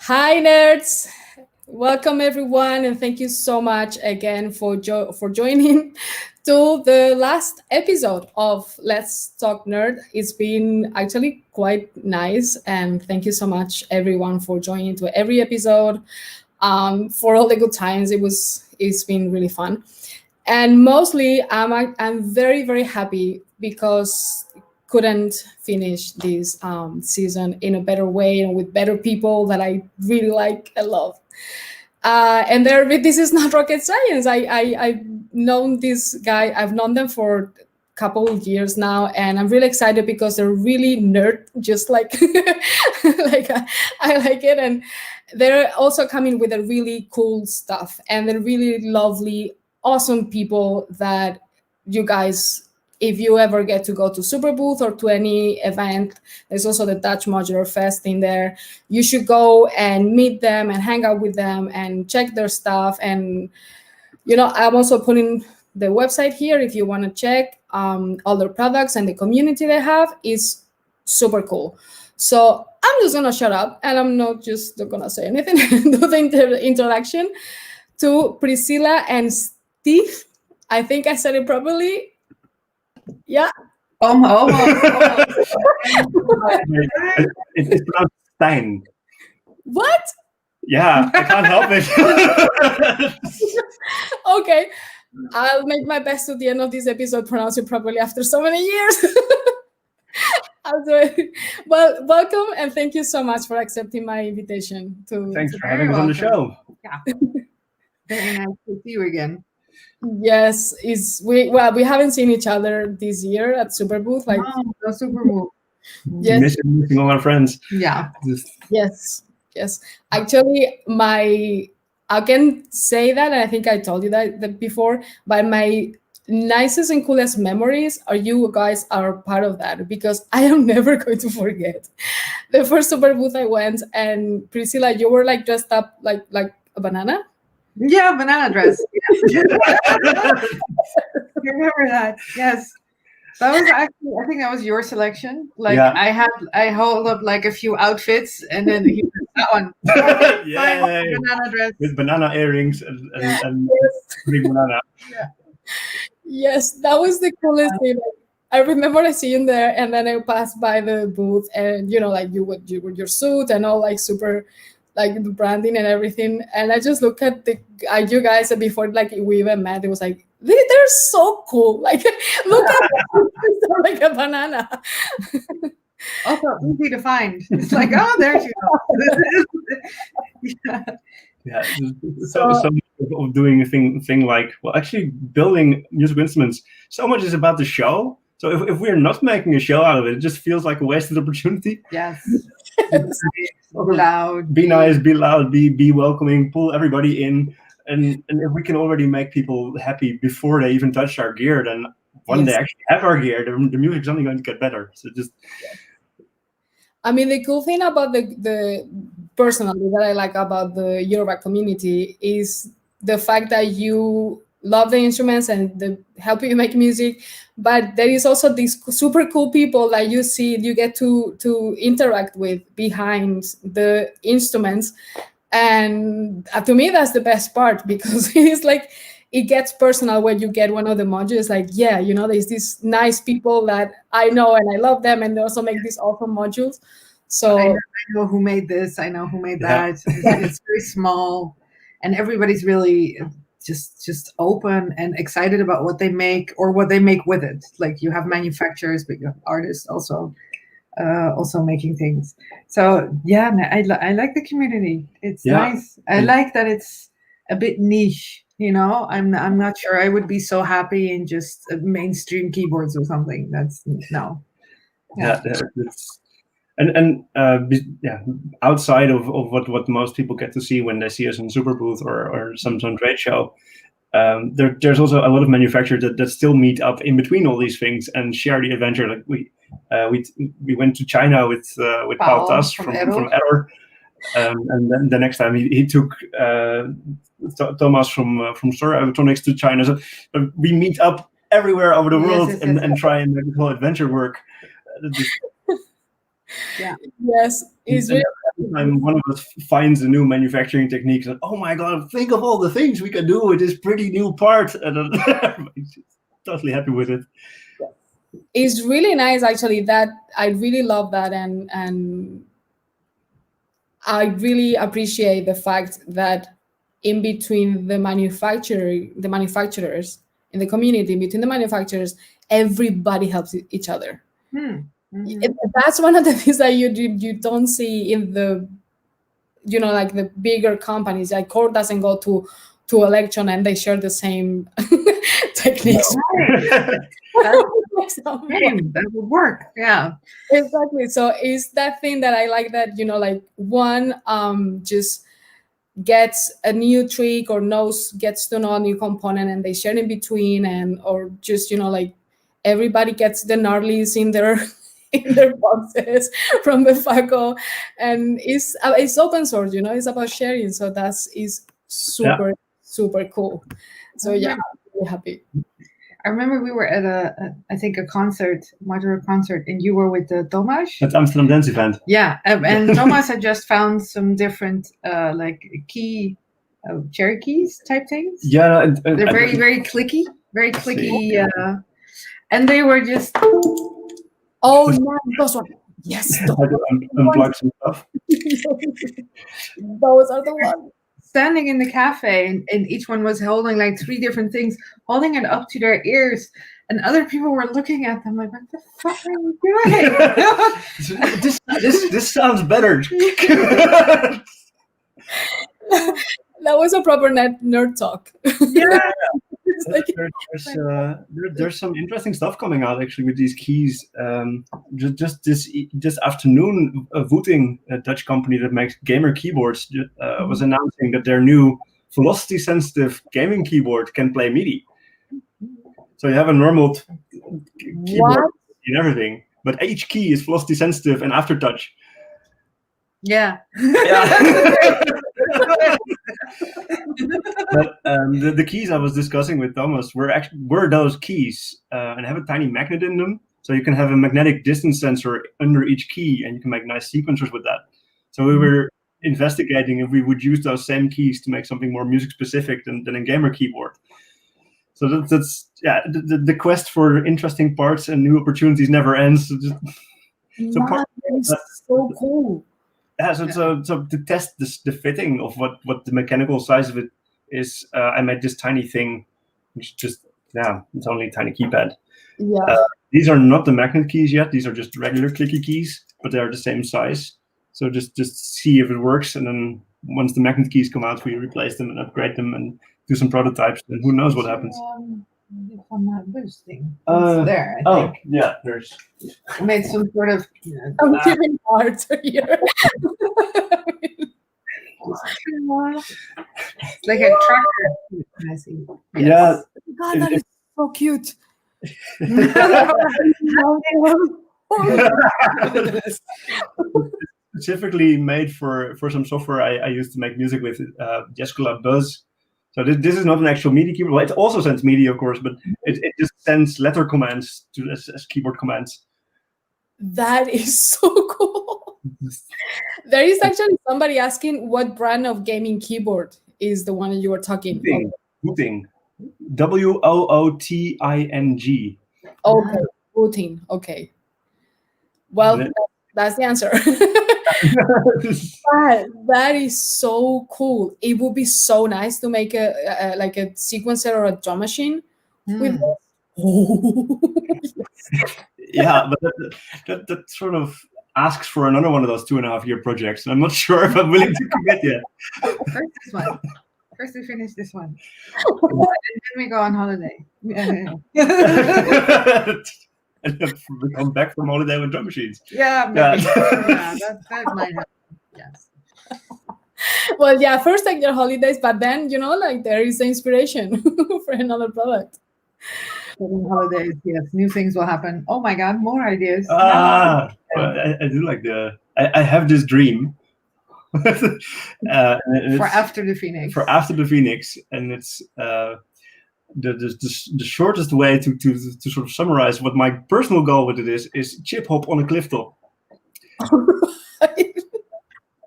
Hi, nerds. Welcome, everyone, and thank you so much again for joining to the last episode of Let's Talk Nerd. It's been actually quite nice, and thank you so much, everyone, for joining to every episode. For all the good times, it's been really fun, and mostly I'm very happy because couldn't finish this season in a better way and with better people that I really like and love. And this is not rocket science. I've known this guy. I've known them for a couple of years now, and I'm really excited because they're really nerd, just like I like it, and they're also coming with a really cool stuff, and they're really lovely, awesome people that you guys. If you ever get to go to Super Booth or to any event, there's also the Dutch Modular Fest in there. You should go and meet them and hang out with them and check their stuff. And I'm also putting the website here if you want to check all their products, and the community they have is super cool. So I'm just gonna shut up and I'm not gonna say anything. Do the introduction to Priscilla and Steve. I think I said it properly. Yeah. Almost. It's pronounced Stijn. What? Yeah, I can't help it. Okay, I'll make my best at the end of this episode pronounce it properly after so many years. I'll do it. Well, welcome and thank you so much for accepting my invitation. Thanks for having us on the show. Yeah. Very nice to see you again. Yes, we haven't seen each other this year at Super Booth. No Super Booth. Yes. Missing all our friends. Yeah. Yes. Actually, I can say that, and I think I told you that before, but my nicest and coolest memories are you guys are part of that, because I am never going to forget the first Super Booth I went, and Priscilla, you were like dressed up like a banana. Yeah, banana dress. You remember that? Yes. That was actually, I think that was your selection. Like, yeah. I hold up like a few outfits, and then he did that one. Yeah, banana dress with banana earrings and big banana. Yeah. Yes, that was the coolest thing. I remember I see you there, and then I passed by the booth, and like you with your suit and all, like super, like the branding and everything. And I just look at you guys, and before like we even met, it was like they're so cool. Like look at them, they're like a banana. Also easy to find. It's like, oh, there you go. Yeah. So of doing a thing like, well, actually building musical instruments. So much is about the show. So if we're not making a show out of it, it just feels like a wasted opportunity. Yes. Loud. Be nice, be loud, be welcoming, pull everybody in. And if we can already make people happy before they even touch our gear, then when they actually have our gear, the music's only going to get better. So just... I mean, the cool thing about the personally that I like about the Yoruba community is the fact that you love the instruments and they help you make music, but there is also these super cool people that you get to interact with behind the instruments. And to me, that's the best part, because it's like it gets personal when you get one of the modules. Like, yeah, there's these nice people that I know and I love them, and they also make these awesome modules. So I know who made this. I know who made that. It's very small, and everybody's really just open and excited about what they make or what they make with it. Like, you have manufacturers, but you have artists also making things. So yeah, I like the community. It's nice. I like that it's a bit niche. I'm not sure I would be so happy in just mainstream keyboards or something. That's no. Yeah, outside of what most people get to see when they see us in Super Booth or some trade show, there's also a lot of manufacturers that still meet up in between all these things and share the adventure. Like we went to China with Paul Tas from Error, and then the next time he took Thomas from Sora Electronics to China. So we meet up everywhere over the world and try and make the whole adventure work. Yeah. Yes, it's really every time one of us finds a new manufacturing technique, like, oh my god, think of all the things we can do with this pretty new part, and then everybody's totally happy with it. It's really nice, actually. That I really love that, and I really appreciate the fact that in between the manufacturers in the community, between the manufacturers, everybody helps each other. That's one of the things that you don't see in the, like the bigger companies. Like Core doesn't go to Electron and they share the same techniques. That would work. Yeah, exactly. So it's that thing that I like, that like one just gets a new trick or gets to know a new component and they share in between, or just like everybody gets the gnarlies in their boxes from the FACO, and it's open source. It's about sharing. So is super super cool. So yeah, I'm really happy. I remember we were at a concert, Modular concert, and you were with Thomas at Amsterdam Dance Event. Yeah, and Thomas had just found some different key cherry keys type things. Yeah, they're very clicky, and they were just. Oh no, those ones. Yes, unplug some stuff. Those are the ones. Standing in the cafe, and each one was holding like 3 different things, holding it up to their ears, and other people were looking at them like, "What the fuck are you doing?" this sounds better. That was a proper nerd talk. Yeah. There's some interesting stuff coming out actually with these keys. Just this afternoon, Wooting, a Dutch company that makes gamer keyboards, was announcing that their new velocity-sensitive gaming keyboard can play MIDI. So you have a normal keyboard and everything, but each key is velocity-sensitive and aftertouch. Yeah. But the keys I was discussing with Thomas were those keys and have a tiny magnet in them, so you can have a magnetic distance sensor under each key, and you can make nice sequencers with that. So we were investigating if we would use those same keys to make something more music specific than a gamer keyboard. So that's the quest for interesting parts and new opportunities never ends. So cool. Yeah, so to test the fitting of what the mechanical size of it is, I made this tiny thing, which just it's only a tiny keypad. Yeah. These are not the magnet keys yet; these are just regular clicky keys, but they are the same size. So just see if it works, and then once the magnet keys come out, we replace them and upgrade them and do some prototypes. And who knows what happens? On that boost thing. There, I think. Yeah, there's. I made some sort of. I'm giving parts here. It's like a tracker. I see. Yes. Yeah. God, that is so cute. Specifically made for some software I used to make music with, Jescola Buzz. So this is not an actual MIDI keyboard. Well, it also sends MIDI, of course, but it just sends letter commands as keyboard commands. That is so cool. There is actually somebody asking what brand of gaming keyboard is the one that you were talking about. Wooting. Wooting. Okay, Wooting. Okay. Well, that's the answer. That is so cool. It would be so nice to make a sequencer or a drum machine with this. Oh. Yeah, but that sort of asks for another one of those 2.5-year projects. I'm not sure if I'm willing to commit yet. First this one. First we finish this one. And then we go on holiday. Yeah. And then we come back from holiday with drum machines. Yeah, maybe. That might happen. Yes. Well, yeah, first take your holidays, but then, there is the inspiration for another product. During holidays, yes, new things will happen. Oh my God, more ideas. Well, I do like I have this dream. For after the Phoenix. For after the Phoenix, and it's the shortest way to sort of summarize what my personal goal with it is chip hop on a cliff top.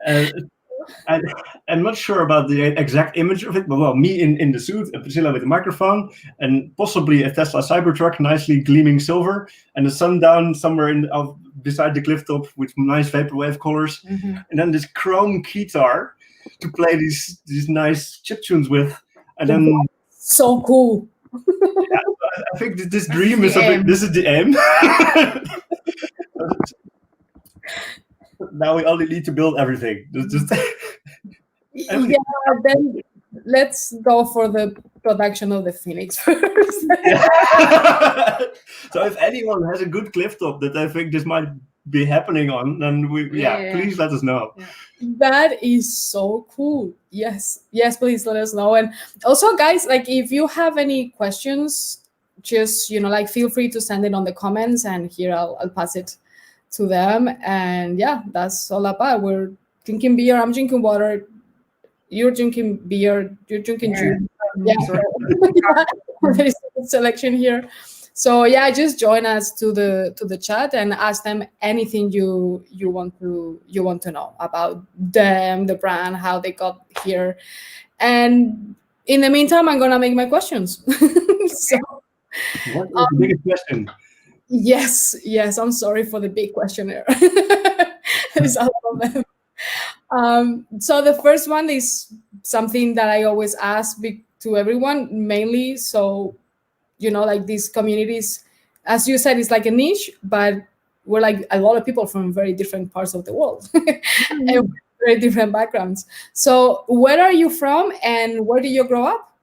I'm not sure about the exact image of it, but well, me in the suit, and Priscilla with the microphone, and possibly a Tesla Cybertruck, nicely gleaming silver, and the sun down somewhere beside the cliff top with nice vaporwave colors, and then this chrome guitar to play these nice chiptunes with, and then so cool. Yeah, I think this dream is this is the aim. Now we only need to build everything. Yeah, then let's go for the production of the Phoenix first. So if anyone has a good cliff top that I think this might be happening on, then please let us know. Yeah. That is so cool. Yes, please let us know. And also, guys, like if you have any questions, just like feel free to send it on the comments, and here I'll pass it to them. And yeah, that's all about. We're drinking beer. I'm drinking water. You're drinking beer. You're drinking juice. Yeah, there is a selection here. So yeah, just join us to the chat and ask them anything you want to know about them, the brand, how they got here. And in the meantime, I'm gonna make my questions. So, what is the biggest question? Yes. I'm sorry for the big questionnaire. There's a lot of them. So the first one is something that I always ask to everyone, mainly so like these communities, as you said, it's like a niche, but we're like a lot of people from very different parts of the world and very different backgrounds. So where are you from and where did you grow up?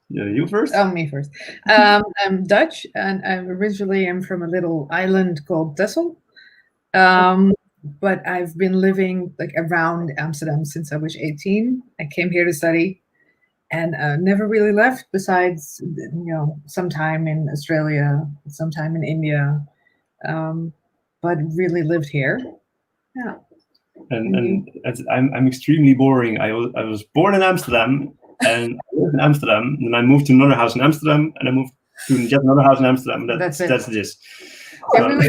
Yeah, you first? Oh, me first. I'm Dutch, and I'm originally from a little island called Texel. But I've been living like around Amsterdam since I was 18. I came here to study and never really left, besides some time in Australia, some time in India, but really lived here. Yeah. And I'm extremely boring. I was born in Amsterdam, and I lived in Amsterdam, and I moved to another house in Amsterdam, and I moved to yet another house in Amsterdam. That's this. So,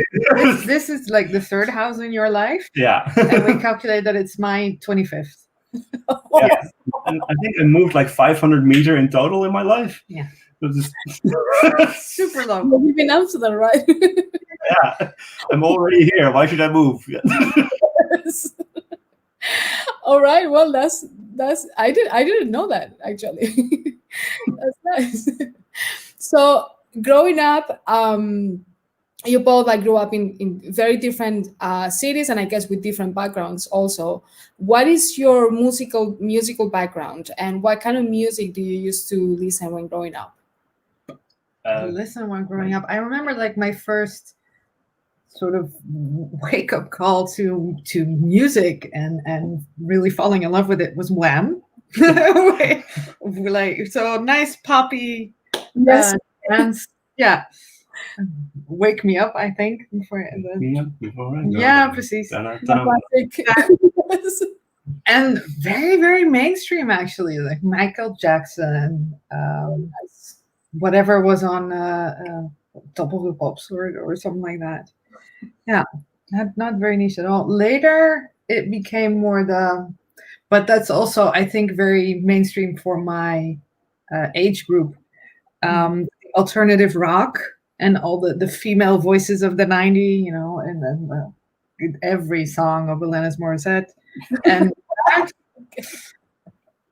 this is like the third house in your life. Yeah. And we calculate that it's my 25th. Yeah. And I think I moved like 500 meters in total in my life. Yeah. Super long. You live in Amsterdam, right? Yeah. I'm already here. Why should I move? Yes. All right. Well, that's I didn't know that, actually. That's nice. So growing up, you both grew up in very different cities, and I guess with different backgrounds also. What is your musical background, and what kind of music do you used to listen when growing up? I remember like my first sort of wake up call to music and really falling in love with it was Wham. Like so nice poppy dance. Yeah. Wake Me Up, I think. Yeah, precies. And very, very mainstream, actually, like Michael Jackson, whatever was on Top of the Pops or something like that. Yeah, not very niche at all. Later, it became more but that's also, I think, very mainstream for my age group. Alternative rock. And all the female voices of the 90s, and then every song of Alanis Morissette.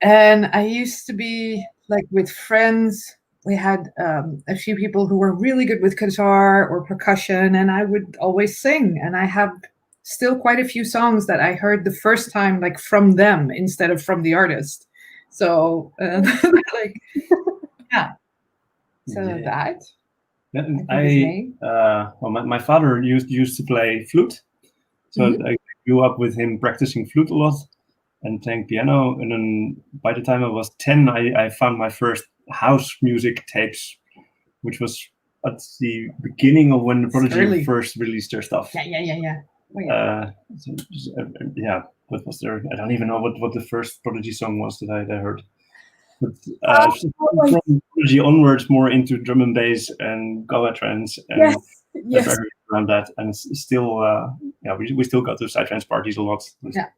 And I used to be like with friends. We had a few people who were really good with guitar or percussion, and I would always sing. And I have still quite a few songs that I heard the first time, like from them instead of from the artist. So, yeah. So that. My father used to play flute, so I grew up with him practicing flute a lot and playing piano. And then by the time I was 10, I found my first house music tapes, which was at the beginning of when the Prodigy first released their stuff. Yeah. What was there? I don't even know what the first Prodigy song was that I heard. But from Prodigy onwards, more into drum and bass and Goa trance and yes. around that, and it's still we still go to psytrance parties a lot. Yeah.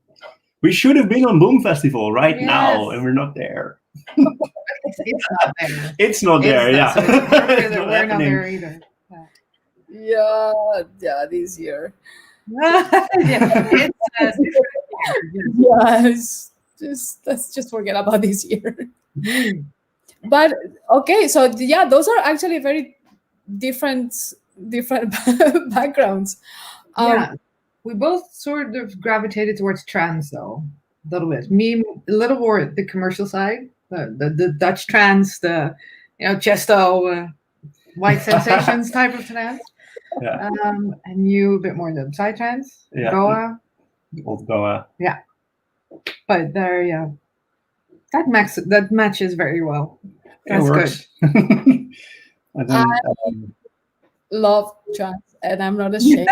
We should have been on Boom Festival right now, Yes. and we're not there. It's not there. It's not there, yeah. So it's It's not we're not happening. there either. Yeah, this year. It's Yeah, let's just forget about this year. But okay, so yeah, those are actually very different backgrounds. yeah. We both sort of gravitated towards trans, though, a little bit. Me, a little more the commercial side, the Dutch trans, the Chesto, white sensations type of trans. Yeah. And you a bit more the psy trans, Yeah. Goa. Old Goa. Yeah. But there, yeah, that matches very well. That's it works. Good. And then, love trans, and I'm not ashamed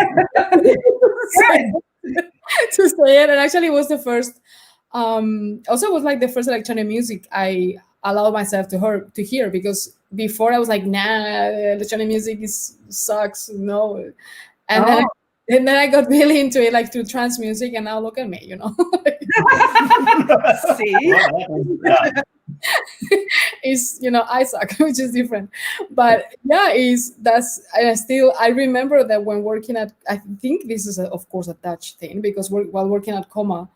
to say it. And actually, it was the first. Also, it was like the first electronic music I allowed myself to hear, because before I was like, nah, electronic music sucks, no. And then I got really into it, like through trance music, and now look at me, See, is I suck, which is different. But yeah, I remember that when working at, I think this is of course a Dutch thing, because while working at Coma,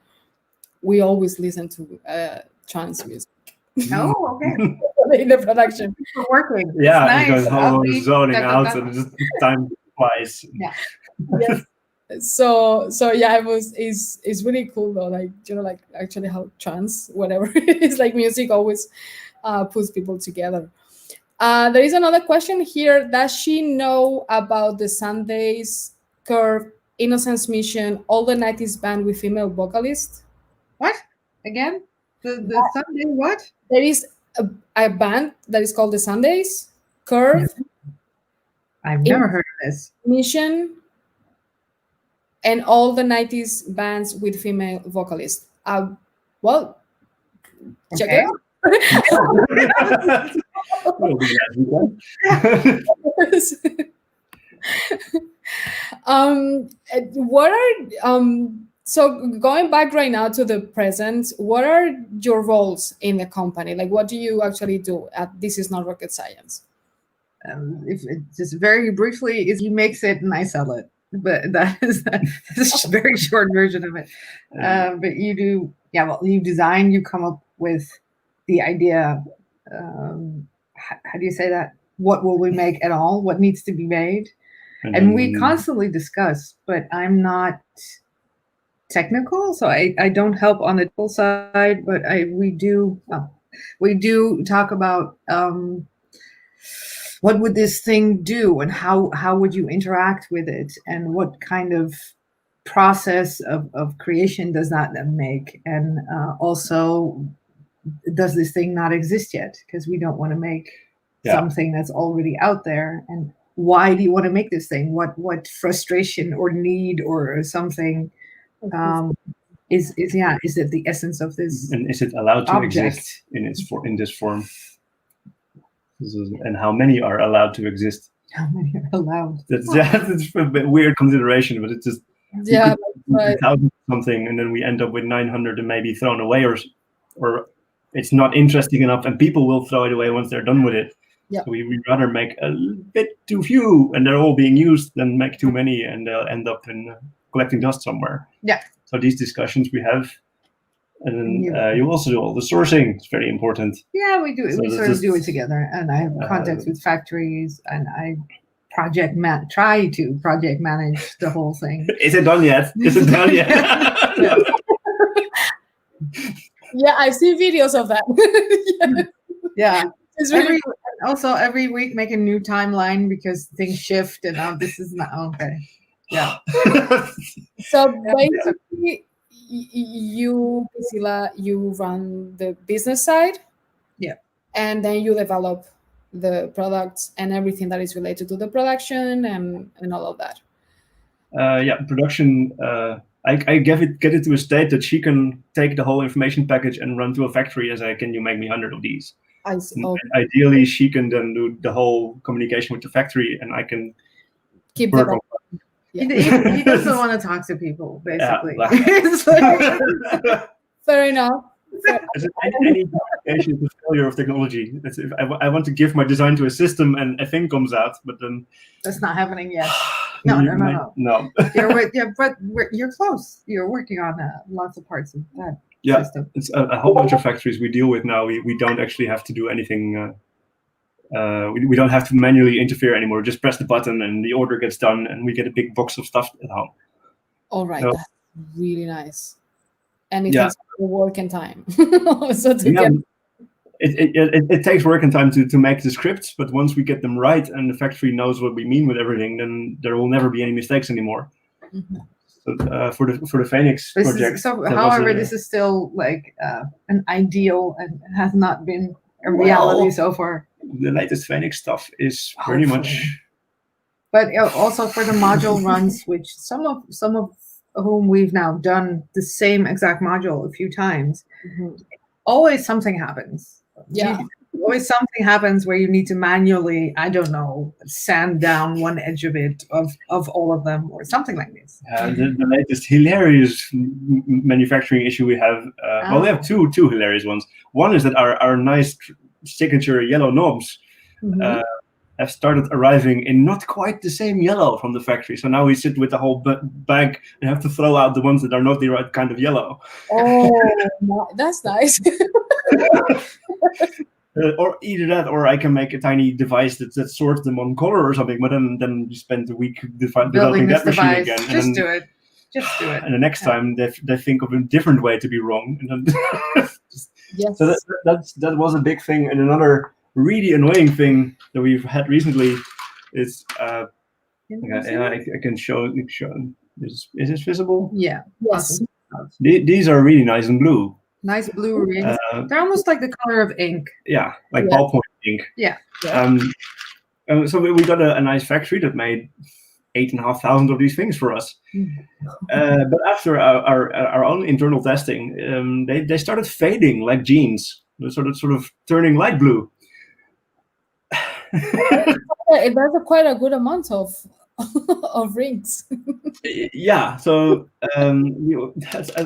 we always listen to trance music. Oh, okay. In the production. For working. Yeah, nice. because whole zoning out and just time flies. Yeah. Yes. So yeah, it's really cool though, like like actually how trance, whatever it is, like music always puts people together. There is another question here. Does she know about the Sundays, Curve, Innocence Mission, all the 90s band with female vocalists? What? Again? The Sunday what? There is a band that is called the Sundays, Curve. I've never heard of this. Mission, and all the 90s bands with female vocalists. Well, check it out. What are so going back right now to the present, what are your roles in the company? Like, what do you actually do at This Is Not Rocket Science? If it just very briefly, is he makes it and I sell it, but that is a very short version of it. But you do, you design, you come up with the idea. How do you say that? What will we make at all? What needs to be made? And we constantly discuss, but I'm not technical, so I don't help on the technical side, but we do talk about what would this thing do, and how would you interact with it, and what kind of process of creation does that make, and also does this thing not exist yet, because we don't want to make something that's already out there, and why do you want to make this thing, what frustration or need or something is it the essence of this, and is it allowed to object? Exist in this form, and how many are allowed to exist? How many are allowed? That's a bit weird consideration, but it's just right. Something, and then we end up with 900 and maybe thrown away, or it's not interesting enough, and people will throw it away once they're done with it. Yeah. So we'd rather make a bit too few, and they're all being used, than make too many, and they'll end up in collecting dust somewhere. Yeah. So these discussions we have, and then you also do all the sourcing. It's very important. Yeah, we do. So we sort of do it together, and I have contacts with factories, and I try to project manage the whole thing. Is it done yet? Is it done yet? Yeah, I've seen videos of that. Yeah. It's really every week make a new timeline, because things shift, and now this is not okay. Yeah. So basically, you, Priscilla, you run the business side. Yeah. And then you develop the products and everything that is related to the production and all of that. Production. I get it to a state that she can take the whole information package and run to a factory and say, "Can you make me 100 of these?" I see. And ideally, she can then do the whole communication with the factory, and I can Keep work the on He doesn't want to talk to people, basically. Yeah, It's like, Fair enough. any communication is a failure of technology. That's if I want to give my design to a system and a thing comes out, but then that's not happening yet. No. You're close. You're working on lots of parts of that system. It's a whole bunch of factories we deal with now. We don't actually have to do anything. We don't have to manually interfere anymore. Just press the button and the order gets done, and we get a big box of stuff at home. All right, So, that's really nice. And it takes work and time. So it takes work and time to make the scripts, but once we get them right and the factory knows what we mean with everything, then there will never be any mistakes anymore. Mm-hmm. So for the Phoenix project. However, this is still like an ideal and has not been a reality so far. The latest Phoenix stuff is pretty much. But also for the module runs, which some of whom we've now done the same exact module a few times, always something happens. Yeah. Always something happens where you need to manually, I don't know, sand down one edge of it, of all of them, or something like this. The latest hilarious manufacturing issue we have, we have two hilarious ones. One is that our nice signature yellow knobs have started arriving in not quite the same yellow from the factory. So now we sit with the whole bag and have to throw out the ones that are not the right kind of yellow. Oh, that's nice. Or either that, or I can make a tiny device that sorts them on color or something. But then you spend a week developing that machine device. again. Just do it. And the next time they think of a different way to be wrong. And then yes. So that was a big thing. And another really annoying thing that we've had recently is I can show. Is it visible? Yeah. Yes. These are really nice and blue. Nice blue rings. They're almost like the color of ink. Yeah, like ballpoint ink. Yeah. So we got a nice factory that made 8,500 of these things for us. But after our own internal testing, they started fading like jeans. They're sort of turning light blue. That's quite a good amount of rings. Yeah, so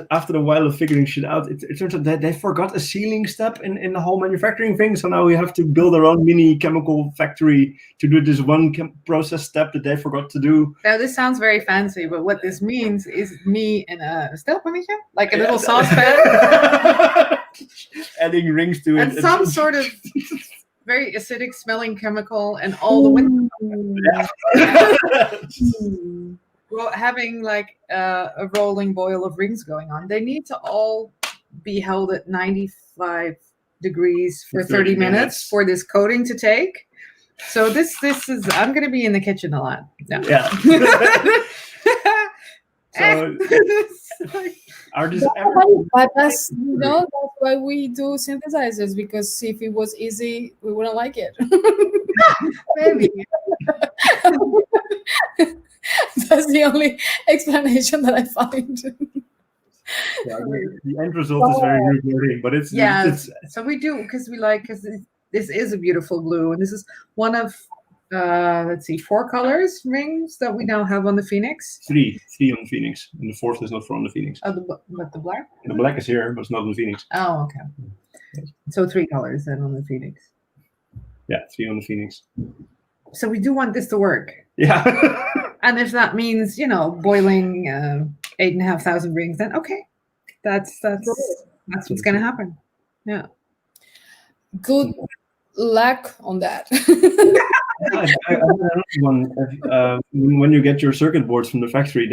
after a while of figuring shit out, it turns out that they forgot a sealing step in the whole manufacturing thing. So now we have to build our own mini chemical factory to do this one process step that they forgot to do. Now this sounds very fancy, but what this means is me in a stelpannetje, like a little saucepan, adding rings to it, and some sort of very acidic smelling chemical, and all the windows. Well, having like a rolling boil of rings going on, they need to all be held at 95 degrees for 30 minutes for this coating to take. So this is, I'm going to be in the kitchen a lot. No. Yeah. So that's why we do synthesizers, because if it was easy, we wouldn't like it. Maybe. That's the only explanation that I find. Yeah, the end result is very rewarding, but it's so we do because this is a beautiful blue, and this is one of 4 colors rings that we now have on the Phoenix. Three on the Phoenix, and the fourth is not from the Phoenix. Oh, the black? And the black is here, but it's not on the Phoenix. Oh, okay. So 3 colors then on the Phoenix. Yeah, 3 on the Phoenix. So we do want this to work. Yeah. And if that means, boiling 8,500 rings, then okay, that's what's gonna happen. Yeah. Good luck on that. When you get your circuit boards from the factory,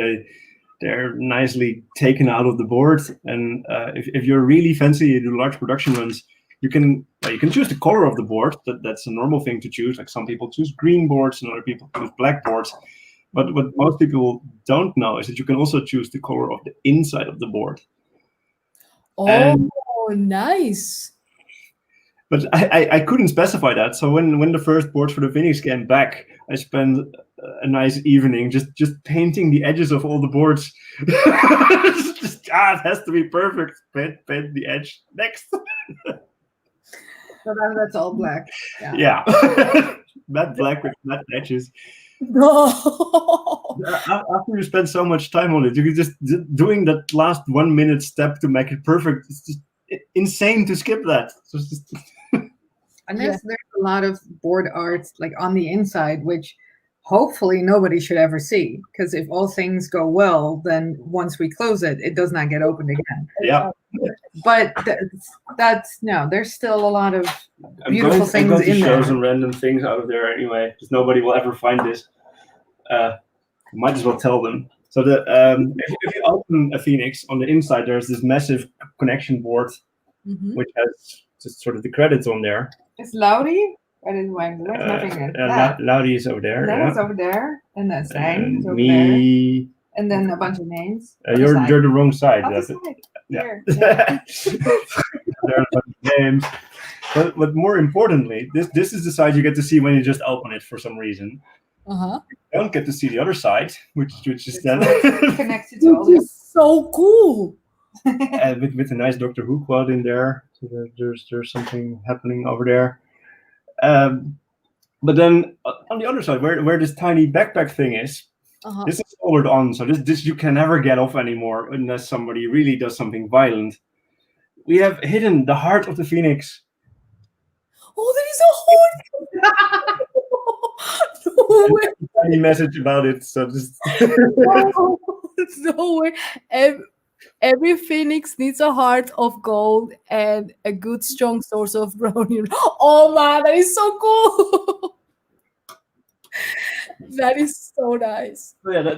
they're nicely taken out of the board, and if you're really fancy, you do large production runs. You can choose the color of the board. That's a normal thing to choose. Like some people choose green boards and other people choose black boards. But what most people don't know is that you can also choose the color of the inside of the board. Oh, nice. But I couldn't specify that. So when the first boards for the Phoenix came back, I spent a nice evening just painting the edges of all the boards. It has to be perfect. Paint the edge next. So that's all black. Yeah. Matte black with matte edges. No. After you spend so much time on it, you can just doing that last 1 minute step to make it perfect. It's just insane to skip that. So it's just And there's a lot of board art like on the inside, which hopefully nobody should ever see. Because if all things go well, then once we close it, it does not get opened again. yeah. But that's no, there's still a lot of beautiful I'm things going to in show there. some random things out of there anyway, because nobody will ever find this. Might as well tell them. So if you open a Phoenix, on the inside there's this massive connection board, which has just sort of the credits on there. It's Laurie. That is when there's nothing in Laurie is over there. That is over there, and then Stijn is over me. there, and then a bunch of names. You're the wrong side. Other side. Yeah. Here. There are a bunch of names. But more importantly, this is the side you get to see when you just open it for some reason. Uh-huh. You don't get to see the other side, which is then connected to all this. So cool. with a nice Doctor Who quote in there. So there's something happening over there. But then on the other side, where this tiny backpack thing is, this is soldered on. So this you can never get off anymore unless somebody really does something violent. We have hidden the heart of the Phoenix. Oh, there is a heart. No way. Tiny message about it. So just No way. Every Phoenix needs a heart of gold and a good strong source of brownium. Oh man, that is so cool. That is so nice. Yeah,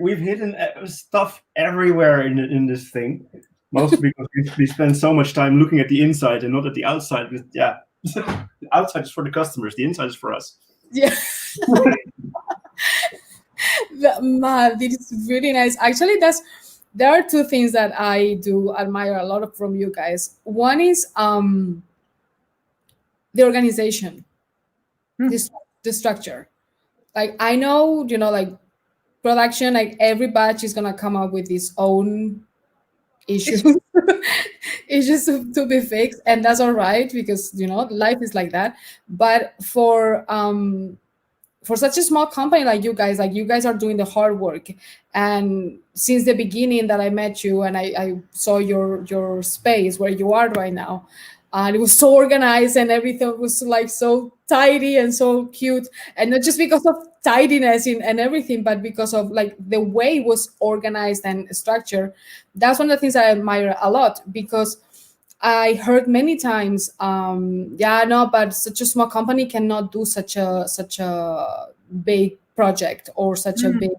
we've hidden stuff everywhere in this thing. Mostly because we spend so much time looking at the inside and not at the outside. But yeah, the outside is for the customers. The inside is for us. Yeah. Man, this is really nice. Actually, there are two things that I do admire a lot from you guys. One is the organization, the structure. Like I know, like production, like every batch is gonna come up with its own issues. Issues to be fixed, and that's all right because life is like that. But for such a small company like you guys are doing the hard work, and since the beginning that I met you and I saw your space where you are right now, and it was so organized and everything was like so tidy and so cute, and not just because of tidiness and everything, but because of like the way it was organized and structured. That's one of the things I admire a lot, because I heard many times, but such a small company cannot do such a big project or such a big,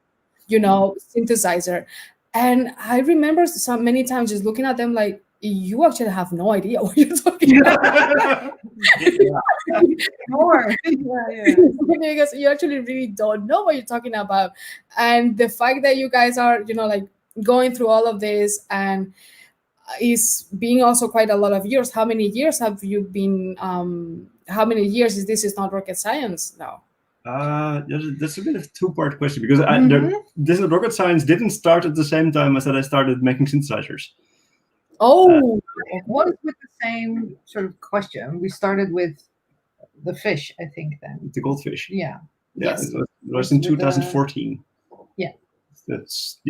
synthesizer. And I remember many times just looking at them like, you actually have no idea what you're talking about. More. Because you actually really don't know what you're talking about. And the fact that you guys are, like going through all of this and is being also quite a lot of years. How many years have you been? How many years is this? Is not rocket science now? That's a bit of a two-part question, because this rocket science didn't start at the same time as that I started making synthesizers. Oh, what with the same sort of question? We started with the fish, I think. Then the goldfish. Yeah. Yes. It was in 2014. That's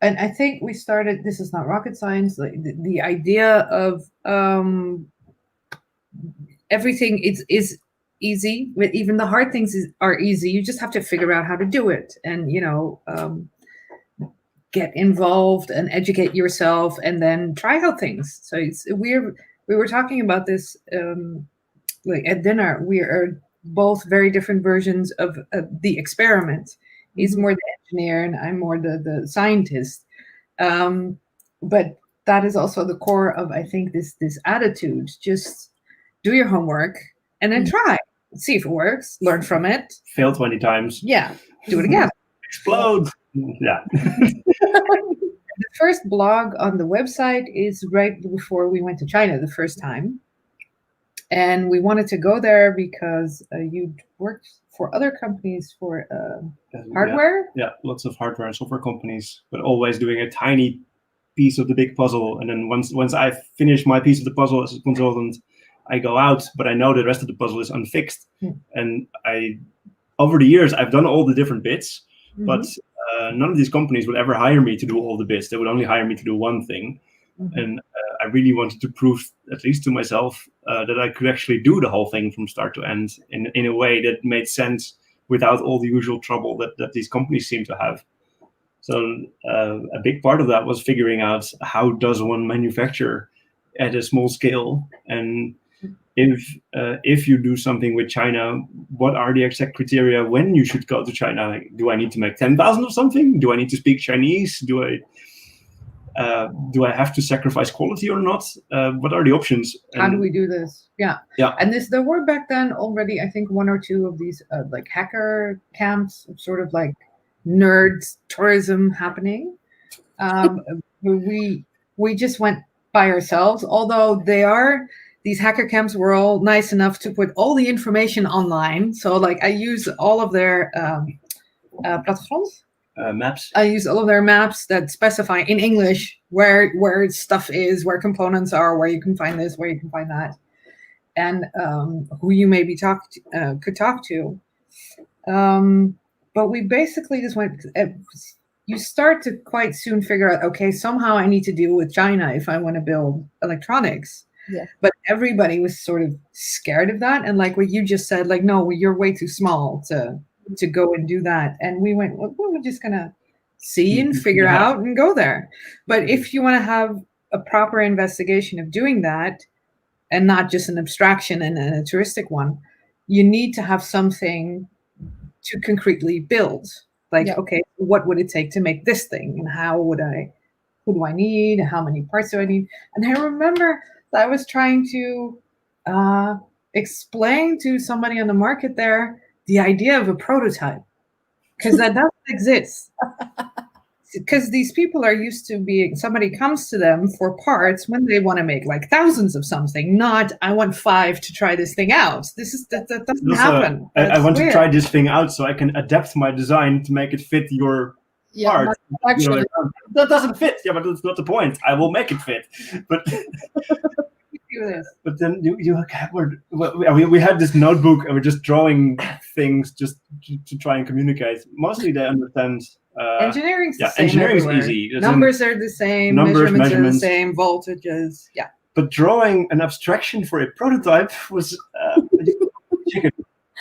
And I think we started. This is not rocket science. Like the idea of everything is easy. Even the hard things are easy. You just have to figure out how to do it, and get involved and educate yourself, and then try out things. So we were talking about this like at dinner. We are both very different versions of the experiment. He's more the engineer and I'm more the scientist. But that is also the core of, I think, this attitude. Just do your homework and then try. See if it works. Learn from it. Fail 20 times. Yeah. Do it again. Explode. Yeah. The first blog on the website is right before we went to China the first time. And we wanted to go there because you'd worked for other companies for hardware. Yeah, lots of hardware and software companies, but always doing a tiny piece of the big puzzle. And then once I finish my piece of the puzzle as a consultant, I go out, but I know the rest of the puzzle is unfixed. And I over the years, I've done all the different bits, Mhm. but none of these companies would ever hire me to do all the bits. They would only hire me to do one thing. Mhm. And I really wanted to prove, at least to myself, that I could actually do the whole thing from start to end in a way that made sense without all the usual trouble that these companies seem to have. So a big part of that was figuring out how does one manufacture at a small scale, and if you do something with China, what are the exact criteria when you should go to China? Like, do I need to make 10,000 of something? Do I need to speak Chinese? Do I have to sacrifice quality or not? What are the options? How do we do this? Yeah. Yeah. And there were back then already, I think, 1 or 2 of these like hacker camps, sort of like nerd tourism happening. We just went by ourselves, although these hacker camps were all nice enough to put all the information online. So like I use all of their platforms. Maps. I use all of their maps that specify in English where stuff is, where components are, where you can find this, where you can find that, and who you maybe could talk to. But we basically just went. You start to quite soon figure out, okay, somehow I need to deal with China if I want to build electronics. Yeah. But everybody was sort of scared of that, and like what you just said, like, no, you're way too small to go and do that. And we went, well, we're just gonna see and figure out and go there. But if you want to have a proper investigation of doing that, and not just an abstraction and a touristic one, you need to have something to concretely build. Like, okay, what would it take to make this thing, and who do I need, how many parts do I need? And I remember that I was trying to explain to somebody on the market there the idea of a prototype, because that doesn't exist. Because these people are used to being, somebody comes to them for parts when they want to make like thousands of something, not I want 5 to try this thing out. That doesn't happen. I want to try this thing out so I can adapt my design to make it fit your part. Actually, that doesn't fit. Yeah, but that's not the point. I will make it fit. But but then we had this notebook and we're just drawing things just to try and communicate. Mostly they understand. Engineering's the same engineering everywhere. is easy. Numbers are the same. Measurements are the same. Voltages. Yeah. But drawing an abstraction for a prototype was chicken.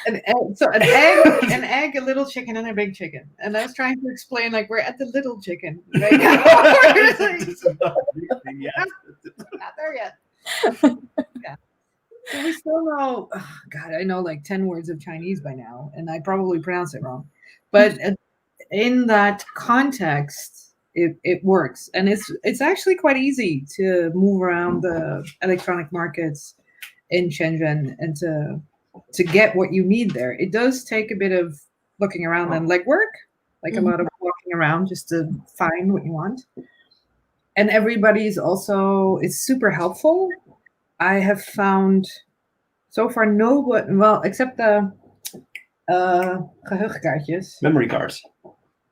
An egg, a little chicken, and a big chicken. And I was trying to explain, like, we're at the little chicken right now. This is not a big thing yet. Not there yet. Yeah. So we still know, God, I know like 10 words of Chinese by now, and I probably pronounce it wrong. But in that context, it works. And it's actually quite easy to move around the electronic markets in Shenzhen and to get what you need there. It does take a bit of looking around and legwork, like a lot of walking around just to find what you want. And everybody's also, it's super helpful. I have found so far except the geheugenkaartjes. Memory cards.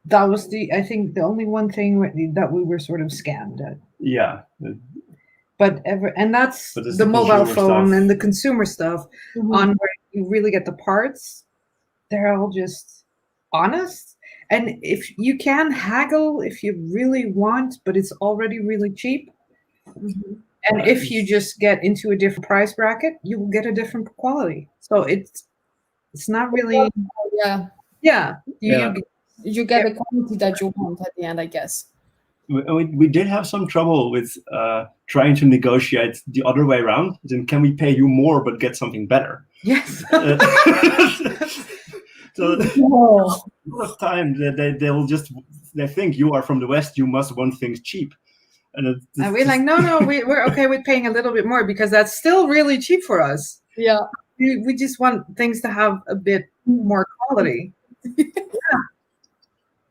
That was I think the only one thing that we were sort of scammed at. Yeah. But that's the mobile phone and the consumer stuff on where you really get the parts. They're all just honest. And if you can haggle if you really want, but it's already really cheap. And if you just get into a different price bracket, you will get a different quality. So it's not really you get the quality that you want at the end, I guess. We did have some trouble with trying to negotiate the other way around. Then can we pay you more but get something better? Yes. So a lot of times they think you are from the West, you must want things cheap. And we're like, no, we're okay with paying a little bit more because that's still really cheap for us. Yeah. We just want things to have a bit more quality.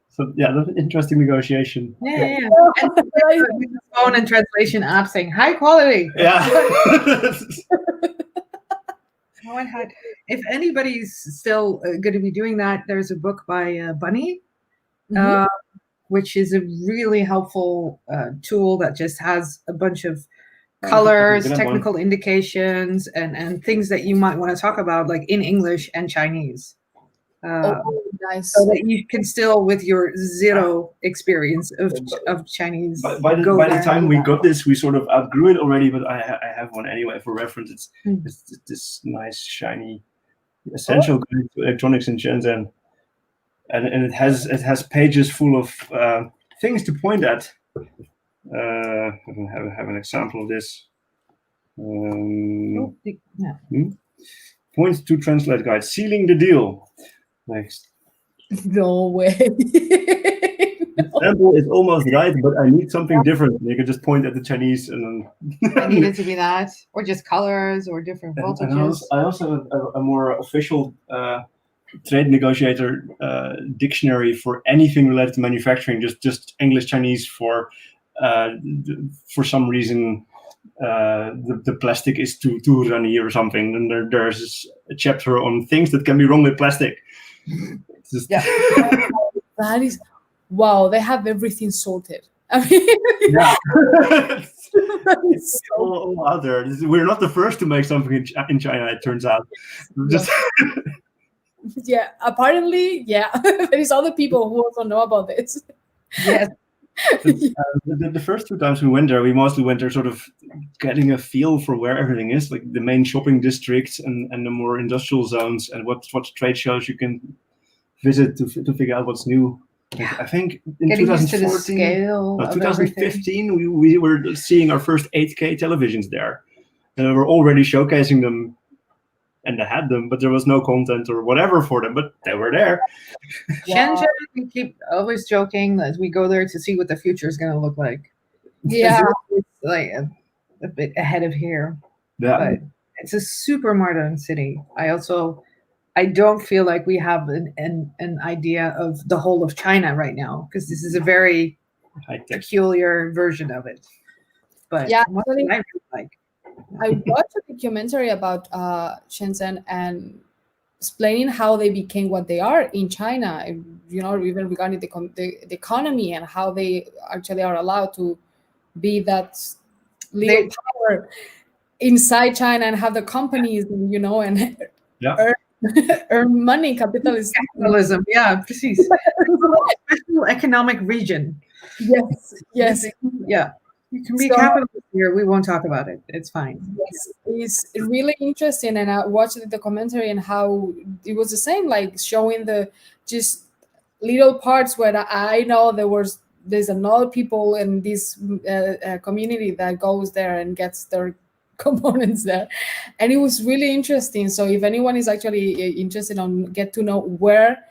So that's an interesting negotiation. Yeah. And phone and translation app saying high quality. Yeah. If anybody's still going to be doing that, there's a book by Bunny, which is a really helpful tool that just has a bunch of colors, technical indications, and things that you might want to talk about, like in English and Chinese. Nice. So that you can still, with your zero experience of Chinese, by the time we got this, we sort of outgrew it already. But I have one anyway for reference. It's this nice shiny essential guide to electronics in Shenzhen, and it has pages full of things to point at. I don't have an example of this. Points to translate guide, sealing the deal. Next. No way. The sample is almost right, but I need something different. You can just point at the Chinese and then. I need it to be that, or just colors, or different voltages. And I also have a more official trade negotiator dictionary for anything related to manufacturing. Just English Chinese for some reason. The plastic is too runny or something, and there's a chapter on things that can be wrong with plastic. That is, wow, they have everything sorted. I mean, it's all out there. We're not the first to make something in China, it turns out. Yeah, apparently, there is other people who also know about this. Yes. The first 2 times we went there, we mostly went there sort of getting a feel for where everything is, like the main shopping districts and the more industrial zones, and what trade shows you can visit to figure out what's new. I think in 2015 we were seeing our first 8K televisions there. And we were already showcasing them, and they had them, but there was no content or whatever for them, but they were there. Shenzhen, we keep always joking that we go there to see what the future is going to look like. Yeah. It's like a bit ahead of here. Yeah. But it's a super modern city. I don't feel like we have an idea of the whole of China right now, because this is a very peculiar version of it. But what I really like. I watched a documentary about Shenzhen and explaining how they became what they are in China, even regarding the economy and how they actually are allowed to be that little power inside China and have the companies, and earn money, capitalism. Yeah, precies. Special economic region. Yes. Yeah. You can be capitalist here. We won't talk about it. It's fine. Yes, it's really interesting. And I watched the documentary and how it was the same, like showing the just little parts where I know there's another people in this community that goes there and gets their components there, and it was really interesting. So if anyone is actually interested on get to know where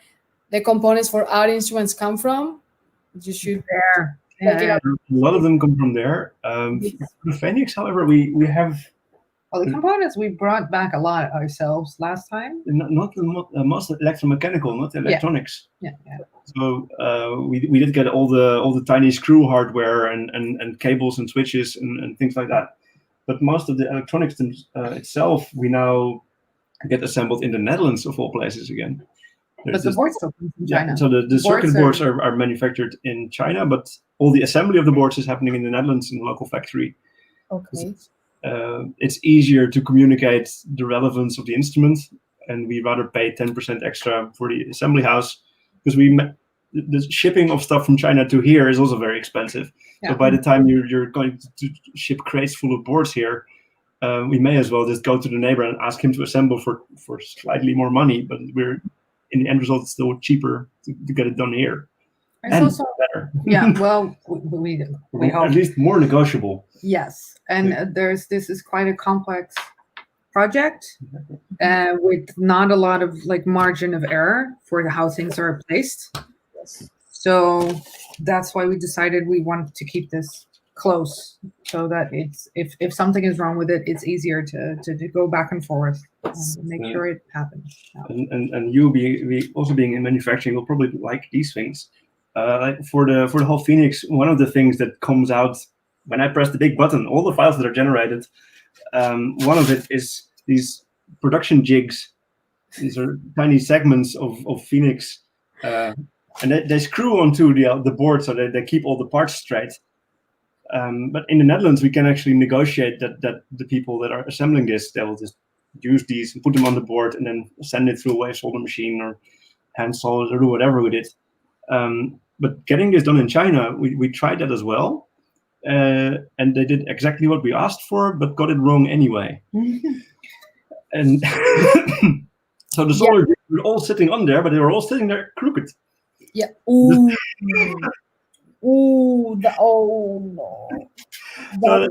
the components for our instruments come from, you should there. A lot of them come from there. The Phoenix, however, we have. Well, the components we brought back a lot ourselves last time. Not most electromechanical, not electronics. Yeah. So we did get all the tiny screw hardware and cables and switches and things like that. But most of the electronics itself, we now get assembled in the Netherlands, of all places again. But the boards still come from China. Yeah, so the circuit boards are manufactured in China, but all the assembly of the boards is happening in the Netherlands in a local factory. Okay. It's easier to communicate the relevance of the instrument, and we rather pay 10% extra for the assembly house, because the shipping of stuff from China to here is also very expensive. Yeah. So by the time you're going to ship crates full of boards here, we may as well just go to the neighbor and ask him to assemble for slightly more money, but in the end result, it's still cheaper to get it done here. It's also better. Yeah, well, we hope. At least more negotiable. Yes, and this is quite a complex project with not a lot of margin of error for how things are placed. Yes. So that's why we decided we wanted to keep this close, so that it's if something is wrong with it, it's easier to go back and forth and make sure it happens. And you also being in manufacturing will probably like these things. Like for the whole Phoenix, one of the things that comes out when I press the big button, all the files that are generated, one of it is these production jigs. These are tiny segments of Phoenix, and they screw onto the board so that they keep all the parts straight. But in the Netherlands, we can actually negotiate that the people that are assembling this, they will just use these and put them on the board and then send it through a wave solder machine or hand solid or do whatever with it. But getting this done in China, we tried that as well. And they did exactly what we asked for, but got it wrong anyway. And so the solar grids were all sitting on there, but they were all sitting there crooked. Yeah. Ooh. Ooh. No. That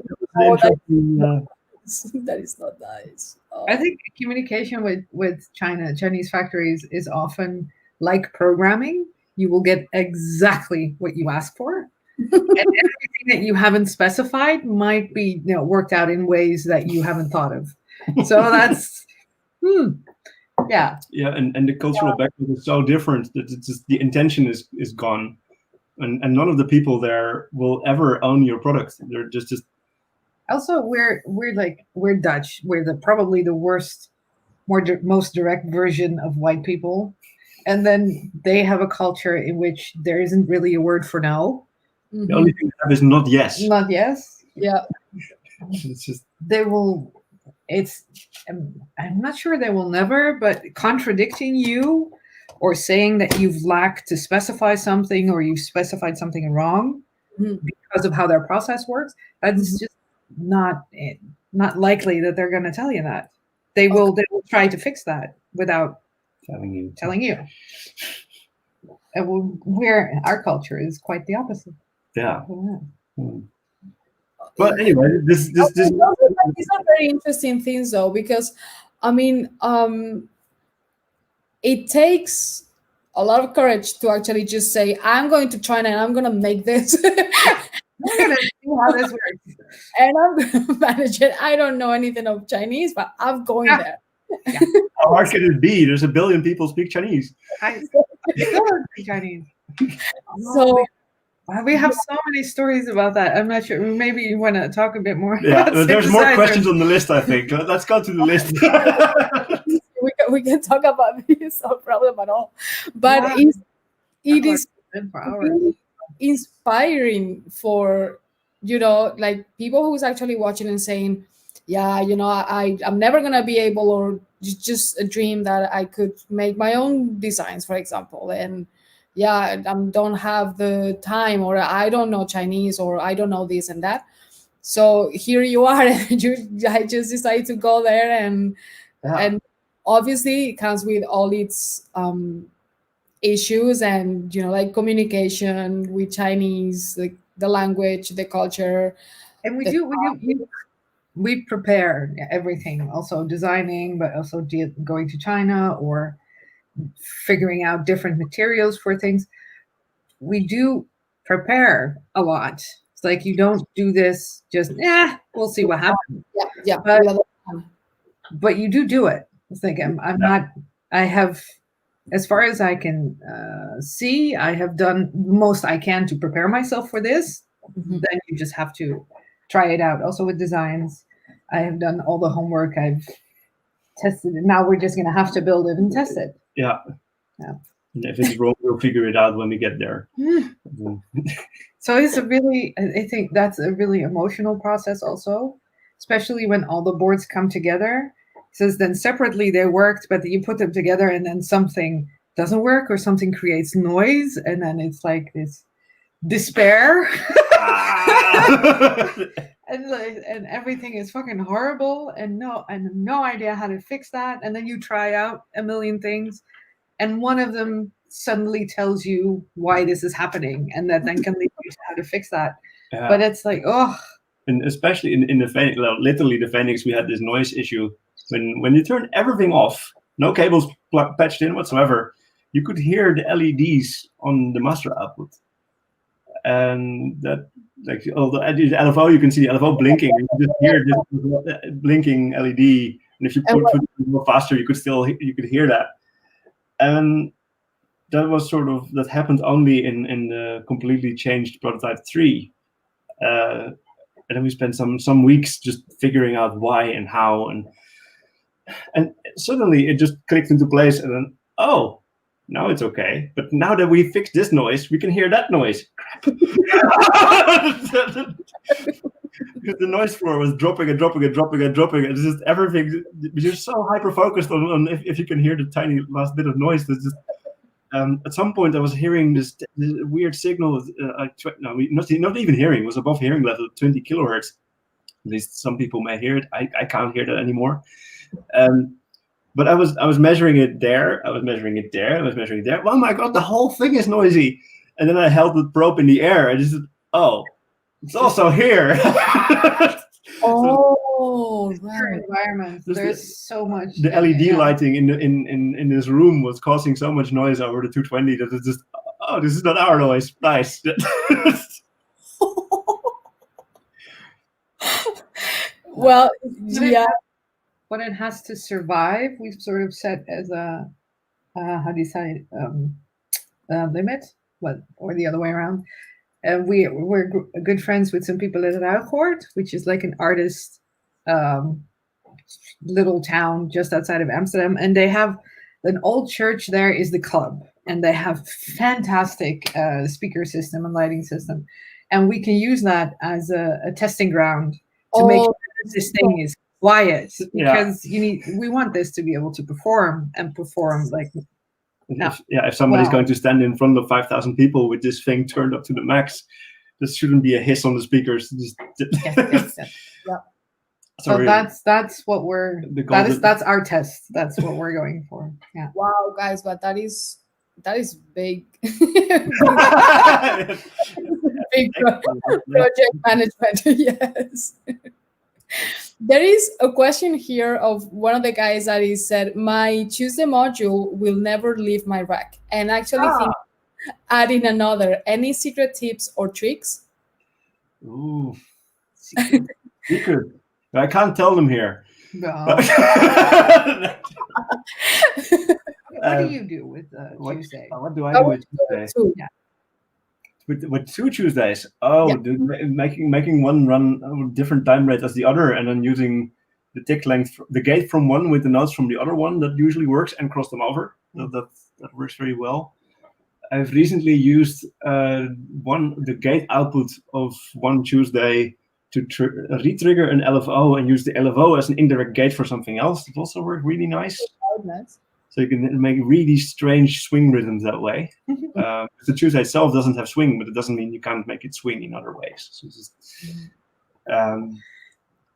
is not nice. Oh. I think communication with Chinese factories is often like programming. You will get exactly what you ask for. And everything that you haven't specified might be worked out in ways that you haven't thought of. So that's yeah. Yeah, and the cultural background is so different that it's just, the intention is gone. And none of the people there will ever own your product. They're just also we're Dutch. We're probably the worst, most direct version of white people. And then they have a culture in which there isn't really a word for no. Mm-hmm. The only thing they have is not yes. Not yes. Yeah. It's just they will. I'm not sure they will never, but contradicting you or saying that you've lacked to specify something or you've specified something wrong because of how their process works, that's just not likely that they're going to tell you that. They will try to fix that without telling you. And our culture is quite the opposite. Yeah. But anyway, these are very interesting things, though, because I mean, it takes a lot of courage to actually just say, "I'm going to China and I'm going to make this." I'm going to see how this works, and I'm going to manage it. I don't know anything of Chinese, but I'm going there. Yeah. How hard can it be? There's 1 billion people speak Chinese. I don't speak Chinese. So. We have so many stories about that. I'm not sure. Maybe you want to talk a bit more. Yeah, there's more questions on the list, I think. Let's go to the list. we can talk about this, no problem at all. But it is really inspiring for, like people who's actually watching and saying, yeah, I'm never going to be able, or just a dream that I could make my own designs, for example. And I don't have the time, or I don't know Chinese, or I don't know this and that. So here you are, and I just decided to go there, and obviously it comes with all its issues, and like communication with Chinese, like the language, the culture. And we prepare everything, also designing, but also going to China or figuring out different materials for things. We do prepare a lot. It's like you don't do this just we'll see what happens. But you do it. It's like I have, as far as I can see, I have done the most I can to prepare myself for this. Then you just have to try it out. Also with designs, I have done all the homework. I've tested it. Now we're just going to have to build it and test it. Yeah. And if it's wrong, we'll figure it out when we get there. So I think that's a really emotional process also, especially when all the boards come together. It says then separately they worked, but you put them together and then something doesn't work or something creates noise. And then it's like this despair. and everything is fucking horrible and no idea how to fix that. And then you try out a million things and one of them suddenly tells you why this is happening, and that then can lead you to how to fix that. But it's like, and especially in the Phoenix, literally the Phoenix, we had this noise issue when you turn everything off, no cables patched in whatsoever, you could hear the LEDs on the master output. And that, like, although at the LFO, you can see the LFO blinking. You can just hear this blinking LED. And if you put it more faster, you could hear that. And that was that happened only in the completely changed prototype 3. And then we spent some weeks just figuring out why and how, and suddenly it just clicked into place. And then now it's okay. But now that we fixed this noise, we can hear that noise. Crap. Because the noise floor was dropping. It's just everything. You're so hyper focused on if you can hear the tiny last bit of noise. That's just at some point I was hearing this weird signal. Not even hearing. It was above hearing level, 20 kilohertz. At least some people may hear it. I can't hear that anymore. But I was measuring it there. I was measuring it there. I was measuring it there. Oh my god, the whole thing is noisy. And then I held the probe in the air. I just said, oh, it's also here. Oh, right. Environment. There's so much. The LED lighting in this room was causing so much noise over the 220 that it's just, oh, this is not our noise. Nice. Well, yeah. What it has to survive, we've sort of set as a how do you say limit, or the other way around. We're good friends with some people at Ruigoord, which is like an artist little town just outside of Amsterdam, and they have an old church. There is the club, and they have fantastic speaker system and lighting system, and we can use that as a testing ground to make sure that this thing is quiet, because we want this to be able to perform like. If somebody's going to stand in front of 5,000 people with this thing turned up to the max, there shouldn't be a hiss on the speakers. Yes. Yeah. So that's what that's our test. That's what we're going for. Yeah. Wow, guys, but that is big. Big project management. Yes. There is a question here of one of the guys that he said, my Tuesday module will never leave my rack. And actually think adding another, any secret tips or tricks? Ooh, secret. I can't tell them here. No. What do you do with Tuesday? What do I do with Tuesday? Yeah. With 2 Tuesdays, making one run a different time rate as the other, and then using the tick length, the gate from one with the notes from the other one, that usually works, and cross them over. That works very well. I've recently used the gate output of one Tuesday to re-trigger an LFO and use the LFO as an indirect gate for something else. It also worked really nice. So you can make really strange swing rhythms that way. The Tuesday itself doesn't have swing, but it doesn't mean you can't make it swing in other ways. So just,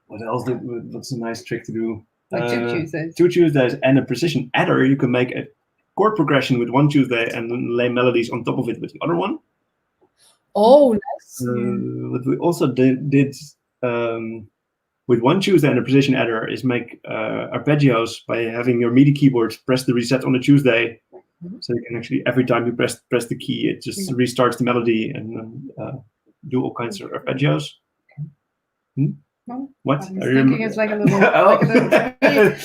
what else? What's a nice trick to do? Like 2 Tuesdays. 2 Tuesdays and a precision adder. You can make a chord progression with one Tuesday and then lay melodies on top of it with the other one. Oh, nice. What we also did with one Tuesday and a precision adder is make arpeggios by having your MIDI keyboard press the reset on a Tuesday. So you can actually, every time you press the key, it just restarts the melody and do all kinds of arpeggios. No, what? I'm thinking it's like a little.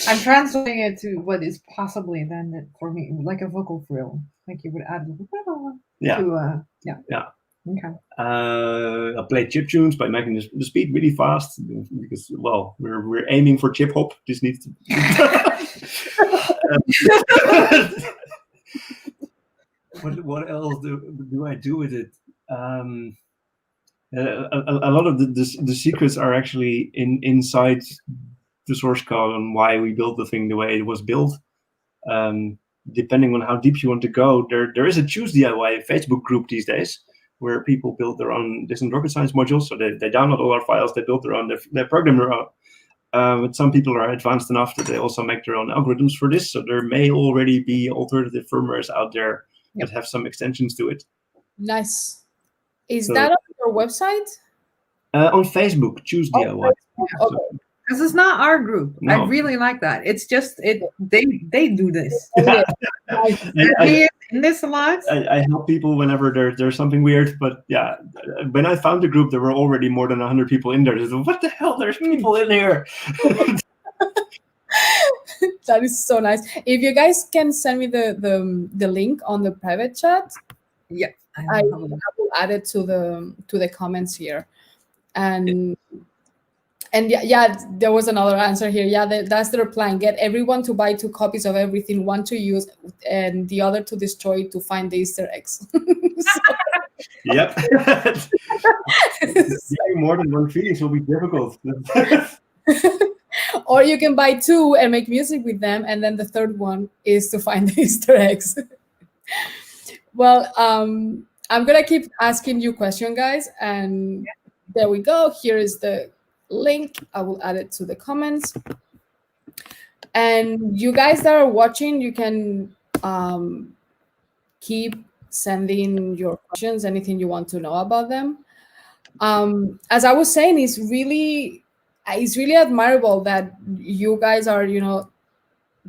I'm translating it to what is possibly then for me like a vocal frill, like you would add to Okay. I play chip tunes by making the speed really fast because, well, we're aiming for chip hop. This needs to. What else do I do with it? A lot of the secrets are actually inside the source code on why we built the thing the way it was built. Depending on how deep you want to go, there is a Choose DIY Facebook group these days where people build their own distant rocket science modules. So they download all our files, they build their own, they program their own. But some people are advanced enough that they also make their own algorithms for this. So there may already be alternative firmwares out there that have some extensions to it. Nice. Is that on your website? On Facebook, Choose DIY. Okay. Because it's not our group. No. I really like that. It's just they do this. I in this a lot. I help people whenever there's something weird, but yeah, when I found the group, there were already more than 100 people in there. I said, what the hell? There's people in here. That is so nice. If you guys can send me the link on the private chat, I will add it to the comments here. And there was another answer here. Yeah, that's their plan. Get everyone to buy 2 copies of everything, one to use and the other to destroy to find the Easter eggs. Yep. Getting more than one feelings will be difficult. Or you can buy 2 and make music with them, and then the third one is to find the Easter eggs. Well, I'm gonna keep asking you question, guys, and there we go. Here is the link. I will add it to the comments. And you guys that are watching, you can keep sending your questions, anything you want to know about them. As I was saying, it's really admirable that you guys are,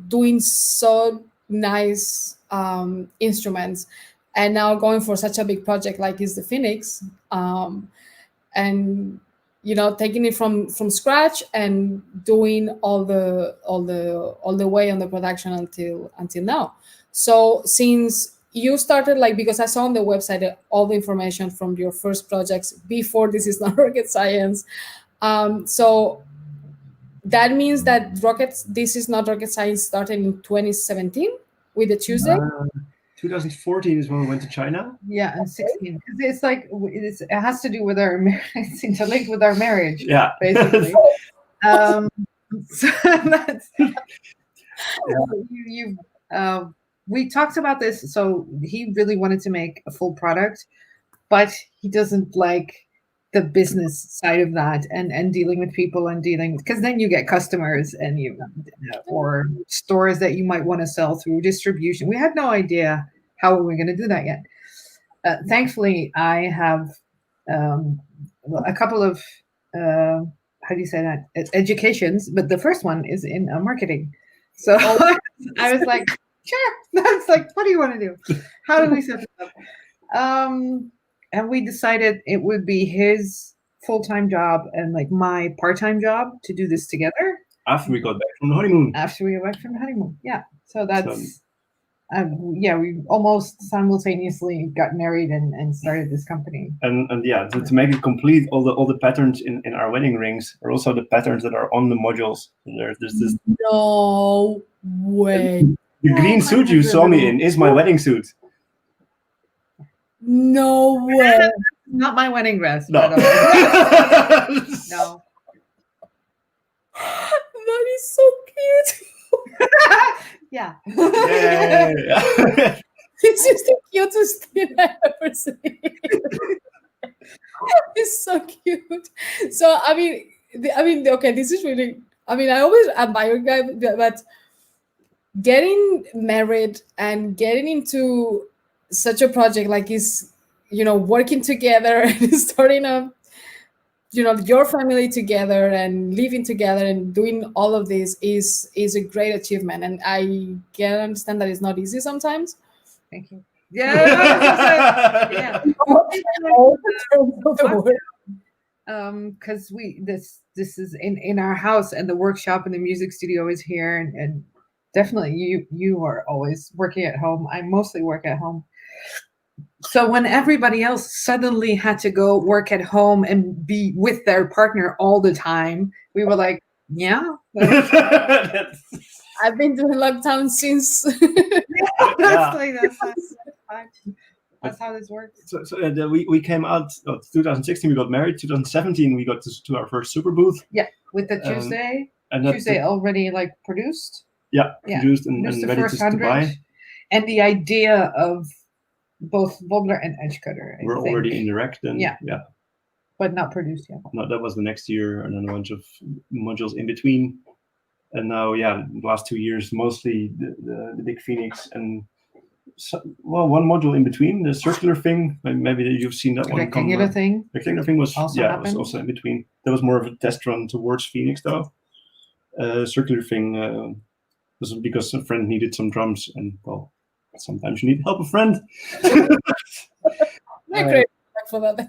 doing so nice instruments, and now going for such a big project like is the Phoenix, and taking it from scratch and doing all the way on the production until now. So since you started, like, because I saw on the website all the information from your first projects before This Is Not Rocket Science, so that means that This Is Not Rocket Science started in 2017 with the Tuesday. 2014 is when we went to China. Yeah, and 16. Because it's like it has to do with our it's interlinked with our marriage. Yeah, basically. So that's we talked about this. So he really wanted to make a full product, but he doesn't like the business side of that and dealing with people and dealing, because then you get customers and or stores that you might want to sell through distribution. We had no idea how we were going to do that yet. Thankfully, I have a couple of how do you say that, educations, but the first one is in marketing. So I was like, sure. That's like, what do you want to do? How do we set this up? And we decided it would be his full-time job and like my part-time job to do this together. After we got back from the honeymoon. Yeah. So that's, we almost simultaneously got married and started this company. And to make it complete, all the patterns in our wedding rings are also the patterns that are on the modules. There's this. No way. The green suit you saw me in is my wedding suit. No way. Not my wedding dress. No. No. That is so cute. Yeah. This is the cutest thing I've ever seen. It's so cute. So I mean, okay, this is really. I mean, I always admire guys, but getting married and getting into such a project like is, working together and starting a, your family together and living together and doing all of this is a great achievement. And I can understand that it's not easy sometimes. Thank you. Yeah. Because this is in our house, and the workshop and the music studio is here, and definitely you are always working at home. I mostly work at home. So when everybody else suddenly had to go work at home and be with their partner all the time, we were like, yeah. I've been doing lockdown since. That's how this works. So we came out 2016. We got married. 2017 we got to our first super booth. Yeah, with the Tuesday. And Tuesday already like produced. Yeah, produced and ready to buy. And the idea of both wobbler and edge cutter. We're already in direct and yeah, but not produced yet. No, that was the next year, and then a bunch of modules in between. And now, the last 2 years, mostly the big Phoenix and one module in between, the circular thing. Maybe you've seen that one. Rectangular thing. Rectangular thing was also was also in between. That was more of a test run towards Phoenix, though. Circular thing was because a friend needed some drums, and sometimes you need help a friend. Great for that.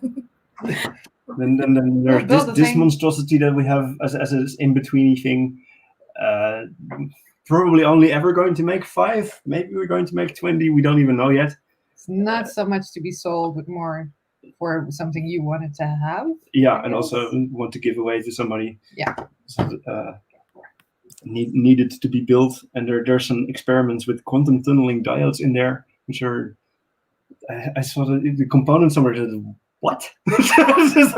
Then there's this monstrosity that we have as an in-betweeny thing. Probably only ever going to make 5. Maybe we're going to make 20. We don't even know yet. It's not so much to be sold, but more for something you wanted to have. Yeah, and also want to give away to somebody. Yeah. So, needed to be built, and there's some experiments with quantum tunneling diodes in there, which are. I saw the components somewhere. What?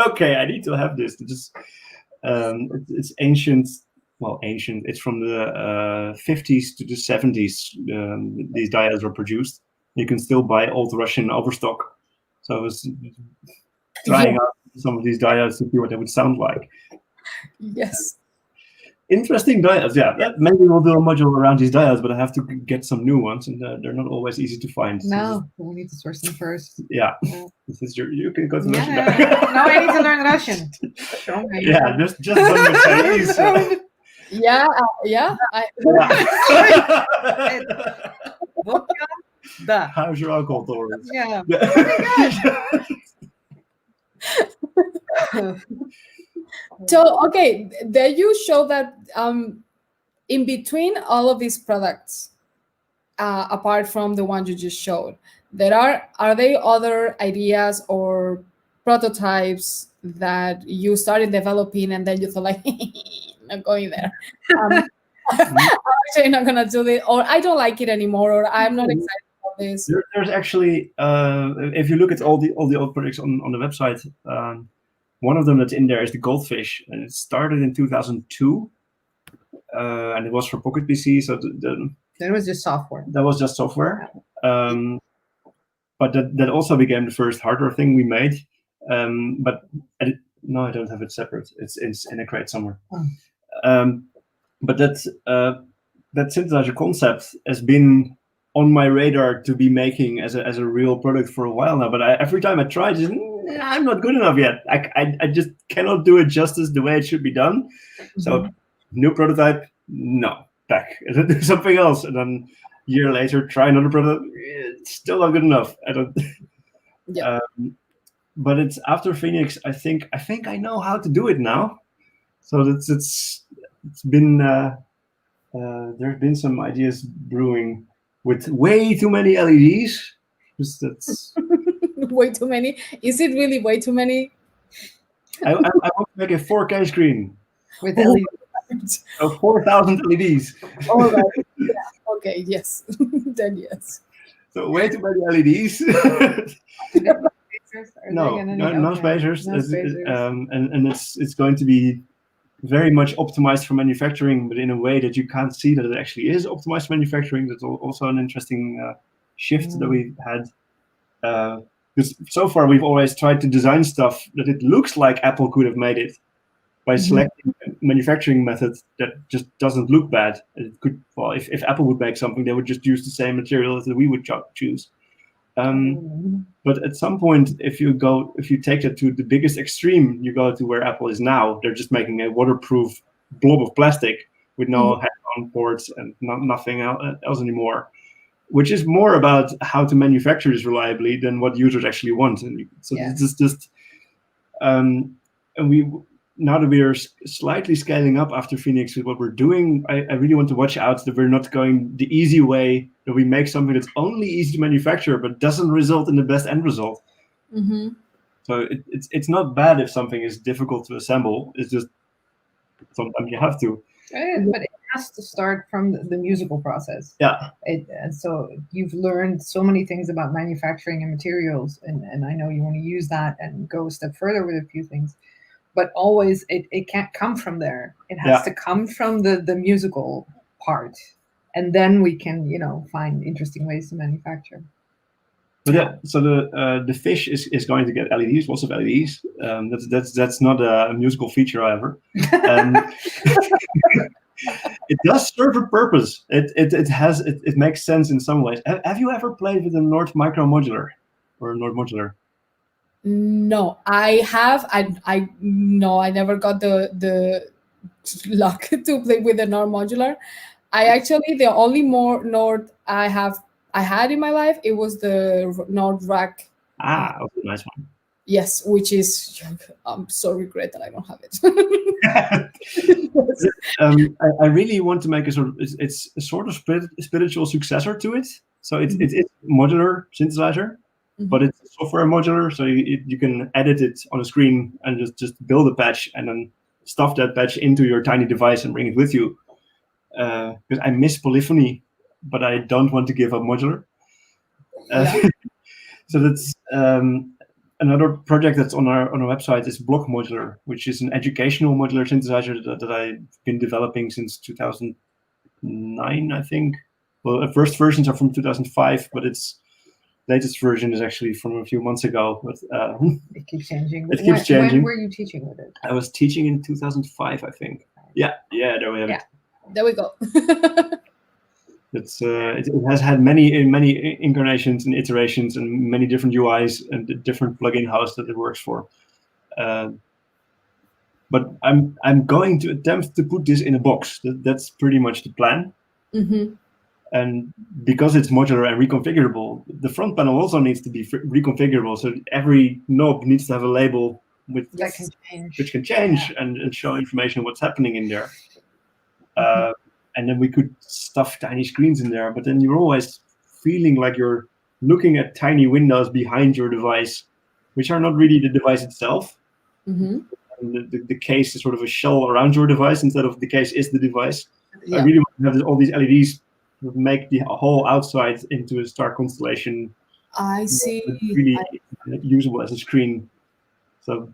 Okay, I need to have this. It's ancient. Well, ancient. It's from the 50s to the 70s. These diodes were produced. You can still buy old Russian overstock. So I was trying out some of these diodes to see what they would sound like. Yes. Interesting diodes, yeah. Maybe we'll do a module around these diodes, but I have to get some new ones, and they're not always easy to find. No, we need to source them first. Yeah. This is you can go to Russian. No, I need to learn Russian. Show me. Yeah, just done with Chinese. Yeah. Vodka, da. How's your alcohol tolerance? Yeah. So, okay, there you show that in between all of these products, apart from the one you just showed, are there other ideas or prototypes that you started developing and then you thought like, not going there. I'm actually not gonna do this, or I don't like it anymore, or I'm not excited about this. There's actually, if you look at all the old projects on the website, one of them that's in there is the Goldfish, and it started in 2002, and it was for Pocket PC. So then it was just software. That was just software, but that also became the first hardware thing we made. But no, I don't have it separate. It's in a crate somewhere. But that synthesizer concept has been on my radar to be making as a real product for a while now. But every time I try, I'm not good enough yet. I just cannot do it justice the way it should be done. So new prototype, no, back. Do something else, and then a year later try another prototype. It's still not good enough. I don't. Yeah. But it's after Phoenix. I think I know how to do it now. So it's been there's been some ideas brewing with way too many LEDs. That's way too many. Is it really way too many? I want to make a 4K screen with LEDs. Of 4,000 LEDs. All right. Yeah. Okay. Yes. Then yes. So way too many LEDs. No spacers. And it's going to be very much optimized for manufacturing, but in a way that you can't see that it actually is optimized for manufacturing. That's also an interesting shift that we've had. Because so far we've always tried to design stuff that it looks like Apple could have made it by selecting a manufacturing method that just doesn't look bad. It could, well, if Apple would make something, they would just use the same materials that we would choose. But at some point, if you take that to the biggest extreme, you go to where Apple is now. They're just making a waterproof blob of plastic with no head-on ports and nothing else anymore, which is more about how to manufacture this reliably than what users actually want. And so it's just, and now that we are slightly scaling up after Phoenix with what we're doing, I really want to watch out that we're not going the easy way, that we make something that's only easy to manufacture but doesn't result in the best end result. So it's not bad if something is difficult to assemble. It's just sometimes you have to. But it has to start from the musical process. Yeah. And so you've learned so many things about manufacturing and materials, and I know you want to use that and go a step further with a few things. But always, it can't come from there. It has to come from the musical part, and then we can, find interesting ways to manufacture. But so the fish is going to get LEDs, lots of LEDs. That's not a musical feature, however. It does serve a purpose. It makes sense in some ways. Have you ever played with a Nord Micro Modular or a Nord Modular? No, I have. I never got the luck to play with the Nord Modular. I actually, the only Nord I had in my life, it was the Nord Rack. That was a nice one. Yes, which is, I'm so regret that I don't have it. I really want to make it's a sort of spiritual successor to it. So it's modular synthesizer. But it's a software modular, so you can edit it on a screen and just build a patch and then stuff that patch into your tiny device and bring it with you. Because I miss polyphony, but I don't want to give up modular. So that's another project that's on our website is Block Modular, which is an educational modular synthesizer that I've been developing since 2009, I think. Well, the first versions are from 2005, but it's latest version is actually from a few months ago, but It keeps changing. It keeps changing. When were you teaching with it? I was teaching in 2005, I think. Yeah, there we have it. There we go. It has had many incarnations and iterations and many different UIs and the different plugin house that it works for. But I'm going to attempt to put this in a box. That's pretty much the plan. Mm-hmm. And because it's modular and reconfigurable, the front panel also needs to be reconfigurable. So every knob needs to have a label which can change and show information on what's happening in there. And then we could stuff tiny screens in there, but then you're always feeling like you're looking at tiny windows behind your device, which are not really the device itself. Mm-hmm. And the case is sort of a shell around your device instead of the case is the device. Yeah. I really want to have all these LEDs make the whole outside into a star constellation. I see. Really usable as a screen. So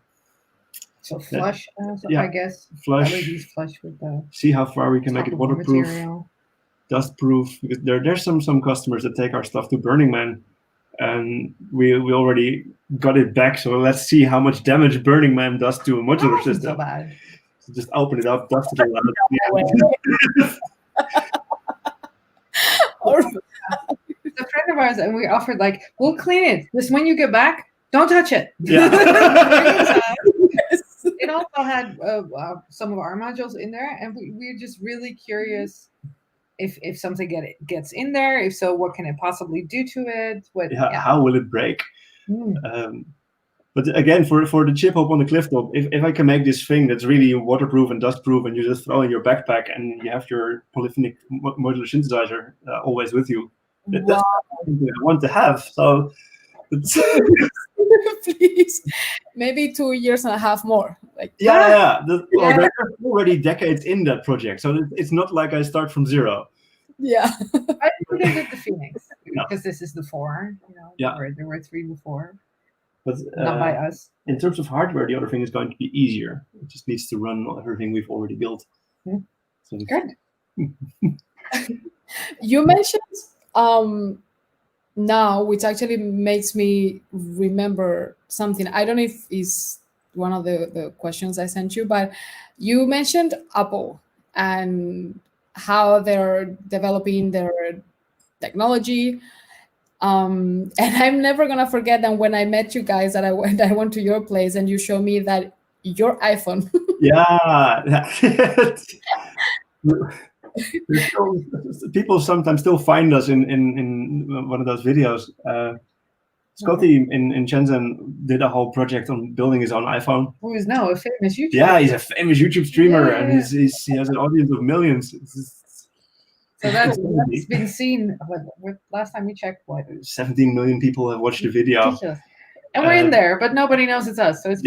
flush, I guess. Flush. LEDs flush with the. See how far we can make it waterproof, dust-proof. Because there's some customers that take our stuff to Burning Man, and we already got it back. So let's see how much damage Burning Man does to a modular system. So bad. So just open it up, dust it all out. A friend of ours, and we offered we'll clean it. Just when you get back, don't touch it. Yeah. It also had some of our modules in there, and we're just really curious if something gets in there. If so, what can it possibly do to it? How will it break? But again, for the chip hop on the cliff top, if I can make this thing that's really waterproof and dustproof, and you just throw in your backpack and you have your polyphonic modular synthesizer always with you, that's something I want to have. So. Please, maybe 2.5 years more. There's already decades in that project, so it's not like I start from zero. Yeah, I think they did the Phoenix because this is the 4. There were 3 before, but not by us. In terms of hardware, the other thing is going to be easier. It just needs to run everything we've already built. So good. You mentioned now, which actually makes me remember something. I don't know if it's one of the questions I sent you, but you mentioned Apple and how they're developing their technology. And I'm never gonna forget that when I met you guys, that I went to your place and you showed me that your iPhone. People sometimes still find us in one of those videos. Scotty in Shenzhen did a whole project on building his own iPhone. Who is now a famous YouTuber. Yeah, he's a famous YouTube streamer, and he has an audience of millions. So that's been seen. Last time we checked, 17 million people have watched the video. Ridiculous. And we're in there, but nobody knows it's us, so it's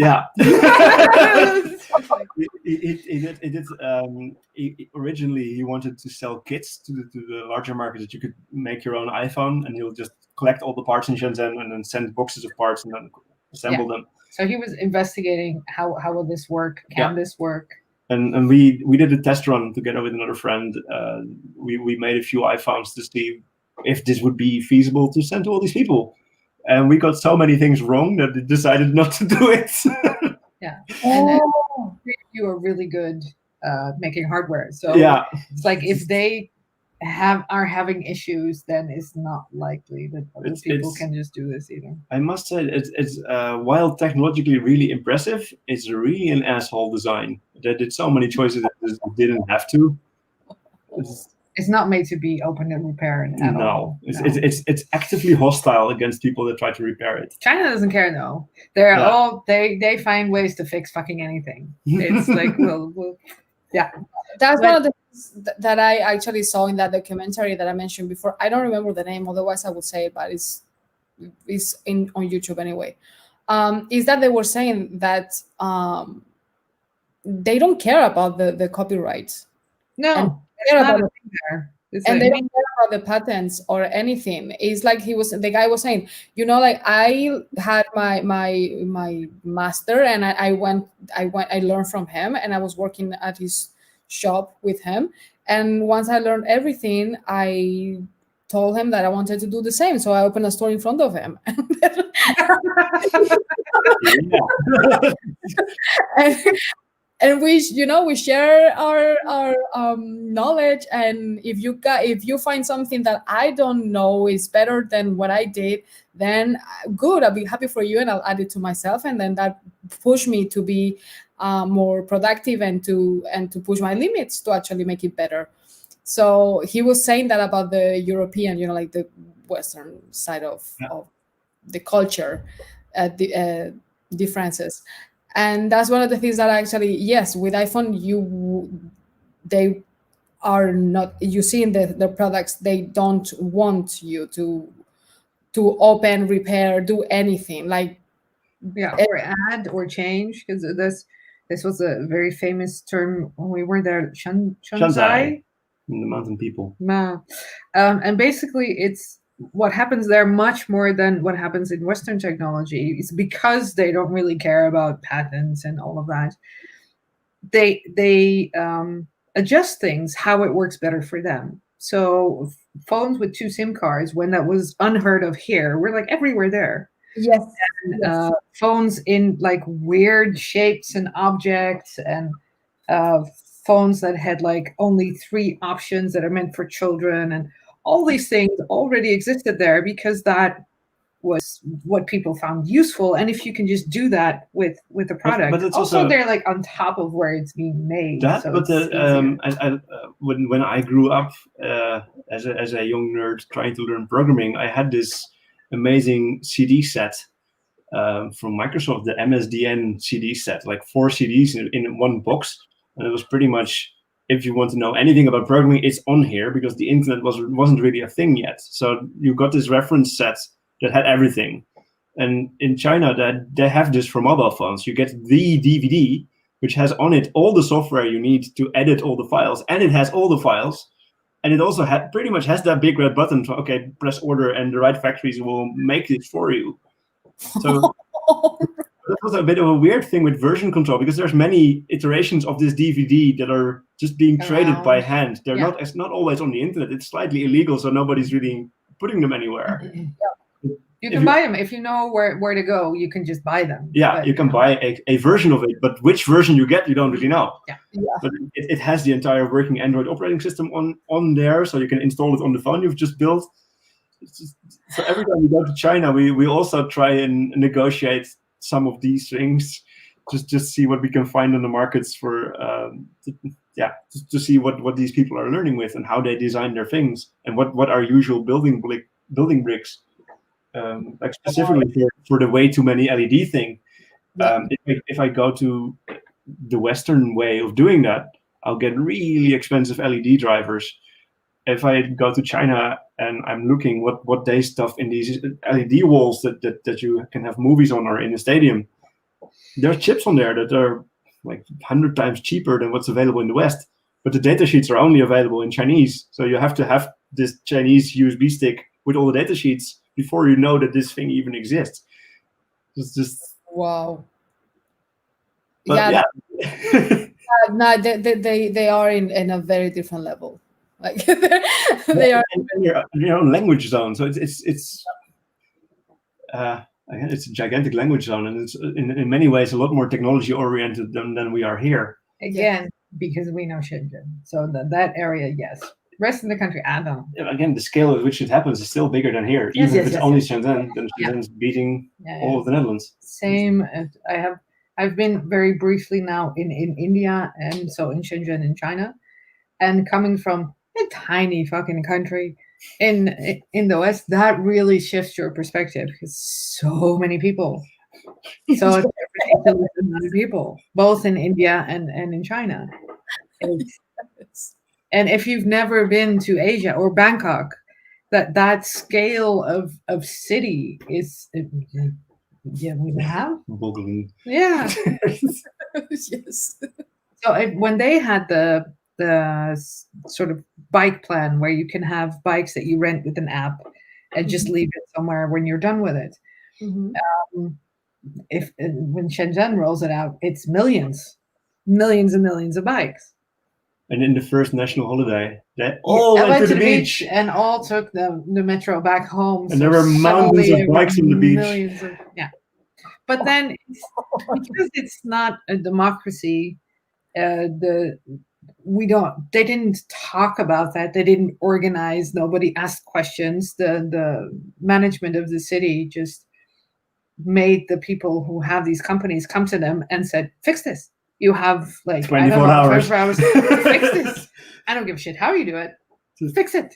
Originally, he wanted to sell kits to the larger market that you could make your own iPhone, and he'll just collect all the parts in Shenzhen and then send boxes of parts and then assemble them. So he was investigating how will this work? Can this work? And we did a test run together with another friend. We made a few iPhones to see if this would be feasible to send to all these people. And we got so many things wrong that we decided not to do it. And you are really good making hardware. So it's like if they are having issues, then it's not likely that other people can just do this either. I must say, it's while technologically really impressive, it's really an asshole design. They did so many choices that they didn't have to. It's not made to be open and repaired at all. It's actively hostile against people that try to repair it. China doesn't care though. They're they find ways to fix fucking anything. It's like That's one of the things that I actually saw in that documentary that I mentioned before. I don't remember the name, otherwise I would say it, but it's on YouTube anyway. Is that they were saying that they don't care about the copyright. No. They don't care It's about the patents or anything. It's like the guy was saying, I had my master and I learned from him, and I was working at his shop with him. And once I learned everything, I told him that I wanted to do the same. So I opened a store in front of him. and, and we share our knowledge, and if you find something that I don't know is better than what I did, then good, I'll be happy for you, and I'll add it to myself, and then that push me to be more productive and to push my limits to actually make it better. So he was saying that about the European, like the Western side of the culture, the differences. And that's one of the things that actually, yes, with iPhone, they are not, you see in the products, they don't want you to open, repair, do anything. Like, or add or change, because this was a very famous term when we were there, Shanzai. The mountain people. And basically it's what happens there much more than what happens in Western technology. It's because they don't really care about patents and all of that. They adjust things how it works better for them. So phones with 2 SIM cards, when that was unheard of here, we're like everywhere there. Yes. And, phones in like weird shapes and objects, and phones that had like only 3 options that are meant for children, and all these things already existed there because that was what people found useful. And if you can just do that with a product, but it's also they're like on top of where it's being made. When I grew up as a young nerd trying to learn programming, I had this amazing CD set from Microsoft, the MSDN CD set, like 4 CDs in one box. And it was pretty much, if you want to know anything about programming, it's on here, because the internet wasn't really a thing yet. So you got this reference set that had everything. And in China, that they have this for mobile phones. You get the DVD, which has on it all the software you need to edit all the files, and it has all the files. And it also pretty much has that big red button for, okay, press order, and the right factories will make it for you. So that was a bit of a weird thing with version control, because there's many iterations of this DVD that are just being traded by hand. They're not always on the internet. It's slightly illegal, so nobody's really putting them anywhere. You can buy them if you know where to go. You can just buy them. Yeah, you can buy a version of it, but which version you get, you don't really know. Yeah. But it has the entire working Android operating system on there, so you can install it on the phone you've just built. So every time we go to China, we also try and negotiate some of these things, just see what we can find on the markets for, to see what these people are learning with and how they design their things, and what are usual building bricks. Like specifically for the way too many LED thing. If I go to the Western way of doing that, I'll get really expensive LED drivers. If I go to China and I'm looking what they stuff in these LED walls that you can have movies on, or in a stadium, there are chips on there that are like 100 times cheaper than what's available in the West. But the datasheets are only available in Chinese. So you have to have this Chinese USB stick with all the datasheets before you know that this thing even exists. It's just wow. But No, they are in a very different level. Like they are in your own language zone. So it's a gigantic language zone, and it's in many ways a lot more technology oriented than we are here. Again, because we know Shenzhen, so that area, yes. Rest of the country, I don't know. Again, the scale at which it happens is still bigger than here. Even if it's only Shenzhen, then Shenzhen's beating all of the Netherlands. Same. I've been very briefly now in India, and so in Shenzhen in China, and coming from a tiny fucking country in the West, that really shifts your perspective, because so many people. So it's a ridiculous amount of people, both in India and in China. And if you've never been to Asia or Bangkok, that scale of city is, we have boggling. Yeah. Yes. So when they had the sort of bike plan where you can have bikes that you rent with an app and just leave it somewhere when you're done with it. When Shenzhen rolls it out, it's millions and millions of bikes. And in the first national holiday, they all went to the beach. and all took the metro back home. And there were mountains of bikes on the beach. But then, because it's not a democracy, they didn't talk about that. They didn't organize. Nobody asked questions. The management of the city just made the people who have these companies come to them and said, "Fix this. You have like 24 hours. 24 hours. Fix this. I don't give a shit how you do it. Fix it."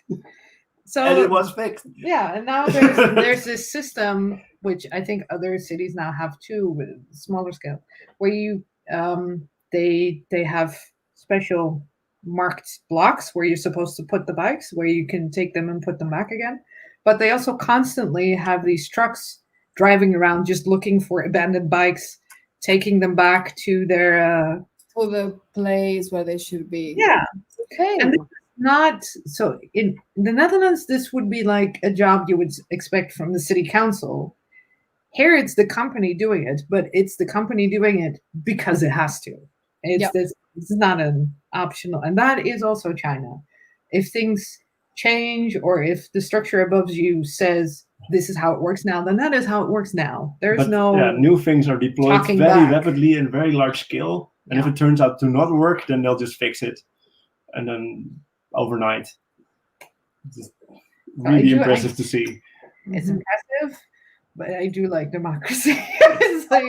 So and it was fixed. Yeah, and now there's this system, which I think other cities now have too, with smaller scale, where you they have special marked blocks where you're supposed to put the bikes, where you can take them and put them back again. But they also constantly have these trucks driving around just looking for abandoned bikes, taking them back to their to the place where they should be. Yeah. Okay. And this is not so in the Netherlands, this would be like a job you would expect from the city council. Here it's the company doing it, but it's the company doing it because it has to. It's not an optional, and that is also China. If things change or if the structure above you says this is how it works now, then that is how it works now. There's new things are deployed very rapidly and very large scale. And if it turns out to not work, then they'll just fix it. And then overnight. It's really impressive to see. It's impressive, but I do like democracy. It's like,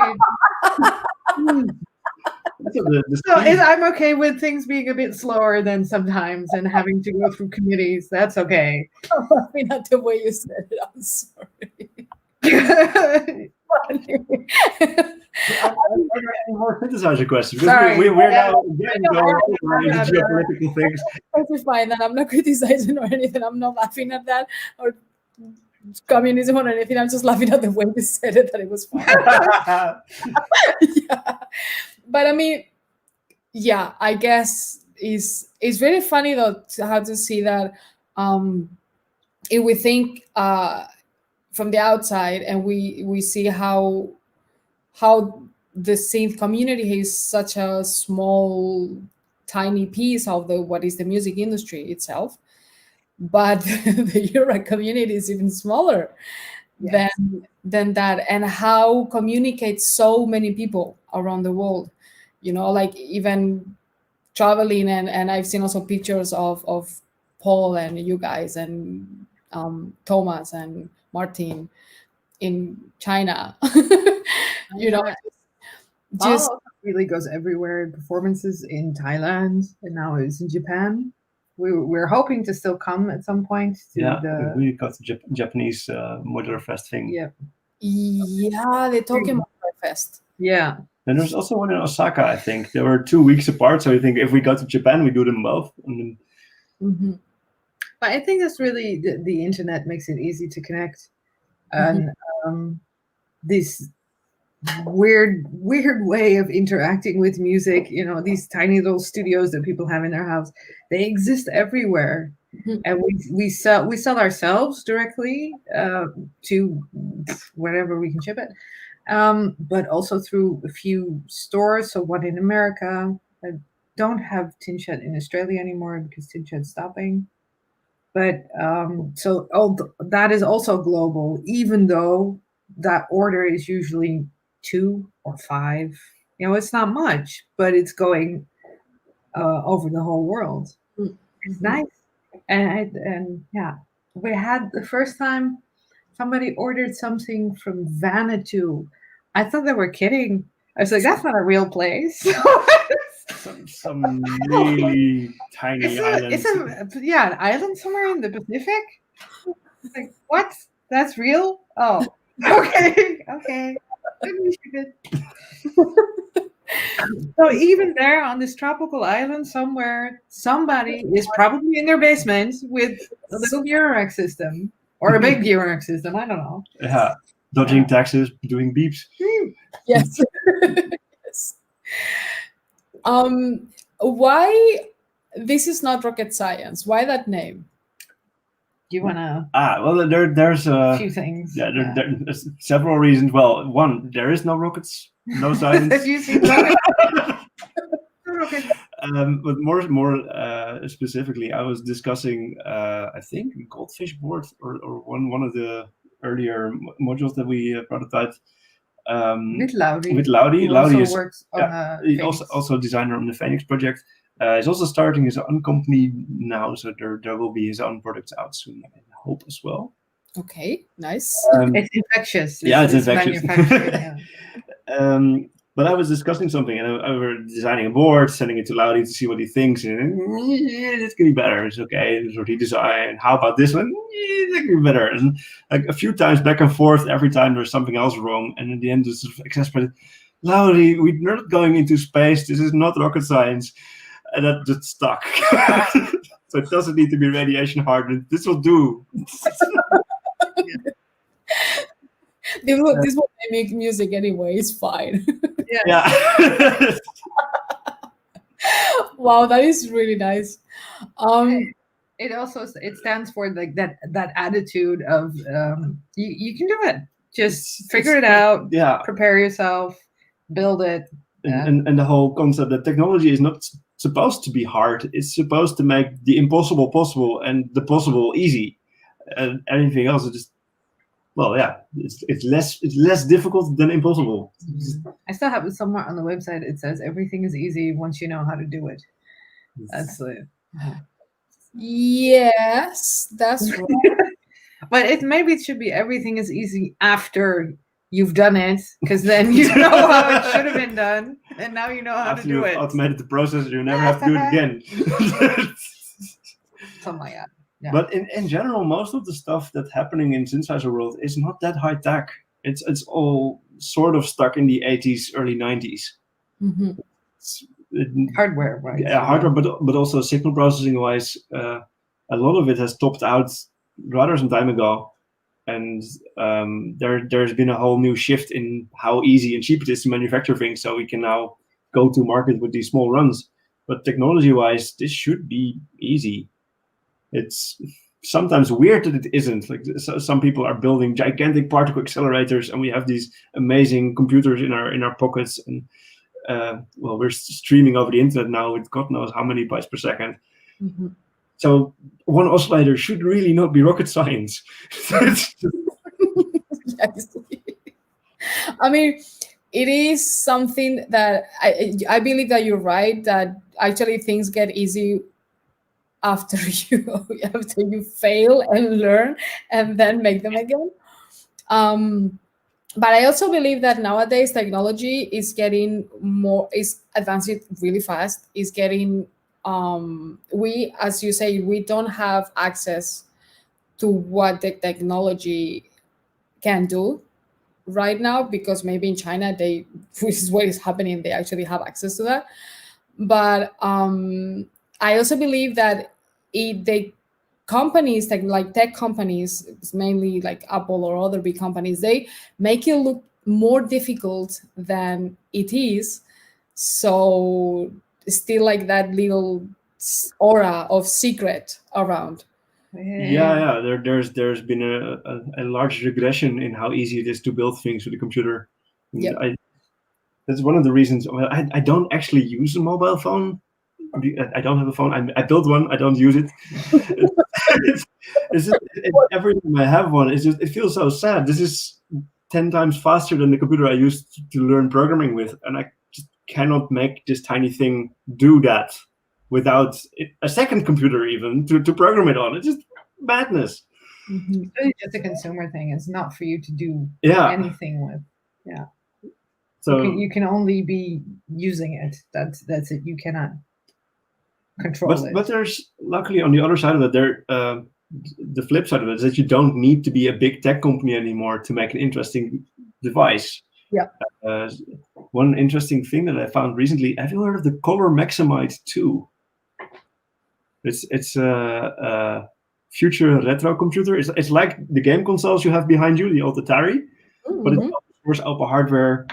I'm okay with things being a bit slower than sometimes and having to go through committees. That's okay. I'm laughing at the way you said it. I'm sorry. I'm more criticize your question because we're now getting into geopolitical things. That's fine, and I'm not criticizing or anything. I'm not laughing at that or communism or anything. I'm just laughing at the way you said it, that it was fine. Yeah. But I mean, yeah, I guess it's really funny though how to see that if we think from the outside and we see how the synth community is such a small, tiny piece of what is the music industry itself, but the Euro community is even smaller than that, and how communicates so many people around the world. You know, like even traveling, and I've seen also pictures of Paul and you guys and Thomas and Martin in China. You know, just really goes everywhere. Performances in Thailand, and now it's in Japan. We're hoping to still come at some point. We got the Japanese Modular Fest thing. Yeah, they're talking about Fest. Yeah. And there's also one in Osaka, I think. They were 2 weeks apart, so I think if we go to Japan, we do them both. And then... But I think that's really the internet makes it easy to connect, and this weird way of interacting with music. You know, these tiny little studios that people have in their house, they exist everywhere, and we sell ourselves directly to wherever we can ship it. But also through a few stores. So one in America. I don't have Tin Shed in Australia anymore because Tin Shed's stopping. But so that is also global, even though that order is usually 2 or 5. You know, it's not much, but it's going over the whole world. It's nice. And we had the first time somebody ordered something from Vanuatu. I thought they were kidding. I was like, that's not a real place. some really tiny island. It's an island somewhere in the Pacific. Like, what? That's real? Oh, okay. So even there on this tropical island somewhere, somebody is probably in their basement with a little Eurorack system or a big Eurorack system. I don't know. Yeah, dodging taxes, doing beeps. Yes. Yes. Why this is not rocket science? Why that name? Do you want to? Well, there's a few things. Yeah, there's several reasons. Well, one, there is no rockets, no science. Have you seen rockets? But more specifically, I was discussing, I think, Goldfish board or one of the earlier modules that we prototyped. With Laudy. With Laudy. Who Laudy also is works on also a designer on the Phoenix project. He's also starting his own company now, so there will be his own products out soon, I hope, as well. Okay, nice. It's infectious. It's infectious. Yeah. But I was discussing something, and I were designing a board, sending it to Laudy to see what he thinks, and this can be better. It's okay. This is what he designed. How about this one? That can be better. And like a few times back and forth, every time there's something else wrong, and in the end, it's exasperated. Laudy, we're not going into space. This is not rocket science, and that just stuck. So it doesn't need to be radiation hardened. This will do. This will make music anyway. It's fine. Yeah. Wow, that is really nice. It stands for like that attitude of you can do it. Just figure it out. Yeah. Prepare yourself. Build it. And the whole concept that technology is not supposed to be hard. It's supposed to make the impossible possible and the possible easy. And anything else is just, well, yeah, it's less difficult than impossible. I still have it somewhere on the website. It says everything is easy once you know how to do it. That's it. Yes, that's right. But maybe it should be everything is easy after you've done it, because then you know how it should have been done, and now you know how to do it. After you've automated the process, you never have to do it again. Something like that. Yeah. But in general, most of the stuff that's happening in synthesizer world is not that high tech. It's all sort of stuck in the 80s, early 90s. Mm-hmm. Hardware, right? Yeah, hardware, but also signal processing wise, a lot of it has topped out rather some time ago. And there's been a whole new shift in how easy and cheap it is to manufacture things. So we can now go to market with these small runs. But technology-wise, this should be easy. It's sometimes weird that it isn't. Like some people are building gigantic particle accelerators, and we have these amazing computers in our pockets. And we're streaming over the internet now with God knows how many bytes per second. Mm-hmm. So one oscillator should really not be rocket science. Yes. I mean, it is something that I believe that you're right, that actually things get easy after you fail and learn and then make them again. But I also believe that nowadays technology is advancing really fast. Is getting as you say, we don't have access to what the technology can do right now, because maybe in China which is what is happening, they actually have access to that. But I also believe that the companies, like tech companies, mainly like Apple or other big companies, they make it look more difficult than it is. So still like that little aura of secret around. Yeah. There's been a large regression in how easy it is to build things with a computer. Yeah. That's one of the reasons. I don't actually use a mobile phone. I don't have a phone. I built one. I don't use it. Every time I have one, it feels so sad. This is 10 times faster than the computer I used to learn programming with, and I just cannot make this tiny thing do that without a second computer even to program it on. It's just madness. Mm-hmm. It's really just a consumer thing. It's not for you to do anything with. Yeah. So you can only be using it. That's it. You cannot control it. But there's luckily on the other side of it, the flip side of it is that you don't need to be a big tech company anymore to make an interesting device. Yeah. One interesting thing that I found recently, have you heard of the Color Maximite 2? It's a future retro computer. It's like the game consoles you have behind you, the old Atari, but it's open source, open hardware,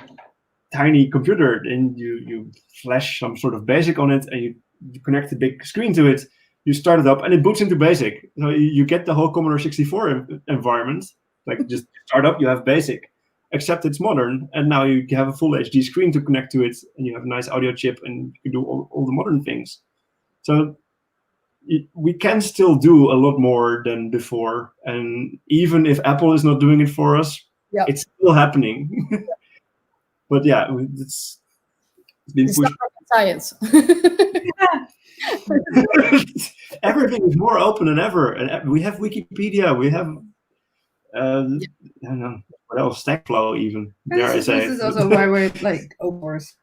tiny computer. And you flash some sort of BASIC on it, and you connect the big screen to it. You start it up, and it boots into BASIC. So you get the whole Commodore 64 environment. Like just start up, you have BASIC. except it's modern, and now you have a full HD screen to connect to it, and you have a nice audio chip, and you can do all the modern things. So we can still do a lot more than before, and even if Apple is not doing it for us, it's still happening. But yeah, it's been pushed. Science. Everything is more open than ever, and we have Wikipedia. We have I don't know what else, Stackflow even. This is also why we're like open source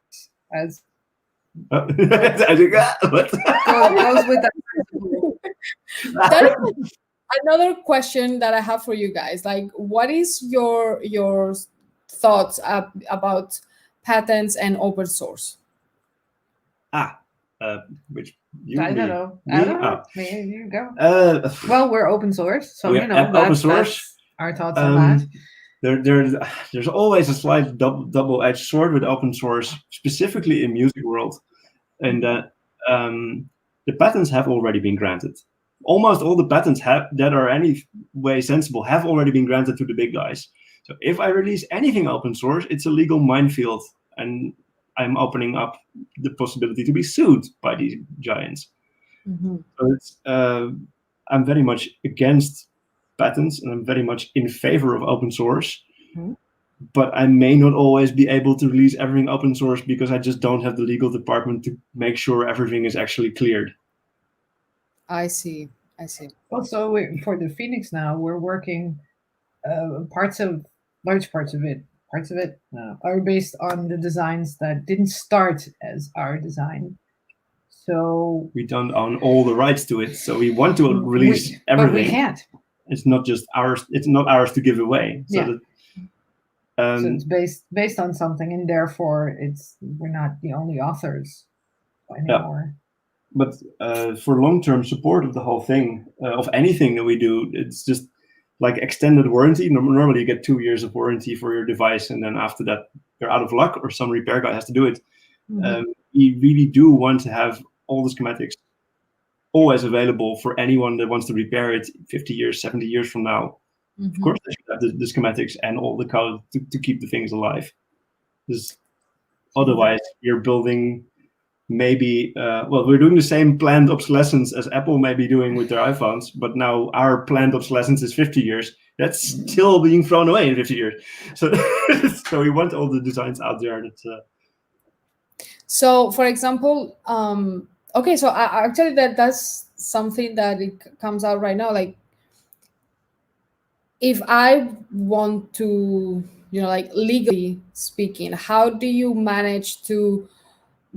as. I think what? Goes with that. That is another question that I have for you guys. Like, what is your thoughts about patents and open source? Which I don't know. Maybe you go. Well, we're open source, so open source. That's our thoughts on that. There's always a slight double-edged sword with open source, specifically in music world, and the patents have already been granted. Almost all the patents that are any way sensible have already been granted to the big guys. So if I release anything open source, it's a legal minefield, and I'm opening up the possibility to be sued by these giants. Mm-hmm. So it's, I'm very much against patents, and I'm very much in favor of open source. Mm-hmm. But I may not always be able to release everything open source because I just don't have the legal department to make sure everything is actually cleared. I see. Also, for the Phoenix now, we're working large parts of it are based on the designs that didn't start as our design. So we don't own all the rights to it, so we want to release everything. But we can't. It's not just ours. It's not ours to give away. So so it's based on something, and therefore we're not the only authors anymore. Yeah. But for long-term support of the whole thing, of anything that we do, it's just like extended warranty. Normally you get 2 years of warranty for your device, and then after that you're out of luck, or some repair guy has to do it. Mm-hmm. We really do want to have all the schematics always available for anyone that wants to repair it 50 years, 70 years from now. Mm-hmm. Of course they should have the schematics and all the code to keep the things alive. Because otherwise you're building maybe, we're doing the same planned obsolescence as Apple may be doing with their iPhones, but now our planned obsolescence is 50 years. That's still being thrown away in 50 years. So, so we want all the designs out there. So, for example, okay, so actually that's something that it comes out right now. Like, if I want to, like legally speaking, how do you manage to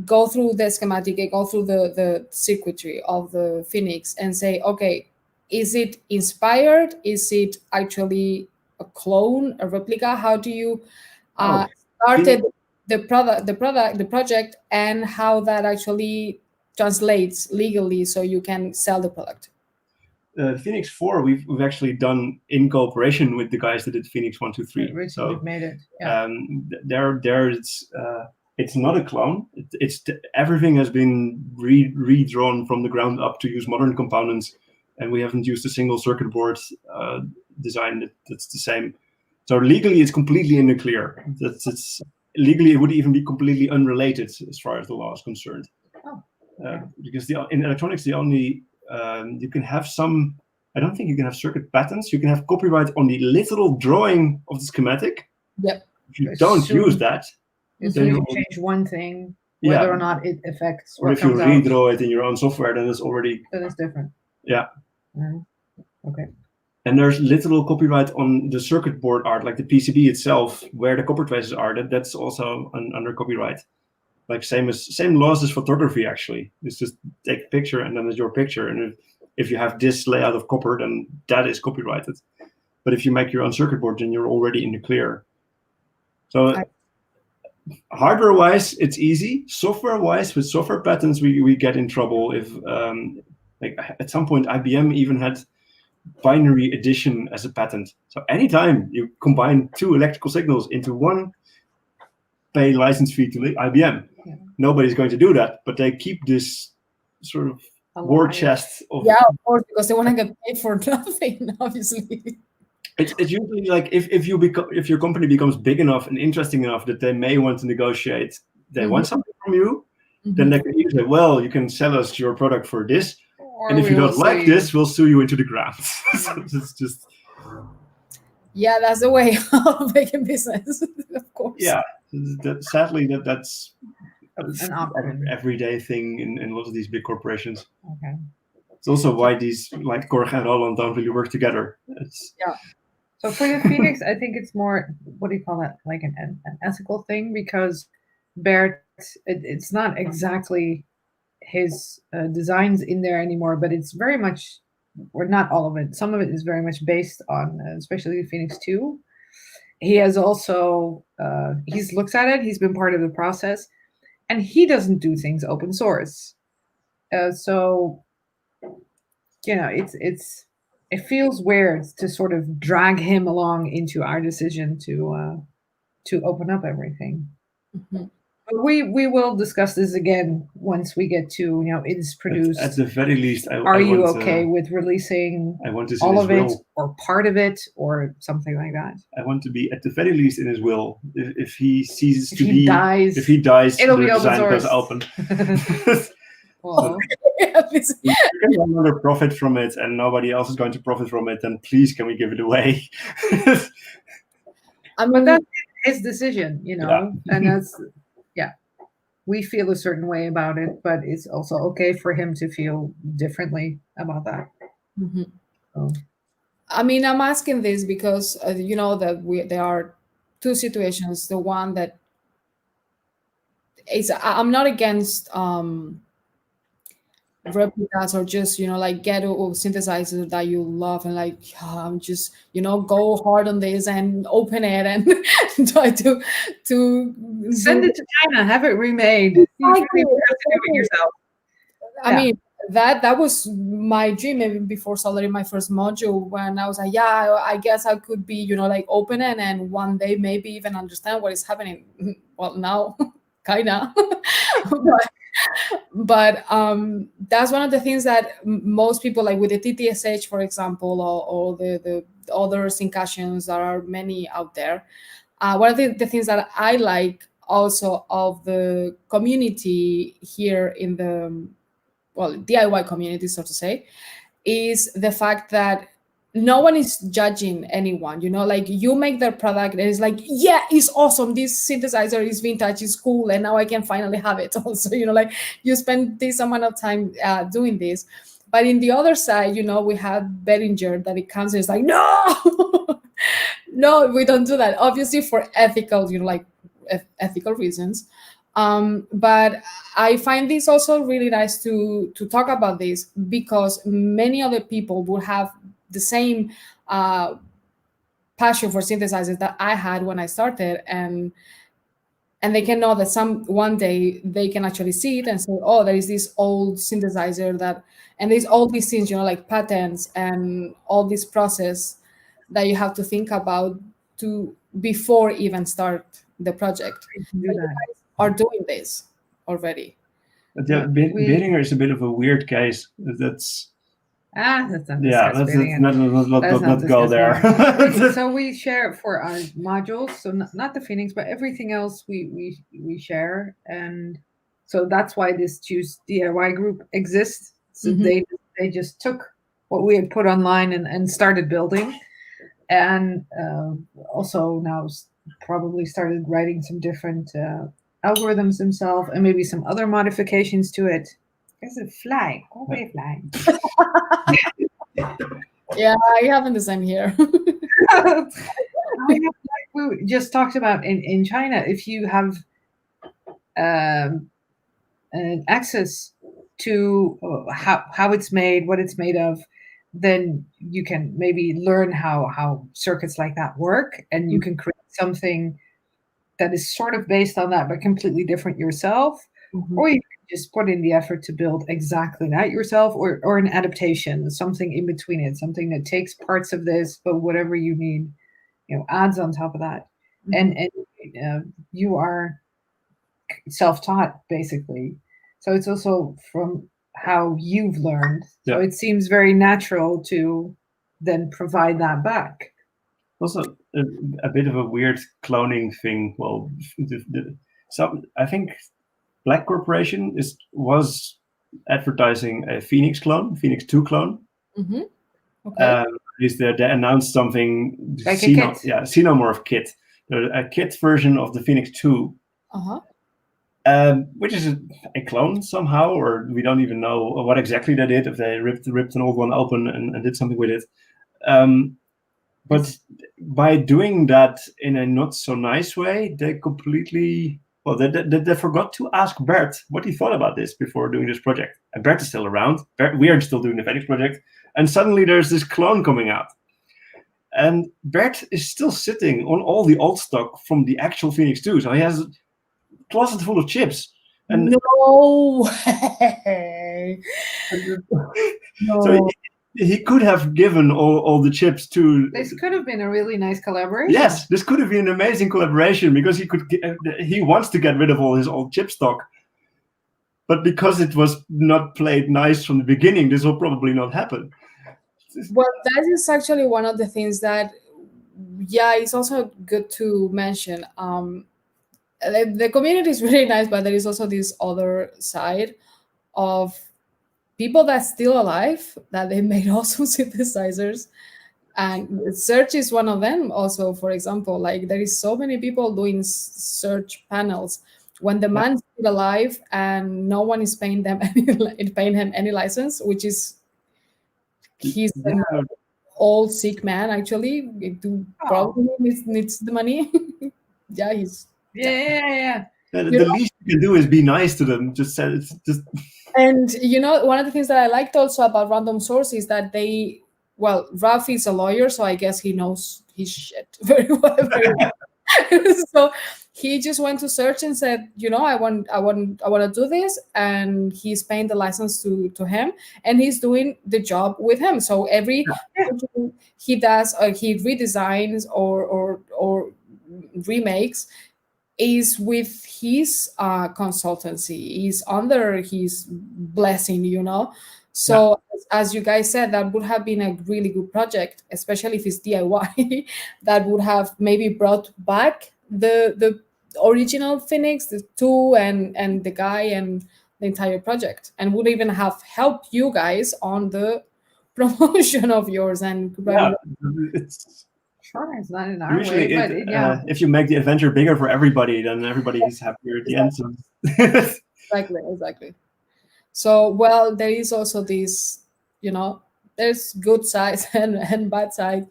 go through the schematic and go through the circuitry of the Phoenix and say, okay, is it inspired? Is it actually a clone, a replica? How do you started the project, and how that actually translates legally so you can sell the product? Phoenix 4 we've actually done in cooperation with the guys that did Phoenix 1, 2, 3. So we've made it. There it's not a clone. Everything has been redrawn from the ground up to use modern components, and we haven't used a single circuit board design that's the same. So legally, it's completely in the clear. Legally, it would even be completely unrelated as far as the law is concerned. Because in electronics, the only you can have some. I don't think you can have circuit patents. You can have copyright on the literal drawing of the schematic. Yep. If you don't use that. If you change one thing, whether or not it affects or if you redraw it in your own software, then it's already... Then it's different. Yeah. Mm-hmm. Okay. And there's literal copyright on the circuit board art, like the PCB itself, where the copper traces are. That's also under copyright. Like same laws as photography, actually. It's just take a picture and then it's your picture. And if you have this layout of copper, then that is copyrighted. But if you make your own circuit board, then you're already in the clear. So... hardware-wise, it's easy. Software-wise, with software patents, we get in trouble if, like at some point, IBM even had binary addition as a patent. So anytime you combine two electrical signals into one, pay license fee to IBM. Yeah. Nobody's going to do that, but they keep this sort of war chest of... Yeah, of course, because they want to get paid for nothing, obviously. It's usually like if your company becomes big enough and interesting enough that they may want to negotiate, they want something from you, then they can either say, well, you can sell us your product for this, Or and if we you will don't like sue you. this, we'll sue you into the ground. So it's just Yeah, that's the way of making business, of course. yeah. Sadly, that's An option. everyday thing in lots of these big corporations. Okay. It's also why these like Korg and Roland don't really work together. So for the Phoenix, I think it's more, what do you call that? Like an ethical thing, because Bert, it's not exactly his designs in there anymore, but it's very much, or not all of it. Some of it is very much based on, especially the Phoenix 2. He has also, he's looked at it, he's been part of the process, and he doesn't do things open source. So, it feels weird to sort of drag him along into our decision to open up everything. Mhm. But we will discuss this again once we get to it is produced. At the very least, Are you okay with releasing I want to see all his of it will. or part of it or something like that? I want to be at the very least in his will. If he ceases If to he be, dies, if he dies, it'll the be open design source. goes open. Well, Yeah, this- You can no longer profit from it, and nobody else is going to profit from it. Then please, can we give it away? I but mean, that's his decision, Yeah. and that's we feel a certain way about it, but it's also okay for him to feel differently about that. mhm. So, I mean, I'm asking this because you know that there are two situations. The one that is I'm not against replicas or just like ghetto synthesizers that you love and like just go hard on this and open it and try to send do it to China, have it remade. You don't even have to do it yourself. I Yeah. mean, that was my dream even before soldering my first module, when I was like, yeah, I guess I could be, like open it and one day maybe even understand what is happening. Well, now kinda. but that's one of the things that most people, like with the TTSH, for example, or the other syncations, there are many out there. One of the things that I like also of the community here in the DIY community, so to say, is the fact that no one is judging anyone. Like you make their product and it's like, yeah, it's awesome, this synthesizer is vintage, it's cool, and now I can finally have it also. Like you spend this amount of time doing this. But in the other side, we have Behringer, that it comes and it's like, no. No, we don't do that, obviously for ethical ethical reasons. But I find this also really nice to talk about this, because many other people will have the same passion for synthesizers that I had when I started, and they can know that one day they can actually see it and say, oh, there is this old synthesizer and there's all these things, like patents and all this process that you have to think about before even start the project. Do So you that. guys are doing this already. But yeah, Behringer is a bit of a weird case. That's Let's not yeah. discuss Let's Behringer. not go discuss there. Behringer. So we share for our modules, so not the Phoenix, but everything else we share, and so that's why this Choose DIY group exists. So Mhm. they just took what we had put online and started building, and also now probably started writing some different algorithms themselves, and maybe some other modifications to it. There's a fly. Go away, fly. Yeah, I haven't the same here. Like we just talked about in China, if you have access to how it's made, what it's made of, then you can maybe learn how circuits like that work, and you can create something that is sort of based on that but completely different yourself. Mhm. Or you can just put in the effort to build exactly that yourself, or an adaptation, something in between it, something that takes parts of this, but whatever you need, adds on top of that. And you are self-taught, basically. So it's also from how you've learned. So Yeah. it seems very natural to then provide that back. Also, a bit of a weird cloning thing. Well, I think Black Corporation was advertising a Phoenix clone, Phoenix 2 clone. Mm-hmm. Okay. They announced something like a kit. Xenomorph kit, a kit version of the Phoenix 2. Which is a clone somehow, or we don't even know what exactly they did, if they ripped an old one open and did something with it. But by doing that in a not so nice way, they completely, they forgot to ask Bert what he thought about this before doing this project. And Bert is still around. We are still doing the Phoenix project. And suddenly there's this clone coming out. And Bert is still sitting on all the old stock from the actual Phoenix 2. So he has closet full of chips. And no way. No. So he could have given all the chips to. This could have been a really nice collaboration. Yes, this could have been an amazing collaboration because he wants to get rid of all his old chip stock. But because it was not played nice from the beginning, this will probably not happen. Well, that is actually one of the things that, it's also good to mention. The community is really nice, but there is also this other side of people that's still alive, that they made awesome synthesizers. And Search is one of them also, for example. Like, there is so many people doing Search panels when the man's still alive and no one is paying him any license, which is he's an old sick man, actually. Probably needs the money. He's the least you can do is be nice to them. And one of the things that I liked also about Random Source is that Ralph is a lawyer, so I guess he knows his shit very well. So he just went to Search and said, I want to do this, and he's paying the license to him, and he's doing the job with him. So every he does, he redesigns or remakes, is with his consultancy, is under his blessing, So as you guys said, that would have been a really good project, especially if it's DIY, that would have maybe brought back the original Phoenix, the 2 and the guy and the entire project, and would even have helped you guys on the promotion of yours. And Sure, it's not in our way, but if you make the adventure bigger for everybody, then everybody is happier at the end. So. Exactly. So, there is also this, there's good sides and bad sides,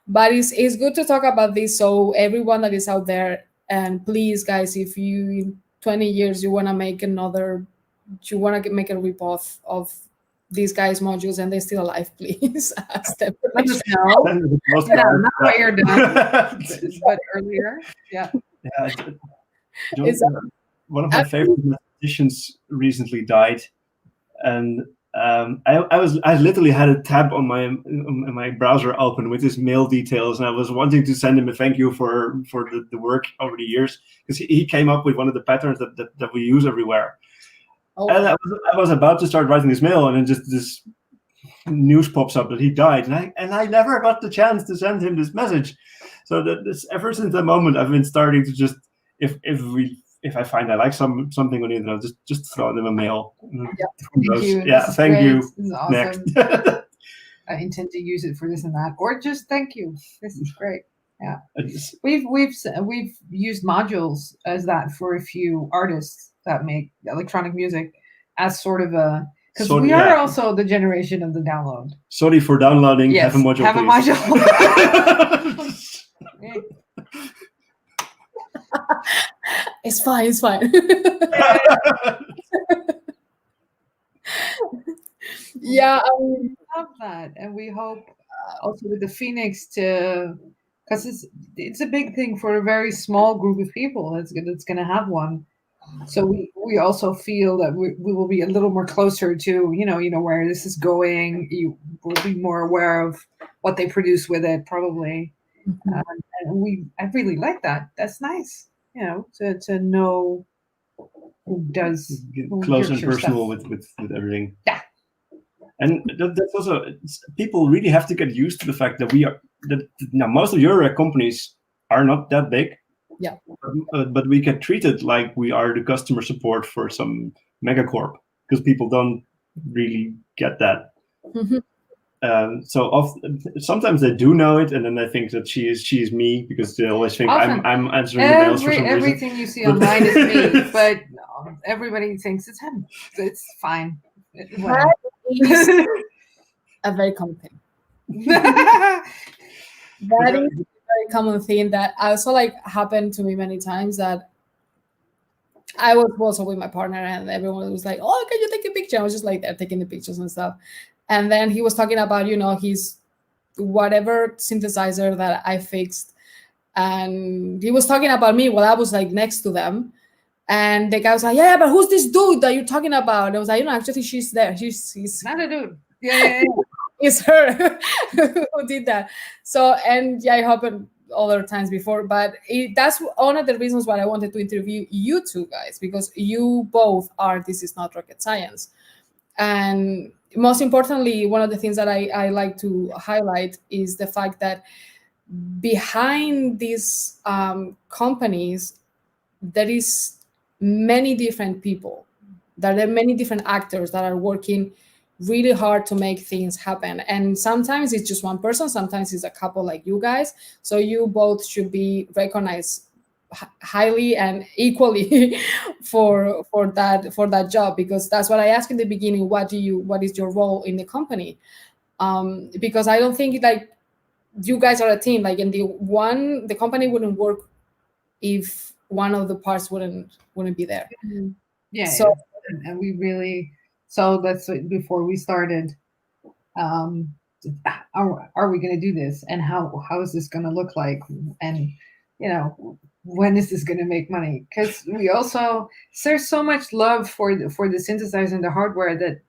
but it's good to talk about this. So everyone that is out there, and please, guys, if you in 20 years you want to make a ripoff of these guys' modules and they're still alive, please ask them. Let us know. Not what you're done, but earlier. One of my favorite mathematicians recently died, and I literally had a tab on my browser open with his mail details, and I was wanting to send him a thank you for the work over the years, because he came up with one of the patterns that we use everywhere. And I was about to start writing this mail, and then just this news pops up that he died, and I never got the chance to send him this message. So ever since that moment, I've been starting to just if I find I like something on the internet, just throw them a mail. Thank you. This is awesome. Next. I intend to use it for this and that, or just thank you. This is great. Yeah, we've used modules as that for a few artists that make electronic music as sort of a, because we are also the generation of the download. Sorry for downloading. Yes, have a module. Have a module. It's fine. We love that, and we hope also with the Phoenix because it's a big thing for a very small group of people that's going to have one. So we also feel that we will be a little more closer to where this is going. You will be more aware of what they produce with it, probably. And I really like that. That's nice. To know who does close and personal with everything. Yeah. And that's also, people really have to get used to the fact that we now most of your companies are not that big. Yeah. But we get treated like we are the customer support for some megacorp, because people don't really get that. Mm-hmm. So sometimes they do know it, and then they think that she is me, because they always think Often. I'm answering the mails for some reason. Everything you see online is me, but everybody thinks it's him. So it's fine. That is a very common thing. That is a very common thing that also happened to me many times, that I was also with my partner and everyone was like, oh, can you take a picture? I was just there taking the pictures and stuff. And then he was talking about, his whatever synthesizer that I fixed. And he was talking about me while I was next to them. And the guy was like, yeah, but who's this dude that you're talking about? And I was like, actually, she's there. She's not a dude. Yeah. It's her who did that. So, and yeah, it happened other times before, but that's one of the reasons why I wanted to interview you two guys, because you both are This Is Not Rocket Science. And most importantly, one of the things that I like to highlight is the fact that behind these companies, there is many different people, that there are many different actors that are working really hard to make things happen. And sometimes it's just one person, sometimes it's a couple like you guys. So you both should be recognized highly and equally for that job, because that's what I asked in the beginning. What is your role in the company? Because I don't think you guys are a team. The company wouldn't work if one of the parts wouldn't be there. Yeah. So and we really, so that's before we started. Are we going to do this, and how is this going to look like, and when is this going to make money? Because there's so much love for the synthesizer and the hardware, that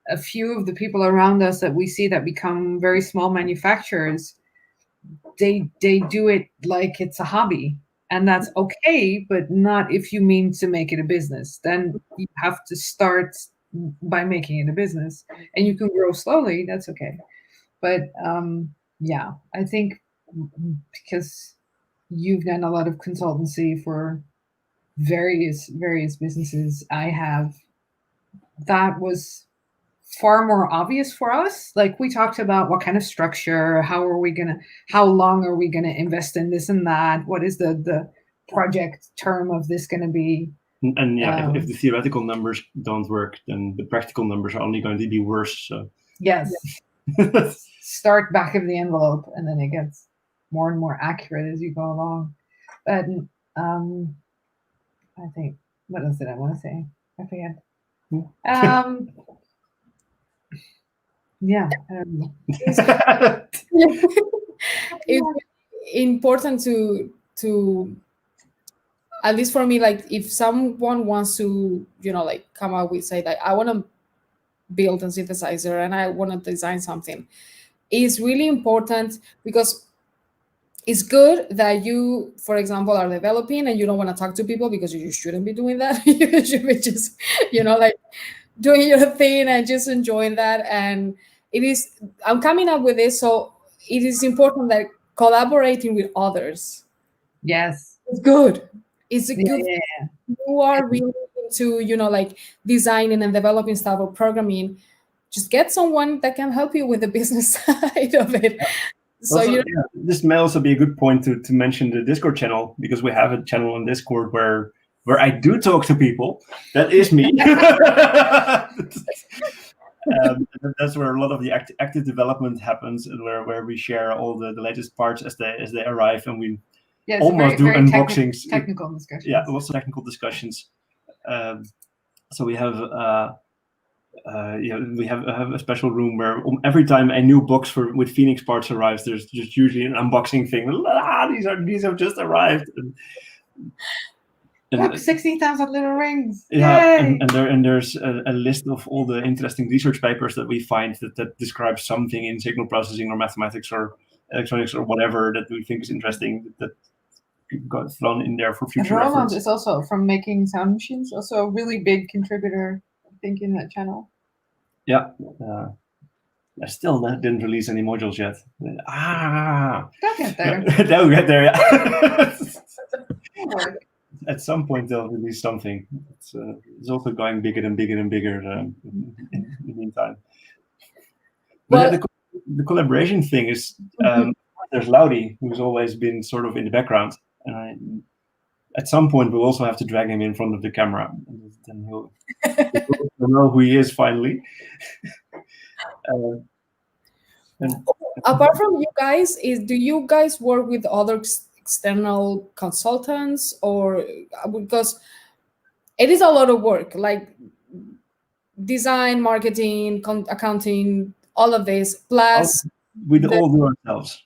a few of the people around us that we see that become very small manufacturers, they do it like it's a hobby, and that's okay, but not if you mean to make it a business. Then you have to start by making it a business, and you can grow slowly. That's okay. But yeah, I think because you've done a lot of consultancy for various businesses, that was far more obvious for us. We talked about what kind of structure, how long are we gonna invest in this and that, what is the project term of this gonna be. And yeah, if the theoretical numbers don't work, then the practical numbers are only going to be worse. So yes. Start back of the envelope, and then it gets more and more accurate as you go along. But I think, what else did I want to say? I forget. Yeah, I don't know. It's important to at least for me, if someone wants to come out with, say, I want to build a synthesizer and I want to design something, it's really important, because it's good that you, for example, are developing and you don't want to talk to people, because you shouldn't be doing that. You should be just doing your thing and just enjoying that. And I'm coming up with this, so it is important that collaborating with others, yes, it's good. It's a good. Yeah. You are really into designing and developing stuff or programming. Just get someone that can help you with the business side of it. So also, this may also be a good point to mention the Discord channel, because we have a channel on Discord where I do talk to people. That is me. That's where a lot of the active development happens, and where we share all the latest parts as they arrive, and we almost do unboxings. Technical discussions. Yeah, lots of technical discussions. So we have we have a special room where every time a new box with Phoenix parts arrives, there's just usually an unboxing thing. These have just arrived. Look, 60,000 little rings. Yeah, and there's a list of all the interesting research papers that we find that describe something in signal processing or mathematics or electronics or whatever that we think is interesting, that got thrown in there for future reference. Roland is also, from making sound machines, also a really big contributor, I think, in that channel. Yeah. I still didn't release any modules yet. They'll get there. They'll get there. Yeah. It'll work. At some point they'll release something. It's also going bigger and bigger and bigger in the meantime. But Well, the collaboration thing is there's Laudy, who's always been sort of in the background, and at some point we'll also have to drag him in front of the camera, and then he'll know who he is finally. apart from you guys, do you guys work with other external consultants, or because it is a lot of work, like design, marketing, accounting, all of this, plus we all do ourselves.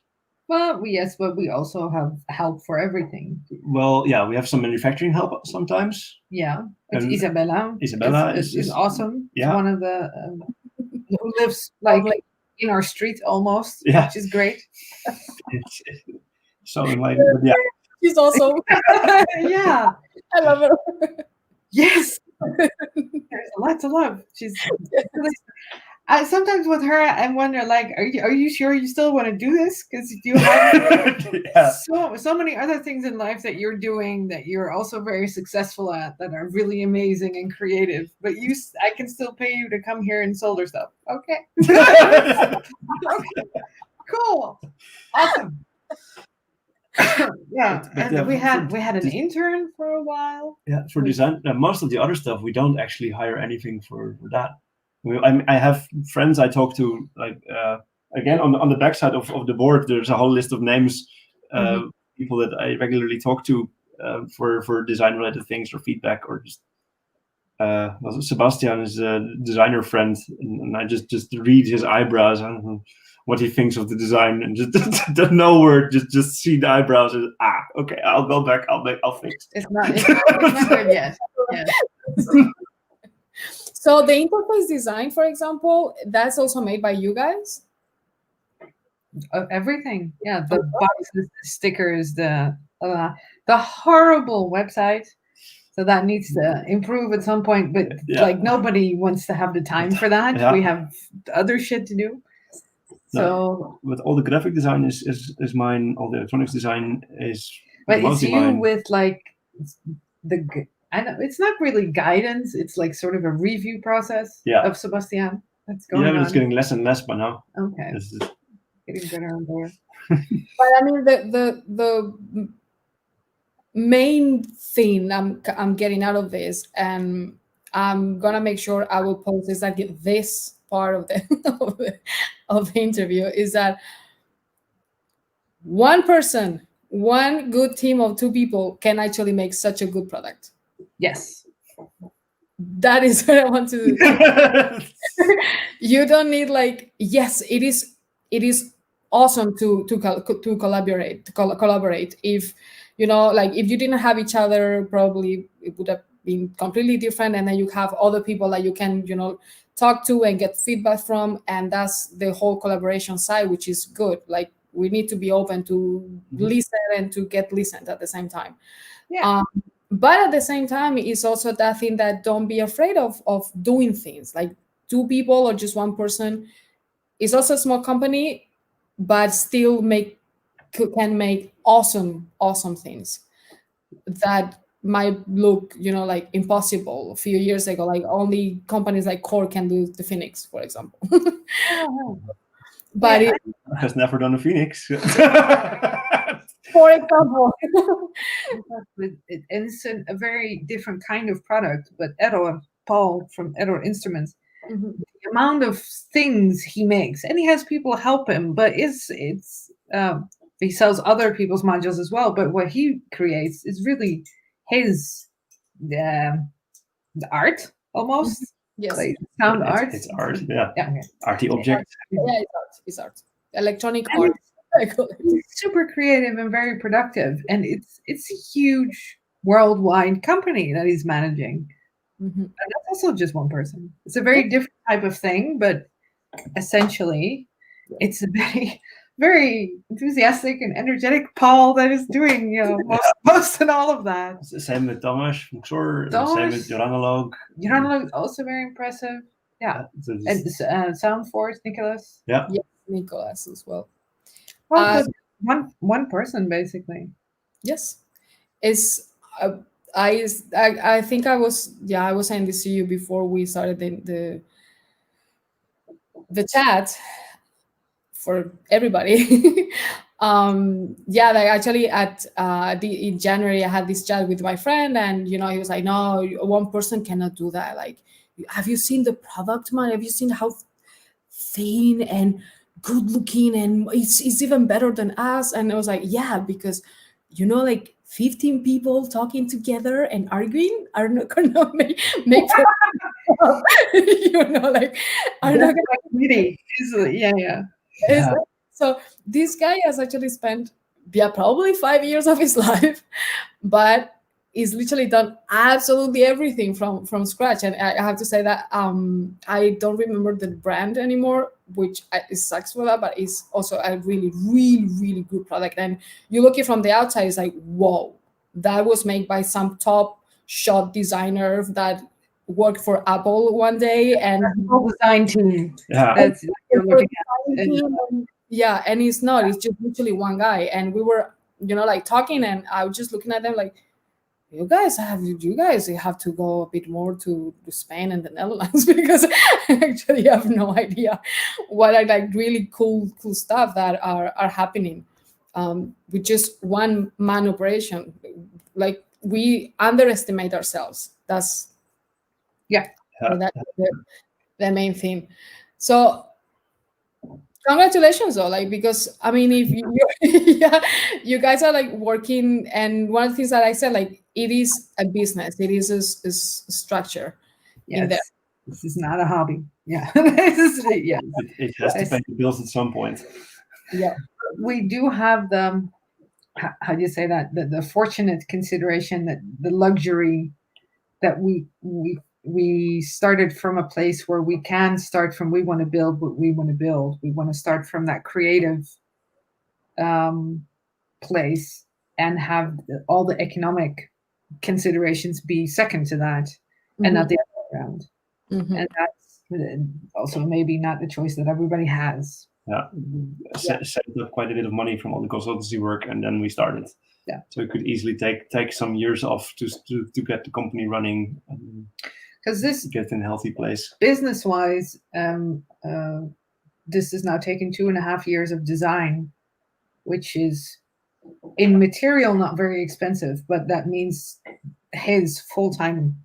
Well, yes, but we also have help for everything. Well, yeah, we have some manufacturing help sometimes. Yeah, it's And Isabella. Isabella is awesome. Yeah. It's one of the who lives like in our street almost, Yeah. which is great. It's so enlightening. But yeah, she's also Yeah. I love her. Yes. There's a lot to love. She's really, sometimes with her, I wonder, like, are you sure you still want to do this? Because you have so many other things in life that you're doing that you're also very successful at that are really amazing and creative. But I can still pay you to come here and solder stuff. Okay. Okay. Cool. Awesome. Yeah, and we had an intern for a while. Yeah, for design, most of the other stuff we don't actually hire anything for that. I have friends I talk to, like again on the backside of the board. There's a whole list of names, people that I regularly talk to for design related things or feedback or just. Sebastian is a designer friend, and I just read his eyebrows and what he thinks of the design, and just don't know where. Just see the eyebrows and okay, I'll go back. I'll fix. It's not good yet. Yes. So the interface design, for example, that's also made by you guys? Everything. Yeah, the boxes, the stickers, the horrible website. So that needs to improve at some point, but like nobody wants to have the time for that. Yeah. We have other shit to do. So with all the graphic design is mine, all the electronics design is but it's you mine. With like it's not really guidance, it's like sort of a review process of Sebastian that's going on. But it's getting less and less by now. Okay. Getting better and better. But I mean the main thing I'm getting out of this, and I'm gonna make sure I will post this, like this part of the of the interview, is that one person, one good team of two people can actually make such a good product. Yes. That is what I want to do. You don't need yes, it is awesome to collaborate. If if you didn't have each other, probably it would have been completely different. And then you have other people that you can, talk to and get feedback from. And that's the whole collaboration side, which is good. Like, we need to be open to listen and to get listened at the same time. Yeah. But at the same time, it's also that thing that don't be afraid of doing things. Like, two people or just one person is also a small company, but still can make awesome things that might look impossible a few years ago. Like, only companies like Core can do the Phoenix, for example. But it has never done a Phoenix. For example. It's a very different kind of product, but Paul from Error Instruments, the amount of things he makes, and he has people help him, but he sells other people's modules as well, but what he creates is really his art, almost. Yes. Like sound art. It's art, yeah. Okay. Arty object. Yeah, it's art. Electronic art. It's super creative and very productive, and it's a huge worldwide company that he's managing. And that's also just one person. It's a very different type of thing, but essentially it's a very, very enthusiastic and energetic Paul that is doing most and all of that. It's the same with Thomas from Xor, the same with Joranolog. Joranolog is also very impressive. Yeah. So And sound force, Nicholas. yeah. Yes, Nicholas as well. Well, it was one person basically. Yes, it's I think I was saying this to you before we started the chat for everybody. Yeah, like actually at in January I had this chat with my friend, and he was like, no, one person cannot do that. Like, have you seen the product, man? Have you seen how thin and good looking, and it's even better than us? And I was like, yeah, because like 15 people talking together and arguing are not gonna make like are not That's like really easily. Yeah, yeah. gonna, so this guy has actually spent probably 5 years of his life, but he's literally done absolutely everything from scratch. And I have to say that I don't remember the brand anymore, which it sucks for that, but it's also a really, really, really good product. And you look it from the outside, it's like, whoa, that was made by some top shot designer that worked for Apple one day, and Whole design team. Yeah. That's you're looking at. yeah, and it's not, it's just literally one guy. And we were like talking, and I was just looking at them like, you guys have to go a bit more to Spain and the Netherlands because I actually have no idea what are like really cool stuff that are happening with just one man operation. Like, we underestimate ourselves. That's the main thing. So congratulations though, like, because I mean, if you yeah, you guys are like working, and one of the things that I said, like, it is a business, it is a structure in there. Yes, this is not a hobby. Yeah, this is yeah. It has to pay the bills at some point. Yeah, We do have the how do you say that the fortunate consideration, that the luxury that we started from a place where we can start from, we want to build what we want to build. We want to start from that creative place and have all the economic considerations be second to that, and not the other way around. And that's also maybe not the choice that everybody has. Yeah, saved up quite a bit of money from all the consultancy work, and then we started. Yeah, so it could easily take some years off to get the company running, because this get in a healthy place. Business wise, this is now taking 2.5 years of design, which is in material not very expensive, but that means his full-time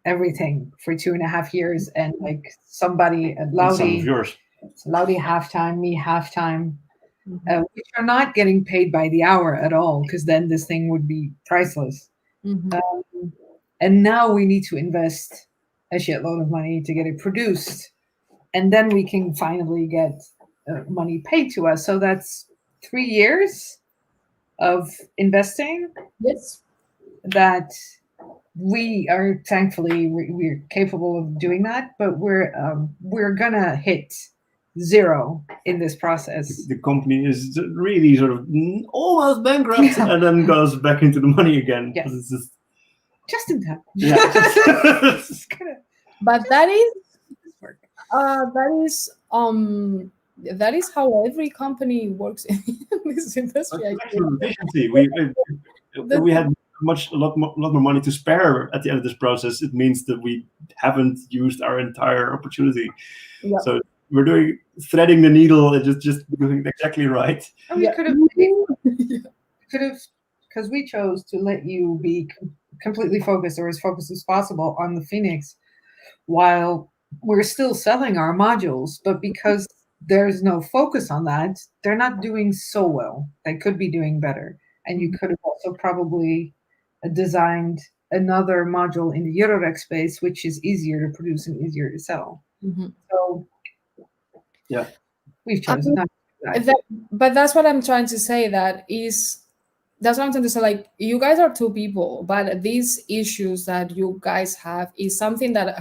everything for 2.5 years, and like somebody at Laudy half-time, me half-time, which are not getting paid by the hour at all, because then this thing would be priceless. And now we need to invest a shitload of money to get it produced, and then we can finally get money paid to us. So that's 3 years of investing. Yes, that we are thankfully we're capable of doing that, but we're gonna hit zero in this process. The company is really sort of almost bankrupt, and then goes back into the money again. Yes. It's just in time. Yeah. But that is how every company works in this industry. Efficiency. We had a lot more money to spare at the end of this process. It means that we haven't used our entire opportunity. Yeah. So we're threading the needle and just doing exactly right. And we could have, because we chose to let you be completely focused, or as focused as possible, on the Phoenix, while we're still selling our modules. But because there's no focus on that, they're not doing so well. They could be doing better. And you could have also probably designed another module in the Eurorex space, which is easier to produce and easier to sell. So yeah, we've chosen not to do that. But that's what I'm trying to say. That's what I'm trying to say. Like, you guys are two people, but these issues that you guys have is something that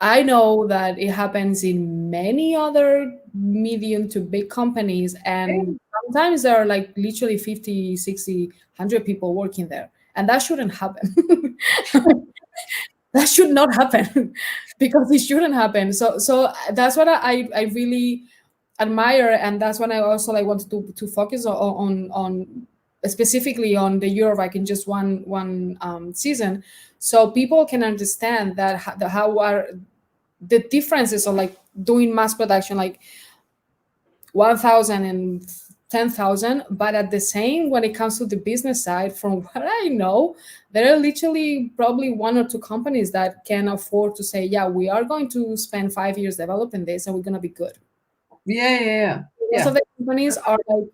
I know that it happens in many other medium to big companies, and sometimes there are like literally 50, 60, 100 people working there, and that shouldn't happen. that should not happen because it shouldn't happen. So that's what I really admire, and that's when I also like wanted to focus on specifically on the Eurobike in just one season, so people can understand that how are the differences of like doing mass production like 1,000 and 10,000, but at the same, when it comes to the business side, from what I know, there are literally probably one or two companies that can afford to say, yeah, we are going to spend 5 years developing this and we're going to be good. Yeah. Most of the companies are like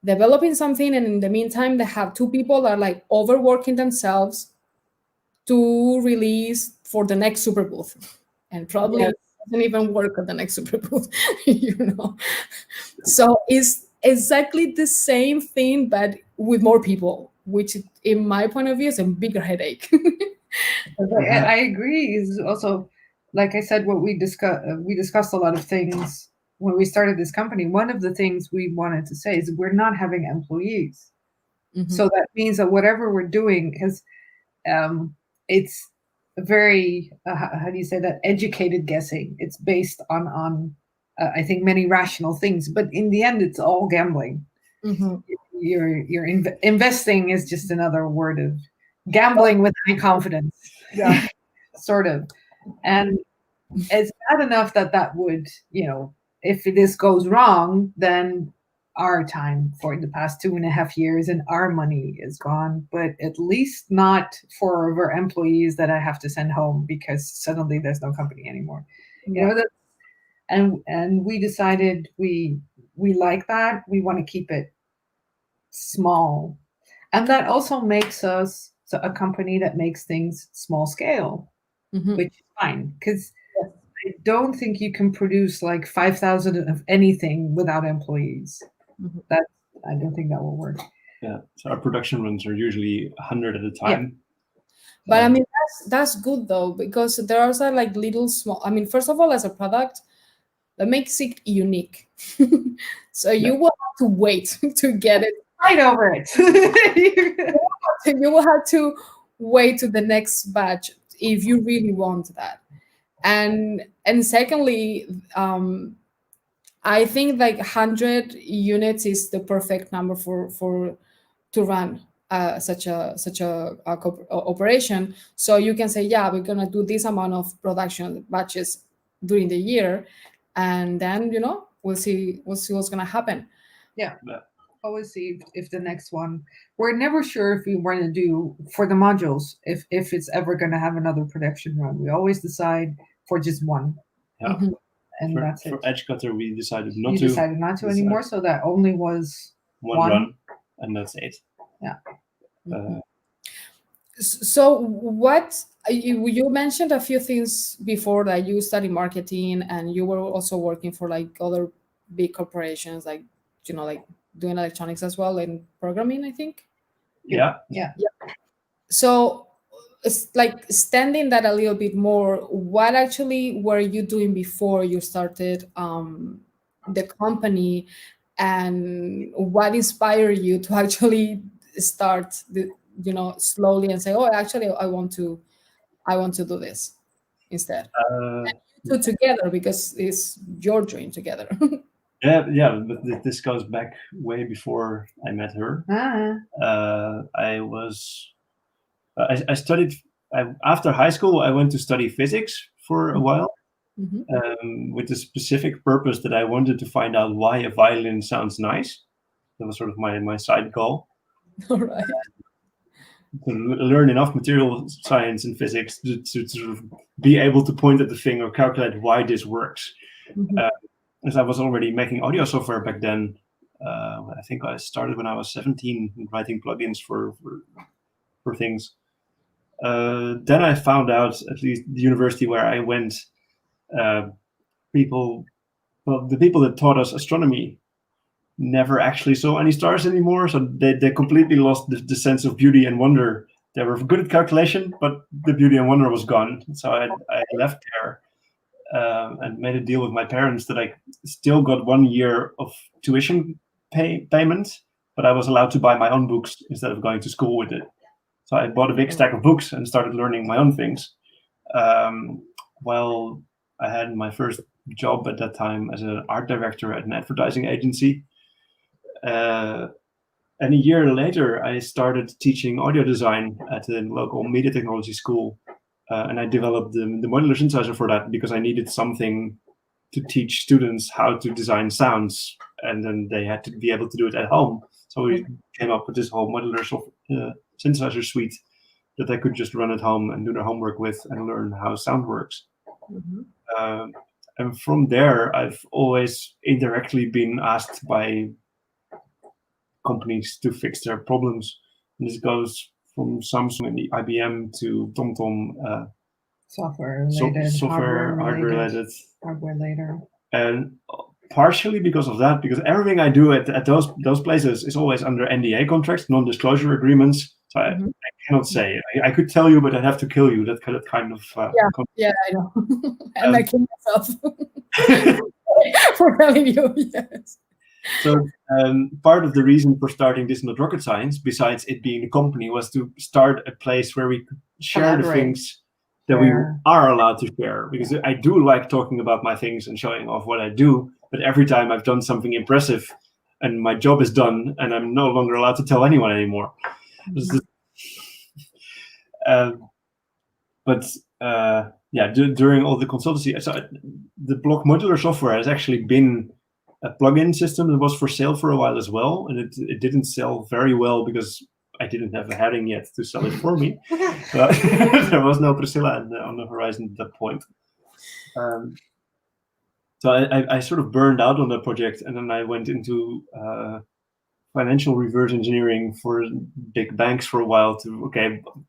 developing something, and in the meantime, they have two people that are like overworking themselves to release for the next super booth, and probably doesn't even work at the next super booth, So it's exactly the same thing, but with more people, which in my point of view is a bigger headache. I agree. Is also, like I said, what we discussed a lot of things when we started this company. One of the things we wanted to say is we're not having employees. So that means that whatever we're doing, because it's a very how do you say that, educated guessing. It's based on I think many rational things, but in the end, it's all gambling. You're investing is just another word of gambling with high confidence. Yeah. Sort of. And it's bad enough that would, if this goes wrong, then our time for the past 2.5 years and our money is gone, but at least not for our employees that I have to send home because suddenly there's no company anymore. And we decided we like that. We want to keep it small. And that also makes us a company that makes things small scale, which is fine, because I don't think you can produce like 5,000 of anything without employees. That I don't think that will work. Yeah, so our production runs are usually 100 at a time. But I mean, that's good though, because there are also like little small. I mean, first of all, as a product, that makes it unique. So you will have to wait to get it. Right over it. You will have to wait to the next batch if you really want that. And secondly, I think like 100 units is the perfect number for to run such a operation. So you can say, yeah, we're gonna do this amount of production batches during the year, and then we'll see what's gonna happen. Yeah. Always see if the next one. We're never sure if we want to do for the modules if it's ever going to have another production run. We always decide for just one. Yeah. And that's it. For Edge Cutter, we decided not to. You decided not to anymore, so that only was one run, and that's it. Yeah. So what you mentioned a few things before, that you studied marketing and you were also working for like other big corporations, like like doing electronics as well and programming, I think. Yeah. So it's like standing that a little bit more, what actually were you doing before you started the company, and what inspired you to actually start slowly and say, oh, actually I want to do this instead, and you two together, because it's your dream together. Yeah, but this goes back way before I met her. I studied after high school. I went to study physics for a while, with the specific purpose that I wanted to find out why a violin sounds nice. That was sort of my side goal. All right. To learn enough material science and physics to sort of be able to point at the thing or calculate why this works. As I was already making audio software back then. I think I started when I was 17, writing plugins for things. Then I found out, at least the university where I went, the people that taught us astronomy never actually saw any stars anymore. So they completely lost the sense of beauty and wonder. They were good at calculation, but the beauty and wonder was gone. So I left there. And made a deal with my parents that I still got 1 year of tuition payment, but I was allowed to buy my own books instead of going to school with it. So I bought a big stack of books and started learning my own things. While I had my first job at that time as an art director at an advertising agency. And a year later, I started teaching audio design at a local media technology school. And I developed the modular synthesizer for that because I needed something to teach students how to design sounds. And then they had to be able to do it at home. So we came up with this whole modular synthesizer suite that they could just run at home and do their homework with and learn how sound works. And from there, I've always indirectly been asked by companies to fix their problems. And this goes from Samsung and IBM to TomTom. Software related, hardware related. Hardware later. And partially because of that, because everything I do at those places is always under NDA contracts, non-disclosure agreements. So I cannot say. I could tell you, but I'd have to kill you. That kind of. Yeah, I know. And I kill myself for telling you. Yes. So part of the reason for starting this Not Rocket Science, besides it being a company, was to start a place where we could share the things that we are allowed to share. Because I do like talking about my things and showing off what I do, but every time I've done something impressive and my job is done and I'm no longer allowed to tell anyone anymore. During all the consultancy, so the block modular software has actually been a plugin system that was for sale for a while as well, and it didn't sell very well because I didn't have a Haring yet to sell it for me. There was no Priscilla on the horizon at that point. So I sort of burned out on that project, and then I went into financial reverse engineering for big banks for a while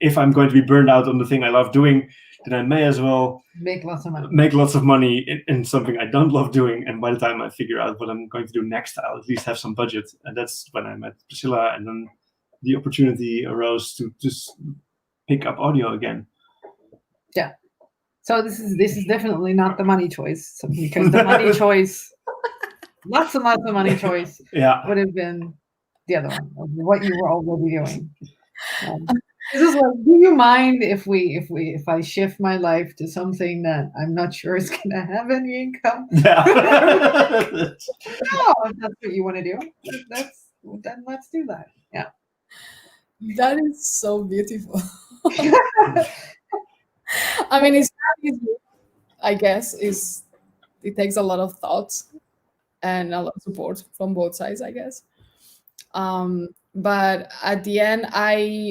if I'm going to be burned out on the thing I love doing, then I may as well make lots of money in something I don't love doing. And by the time I figure out what I'm going to do next, I'll at least have some budget. And that's when I met Priscilla, and then the opportunity arose to just pick up audio again. Yeah. So this is definitely not the money choice, because the money choice, lots and lots of money choice, would have been the other one, of what you were already doing. This is like, do you mind if I shift my life to something that I'm not sure is going to have any income? Yeah. No, if that's what you want to do, then let's do that. Yeah. That is so beautiful. I mean, it's not easy, I guess. It takes a lot of thought and a lot of support from both sides, I guess. But at the end,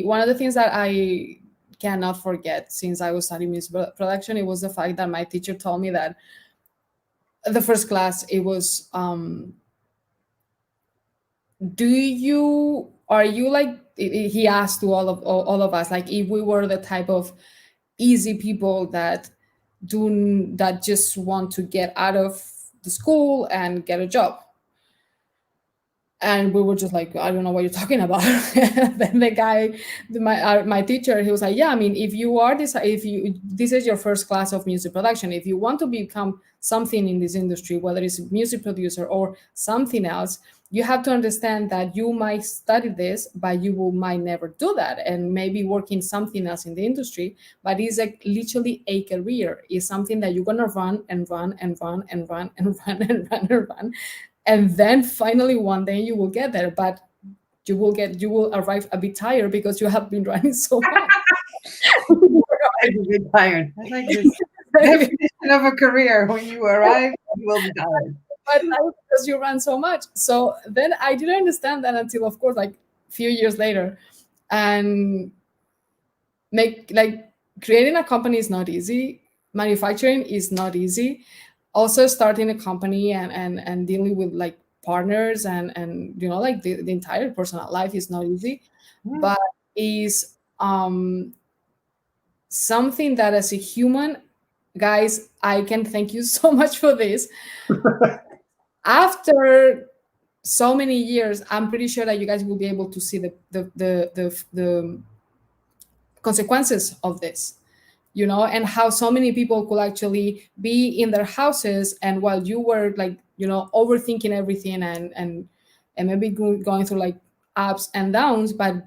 one of the things that I cannot forget since I was studying music production, it was the fact that my teacher told me that the first class, it was, are you like, he asked to all of us, like, if we were the type of easy people that just want to get out of the school and get a job. And we were just like, I don't know what you're talking about. Then the guy, my teacher, he was like, yeah, I mean, if this is your first class of music production, if you want to become something in this industry, whether it's a music producer or something else, you have to understand that you might study this, but you might never do that, and maybe working something else in the industry. But it's literally a career. It's something that you're gonna run and run and run and run and run and run and run. And then finally one day you will get there, but you will arrive a bit tired because you have been running so much. I'm a bit tired. I like this definition of a career. When you arrive, you will be tired. But because you run so much. So then I didn't understand that until, of course, like a few years later. And creating a company is not easy. Manufacturing is not easy. Also starting a company and dealing with like partners and like the entire personal life is not easy, but is something that as a human, guys, I can thank you so much for this. After so many years, I'm pretty sure that you guys will be able to see the consequences of this. And how so many people could actually be in their houses, and while you were like, overthinking everything and maybe going through like ups and downs, but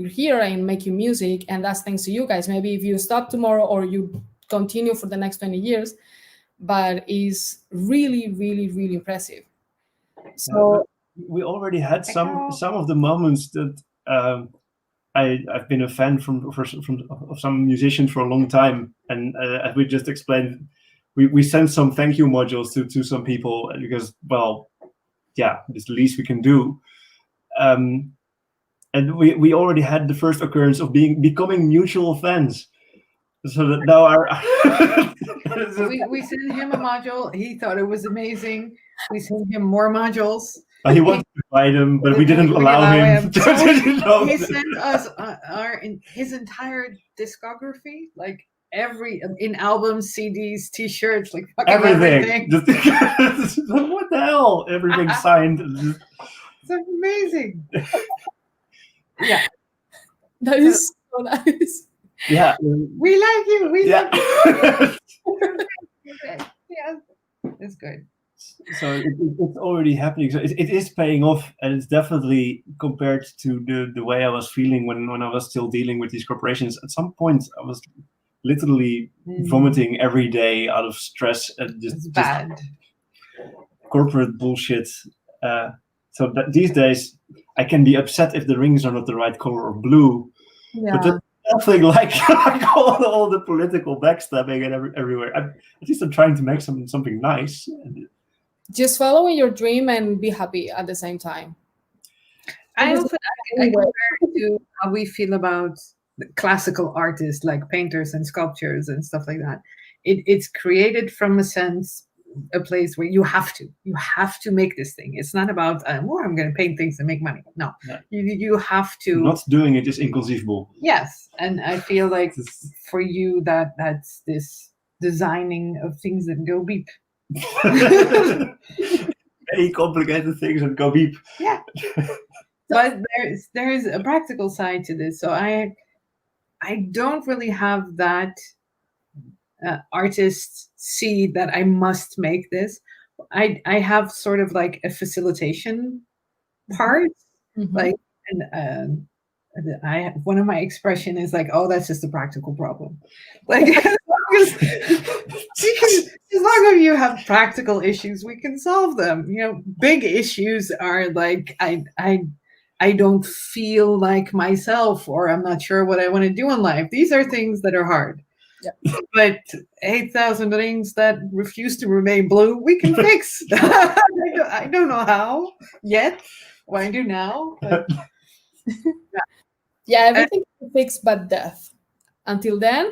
here and making music, and that's thanks to you guys. Maybe if you stop tomorrow or you continue for the next 20 years, but is really, really, really impressive. So we already had some of the moments that I've been a fan of some musicians for a long time, and as we just explained, we sent some thank you modules to some people because, well, yeah, it's the least we can do. And we already had the first occurrence of becoming mutual fans. So that now we sent him a module. He thought it was amazing. We sent him more modules. He wanted to buy them, but we didn't allow him. So he sent us his entire discography, like in albums, CDs, T-shirts, like everything. What the hell? Everything signed. It's amazing. Yeah, that is so nice. Yeah, we like you. We like you. Yeah, it's good. So it's already happening. So it is paying off, and it's definitely compared to the way I was feeling when I was still dealing with these corporations. At some point, I was literally vomiting every day out of stress and just bad corporate bullshit. So that these days, I can be upset if the rings are not the right color or blue. Yeah. But there's nothing like all the political backstabbing and everywhere. At least I'm trying to make something nice. Just following your dream and be happy at the same time. I compare it to how we feel about classical artists like painters and sculptures and stuff like that. It's created from a place where you have to make this thing. It's not about I'm going to paint things and make money. No. You have to. Not doing it is inconceivable. Yes, and I feel like for you that's this designing of things that go beep. Very complicated things that go beep. Yeah. But there is a practical side to this. So I don't really have that artist see that I must make this. I have sort of like a facilitation part, like, and one of my expression is like, oh, that's just a practical problem. Like, as long as you have practical issues, we can solve them. You know, big issues are like I don't feel like myself, or I'm not sure what I want to do in life. These are things that are hard. Yeah. But 8,000 rings that refuse to remain blue, we can fix. I don't know how yet. Well, I do now. But yeah, everything can fix but death. Until then,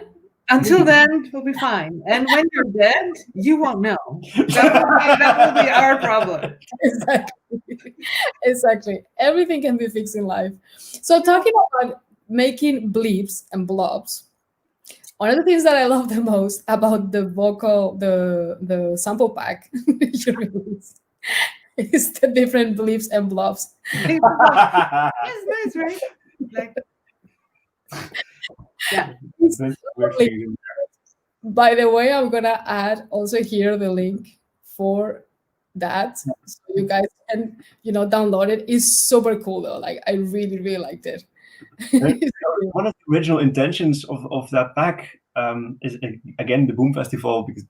we'll be fine. And when you're dead, you won't know. That will be our problem. Exactly. Everything can be fixed in life. So talking about making bleeps and blobs, one of the things that I love the most about the the sample pack you released is the different bleeps and blobs. It's nice, right? Like, yeah. By the way, I'm gonna add also here the link for that, so you guys can download it. It's super cool though. Like, I really, really liked it. One of the original intentions of that pack is again the Boom Festival, because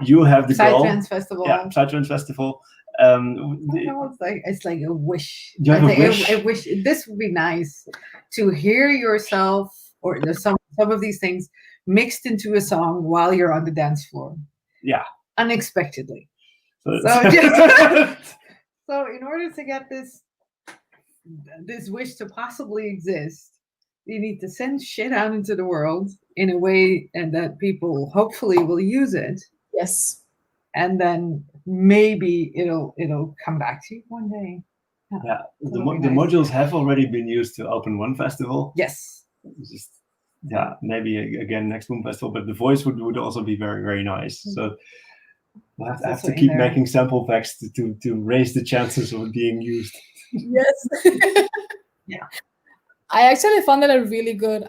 you have the goal. Psytrance Festival. Yeah, Psytrance Festival. It's like a wish. You have a wish. I wish this would be nice to hear yourself or some of these things mixed into a song while you're on the dance floor. Yeah. Unexpectedly. So in order to get this wish to possibly exist, you need to send shit out into the world in a way and that people hopefully will use it. Yes. And then maybe it'll come back to you one day. Yeah. The modules have already been used to open one festival. Yes. Just maybe again next Boom Festival, but the voice would also be very, very nice. So we'll have to keep making sample packs to raise the chances of it being used. Yes. Yeah. I actually found it a really good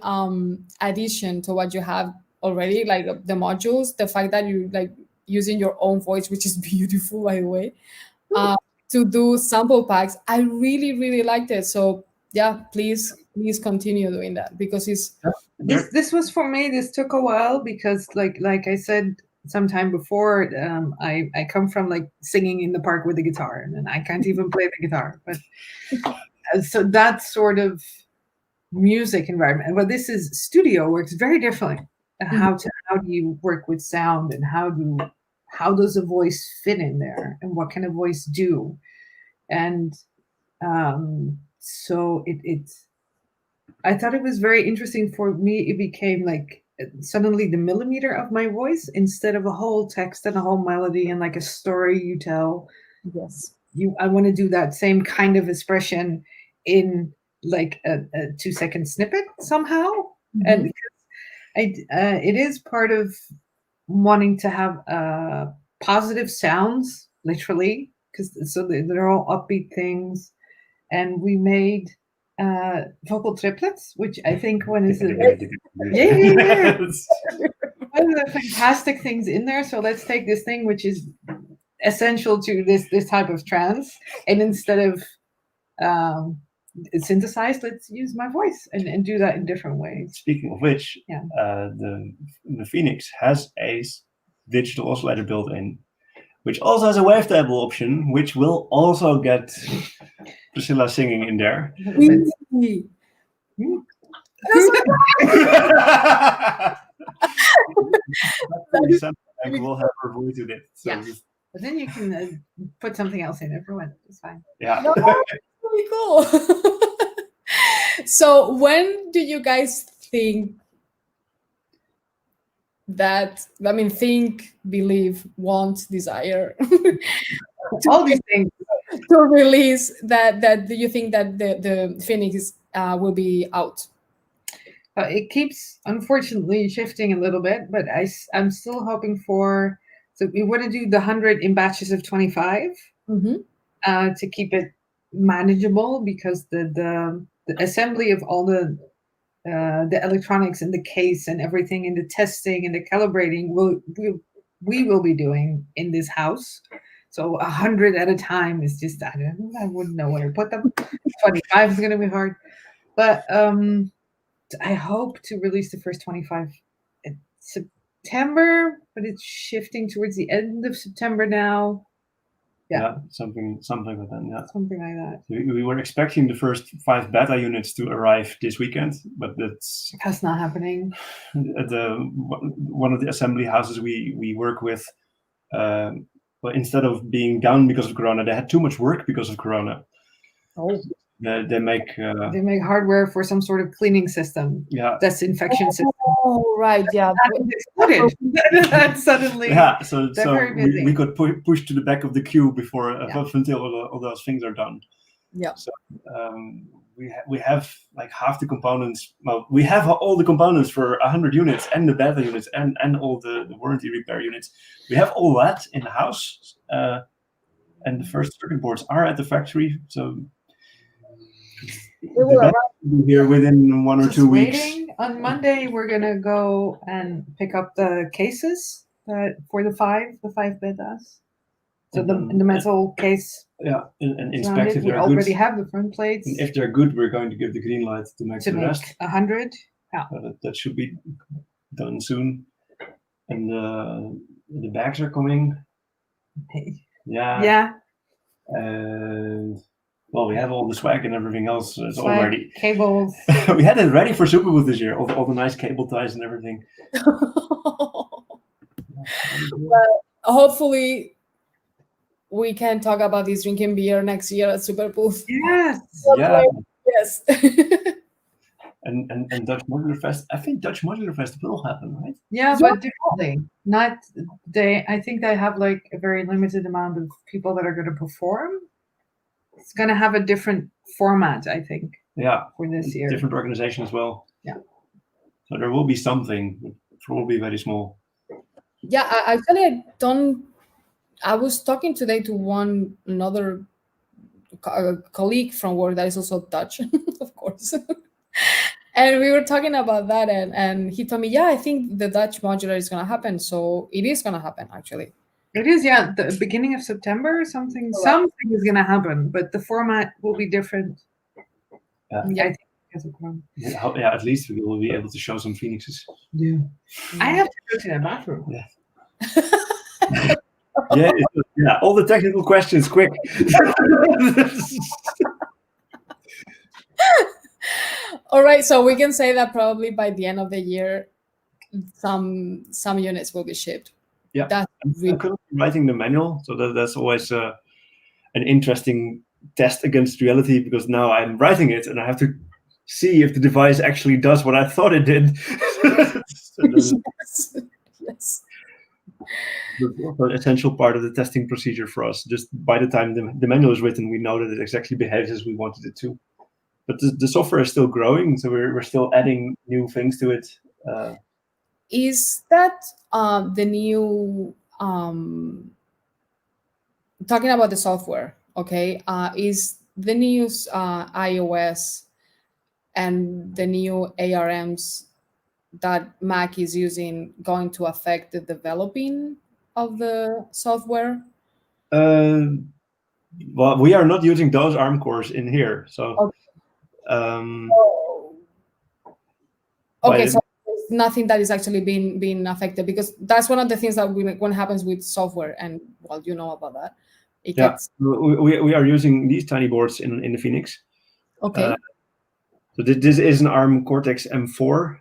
addition to what you have already, like the modules. The fact that you like using your own voice, which is beautiful, by the way, to do sample packs. I really, really liked it. So yeah, please please continue doing that, because it's This was for me. This took a while because, like I said sometime before, I come from like singing in the park with the guitar, and I can't even play the guitar. But so that sort of music environment. But this is studio works very differently. How do you work with sound, and how does a voice fit in there, and what can a voice do? And so it's I thought it was very interesting. For me, it became like suddenly the millimeter of my voice instead of a whole text and a whole melody and like a story you tell. yes. I want to do that same kind of expression in like a 2-second snippet somehow. And because it is part of wanting to have positive sounds, literally, because so they're all upbeat things. And we made vocal triplets, which I think one is one of the fantastic things in there. So let's take this thing which is essential to this type of trance, and instead of synthesized, let's use my voice and do that in different ways. Speaking of which, the Phoenix has a digital oscillator built in, which also has a wavetable option, which will also get Priscilla singing in there. And we'll have her voice in it. So yeah. But then you can put something else in everyone. It's fine. Yeah. No, that's really cool. So when do you guys think that, I mean, think, believe, want, desire all these things to release that do you think that the Phoenix will be out? It keeps unfortunately shifting a little bit, but I'm still hoping for. So we want to do the 100 in batches of 25 to keep it manageable, because the assembly of all the electronics and the case and everything and the testing and the calibrating we will be doing in this house. So 100 at a time is just, I wouldn't know where to put them. 25 is going to be hard, but I hope to release the first 25 in September, but it's shifting towards the end of September now. Yeah, something like that. Yeah, something like that. We were expecting the first 5 beta units to arrive this weekend, but that's not happening. At one of the assembly houses we work with, well, instead of being down because of Corona, they had too much work because of Corona. Oh. They make hardware for some sort of cleaning system. Yeah. Disinfection system. Oh, right. Yeah. That suddenly. Yeah. So we got pushed to the back of the queue before until all those things are done. Yeah. So we have like half the components. Well, we have all the components for 100 units and the beta units and all the warranty repair units. We have all that in the house, and the first circuit boards are at the factory. So. Will be here within 1 or 2 weeks. On Monday, we're gonna go and pick up the cases for the five betas. So the metal case. Yeah, and inspect if they're good. We already have the front plates. And if they're good, we're going to give the green light to make the rest. 100. Yeah. That should be done soon. And the bags are coming. Yeah. Yeah. And. Well, we have all the swag and everything else. It's all ready. Cables. We had it ready for Superbooth this year. All the nice cable ties and everything. Well, hopefully, we can talk about this drinking beer next year at Superbooth. Yes. Yeah. Yes. and Dutch Modular Fest. I think Dutch Modular Fest will happen, right? Yeah, but differently. I think they have like a very limited amount of people that are going to perform. It's going to have a different format, I think. Yeah. For this year. Different organization as well. Yeah. So there will be something. It will be very small. Yeah, I was talking today to another colleague from work that is also Dutch, of course. And we were talking about that, and he told me, yeah, I think the Dutch Modular is going to happen. So it is going to happen, actually. It is, yeah. The beginning of September, something is going to happen, but the format will be different. Yeah. I think Yeah, at least we will be able to show some phoenixes. Yeah. I have to go to the bathroom. Yeah, all the technical questions, quick. All right, so we can say that probably by the end of the year, some units will be shipped. Yeah, That's I'm currently writing the manual, so that's always an interesting test against reality, because now I'm writing it and I have to see if the device actually does what I thought it did. Yes. That's also an essential part of the testing procedure for us. Just by the time the manual is written, we know that it exactly behaves as we wanted it to. But the software is still growing, so we're still adding new things to it. Is that the new talking about the software? Okay, is the new iOS and the new ARMs that Mac is using going to affect the developing of the software? Well, we are not using those ARM cores in here, so. Okay, so there's nothing that is actually being affected, because that's one of the things that when happens with software, and well, you know about that. We are using these tiny boards in the Phoenix. Okay. So this is an ARM Cortex M4.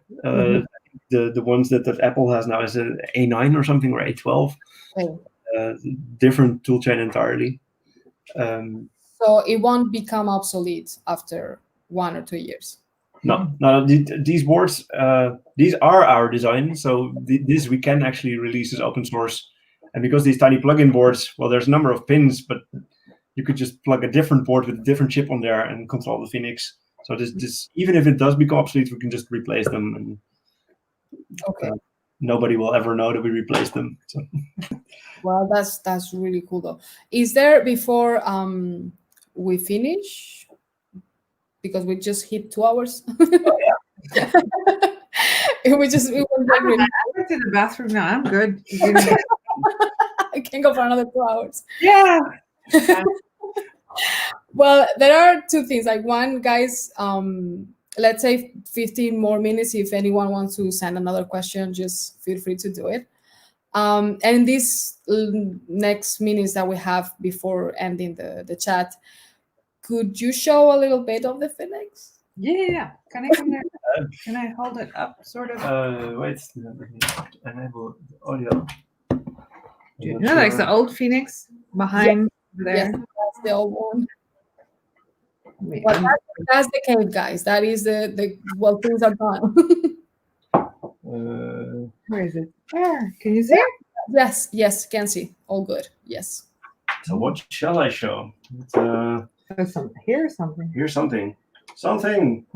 The ones that Apple has now is an A9 or something, or A12. Okay. Different toolchain entirely. So it won't become obsolete after 1 or 2 years. No. These boards, these are our design. So this we can actually release as open source. And because these tiny plug-in boards, well, there's a number of pins, but you could just plug a different board with a different chip on there and control the Phoenix. So this even if it does become obsolete, we can just replace them, and nobody will ever know that we replaced them. So. Well, that's really cool though. Is there, before we finish, because we just hit 2 hours? Yeah. I went to the bathroom now. I'm good. I can go for another 2 hours. Yeah. Well, there are 2 things. Like, one, guys, let's say 15 more minutes. If anyone wants to send another question, just feel free to do it. And these next minutes that we have before ending the chat, could you show a little bit of the Phoenix? Yeah. Can I come there? Can I hold it up, sort of? Wait. Enable audio. No, like the old Phoenix behind there. Yes, that's the old one. Well, that's the cave, guys. That is the well, things are done. Where is it? There. Can you see it? Yes, can see. All good. Yes. So what shall I show? Here's something. Here's something. Something.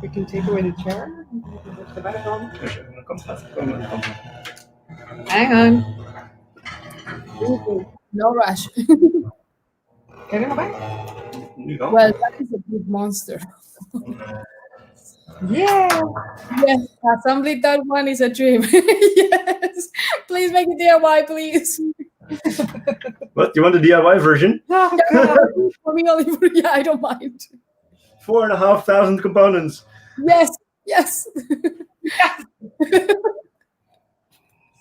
We can take away the chair. The back on. Hang on. No rush. Can I go back? Well, that is a big monster. Yeah. Yes, assembly that one is a dream. Yes. Please make it DIY, please. What? You want the DIY version? No, for me, yeah, I don't mind. 4,500 components. Yes.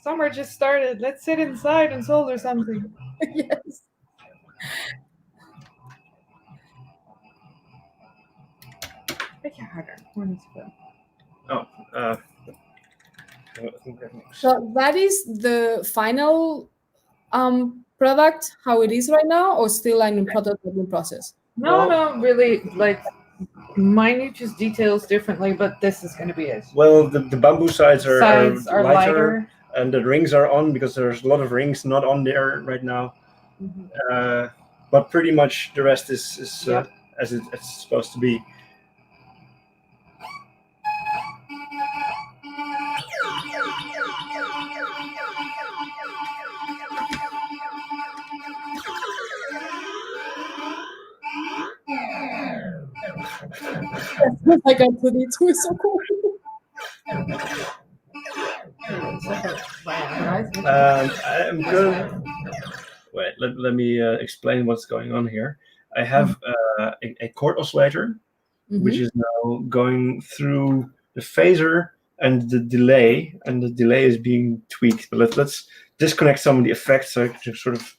Summer just started. Let's sit inside and solder something. Yes. Make it harder. So that is the final product, how it is right now, or still in prototyping process? No, really, like minute just details differently, but this is going to be it. Well, the bamboo sides are lighter, and the rings are on because there's a lot of rings not on there right now. Mm-hmm. But pretty much the rest is as it's supposed to be. I got to the two, so cool. I'm good. Wait, let me explain what's going on here. I have a chord oscillator, which is now going through the phaser and the delay is being tweaked. But let's disconnect some of the effects so I can sort of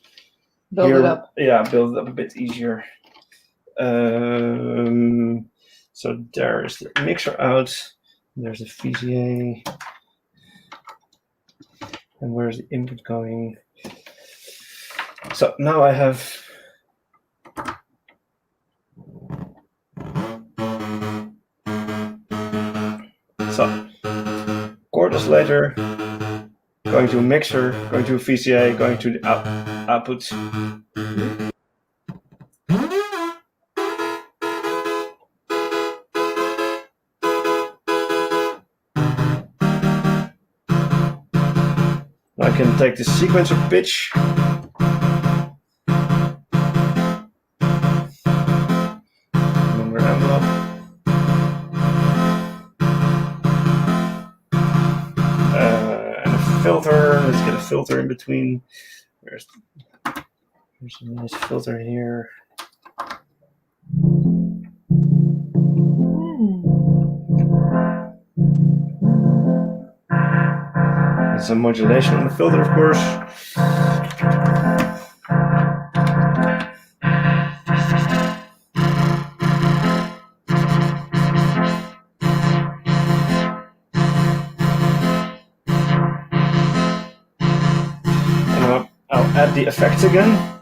Build it up. Yeah, build it up a bit easier. So there's the mixer out. There's the VCA. And where's the input going? So now I have chord oscillator, going to a mixer, going to a VCA, going to the output. Now I can take the sequencer pitch. Number envelope. And a filter. Let's get a filter in between. There's a nice filter here. And some modulation on the filter, of course. And I'll add the effects again.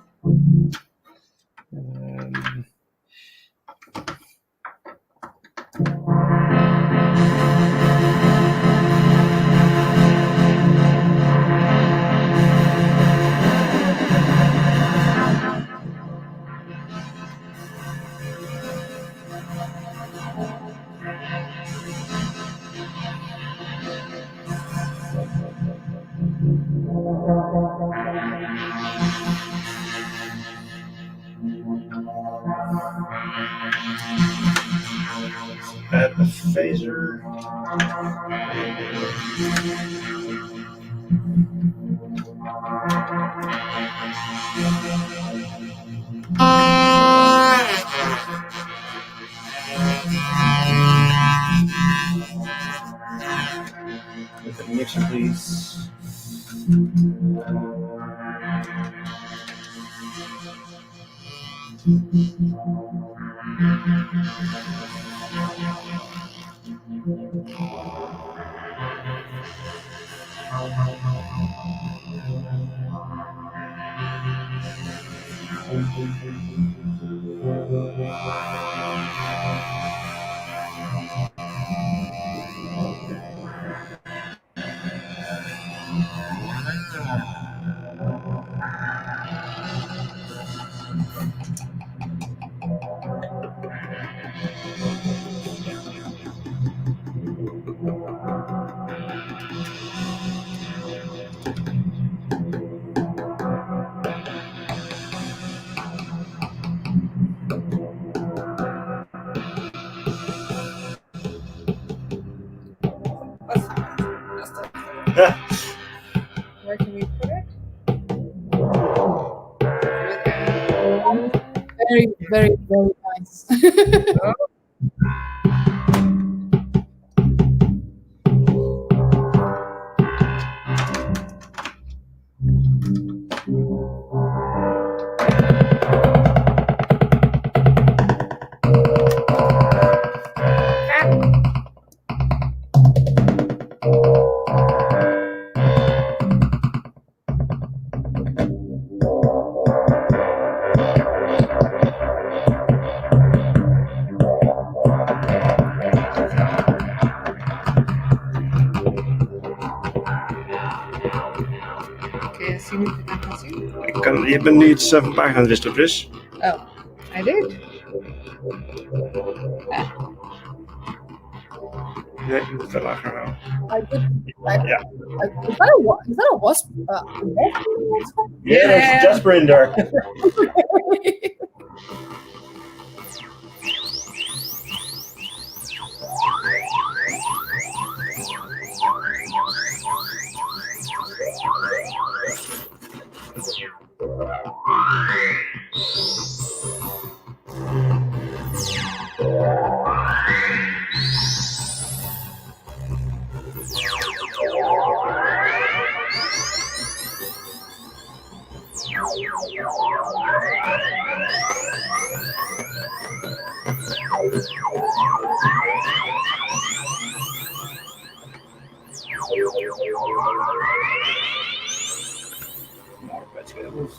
Add a phaser. With the mixer, please. Where can we put it? Very, very, very nice. Je bent nu iets van pagina aan het wisselen, dus. Oh, I did. Nee, je moet veel lager nou. I did. Ja. Is that a wasp? Yeah, there's Jasper in there. More vegetables.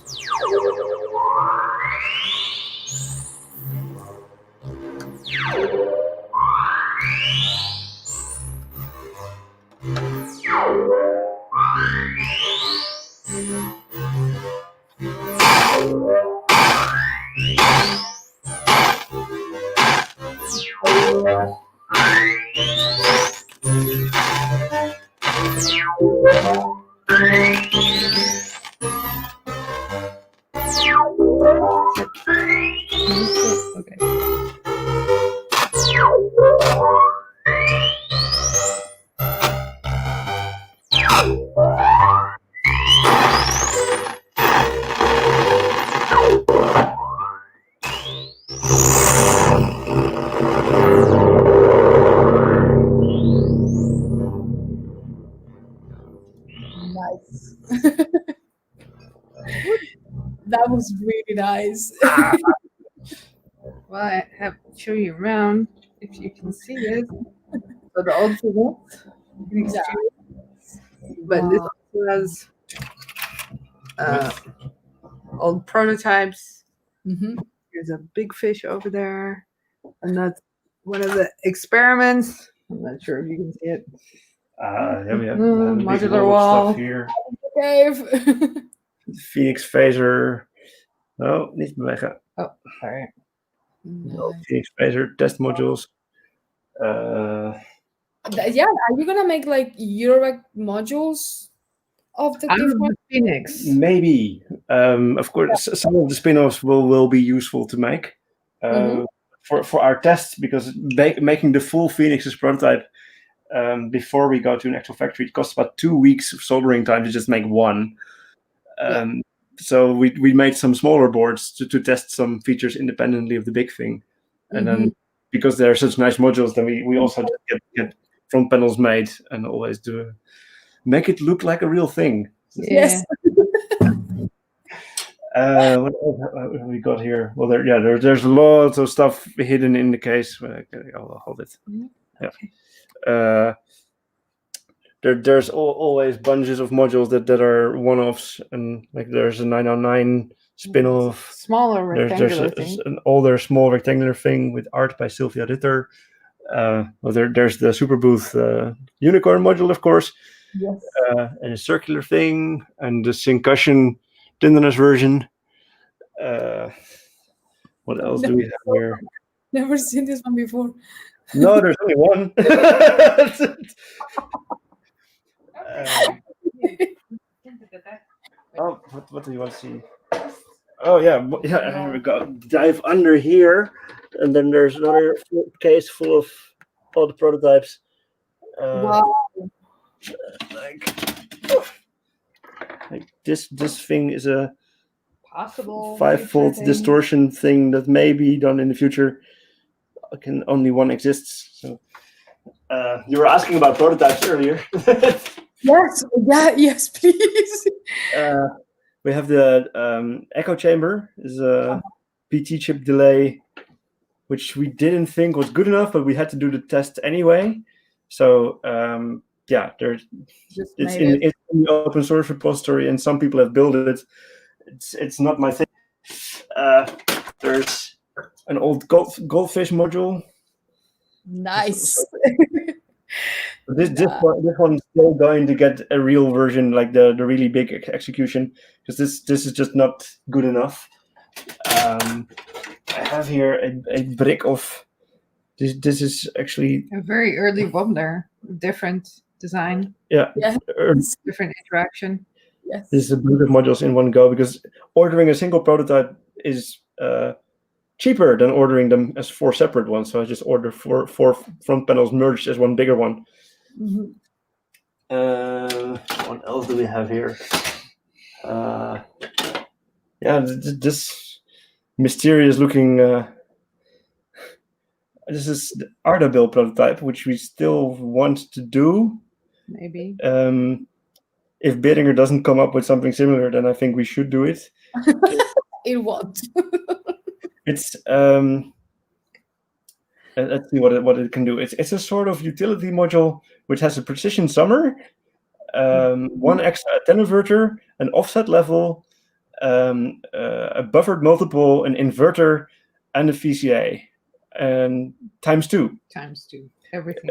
Okay. Nice. That was really nice. Well, I have to show you around if you can see it. So the old photo, Yeah. but this Wow. also has old prototypes. Mhm. There's a big fish over there, and that's one of the experiments. I'm not sure if you can see it. Yeah, we have a big Modular wall of wall. stuff here. Cave. Phoenix phaser. No, niet bewegen. Oh, sorry. Phoenix phaser test modules. Yeah, are you gonna make like Eurorack modules of the Out of different? the Phoenix. Maybe. Of course, some of the spin-offs will be useful to make Mhm. for our tests, because making the full Phoenix's prototype before we go to an actual factory, it costs about 2 weeks of soldering time to just make one. So we made some smaller boards to test some features independently of the big thing. And then because they're such nice modules, then we also just get front panels made and always make it look like a real thing. Yeah. Yes. What else have we got here? Well, there's lots of stuff hidden in the case. I'll hold it. Yeah. There's always bunches of modules that are one-offs, and like there's a 909 spin-off. Smaller rectangular There's thing. an older small rectangular thing with art by Sylvia Ritter. Well, there's the Super Booth unicorn module, of course. Yes. And a circular thing, and the Syncussion tenderness version. What else do we have here? Never seen this one before. No, there's only one. Oh, what do you want to see? Oh yeah, here we go. Dive under here, and then there's another case full of all the prototypes. Wow. Like this thing is a Possible 5-fold distortion thing that may be done in the future. Only one exists. So you were asking about prototypes earlier. Yes. Yeah. Yes, please. We have the echo chamber. Is a PT chip delay, which we didn't think was good enough, but we had to do the test anyway. So it's in the open source repository, and some people have built it. It's not my thing. There's an old goldfish module. Nice. This one's still going to get a real version, like the really big execution, because this is just not good enough. I have here a brick of this. This is actually a very early wobbler, different design. Yeah. Different interaction. Yes. This is a bunch of modules in one go, because ordering a single prototype is cheaper than ordering them as 4 separate ones. So I just ordered four front panels merged as one bigger one. What else do we have here? This mysterious looking. This is the Ardabil prototype, which we still want to do. Maybe. If Beringer doesn't come up with something similar, then I think we should do it. It won't. It's let's see what it can do. It's a sort of utility module which has a precision summer, one extra attenuverter, an offset level, a buffered multiple, an inverter, and a VCA, and times 2. Times 2. Everything.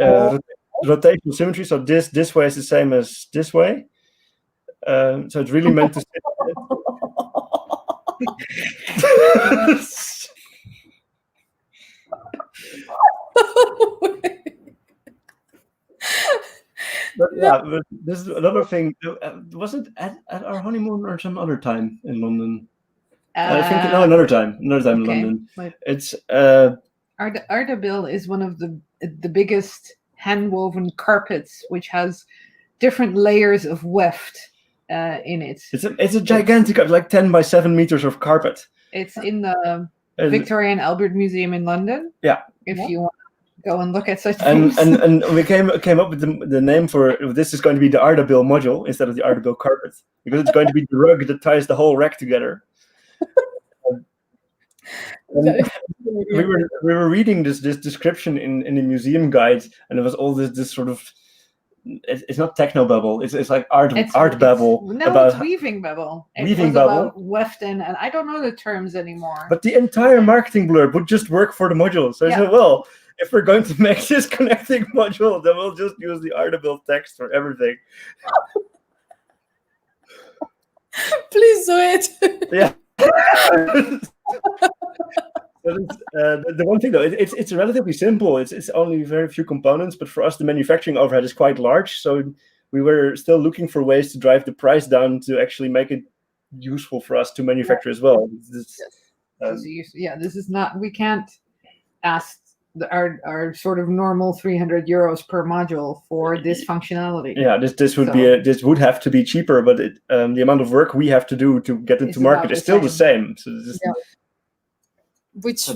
Rotational symmetry. So this way is the same as this way. So it's really meant to. But yeah, but this is another thing. Was it at our honeymoon or some other time in London? I think another time in London. It's Ardabil is one of the biggest hand-woven carpets, which has different layers of weft in it. It's a gigantic, like 10 by 7 meters of carpet. It's in the Victoria and Albert Museum in London. Yeah. If you want to go and look at such things. And we came up with the name for this is going to be the Ardabil module instead of the Ardabil carpet, because it's going to be the rug that ties the whole rack together. We were reading this description in the museum guide, and it was all this sort of. It's not techno babble. It's like art babble. It's weaving babble. About weften, and I don't know the terms anymore. But the entire marketing blurb would just work for the module. So I said, well, if we're going to make this connecting module, then we'll just use the Ardabil text for everything. Please do it. Yeah. The one thing though, it's relatively simple. It's only very few components, but for us the manufacturing overhead is quite large. So we were still looking for ways to drive the price down to actually make it useful for us to manufacture as well. This is not. We can't ask our sort of normal €300 per module for this functionality. Yeah, this would have to be cheaper, but the amount of work we have to do to get it to market is still the same. So which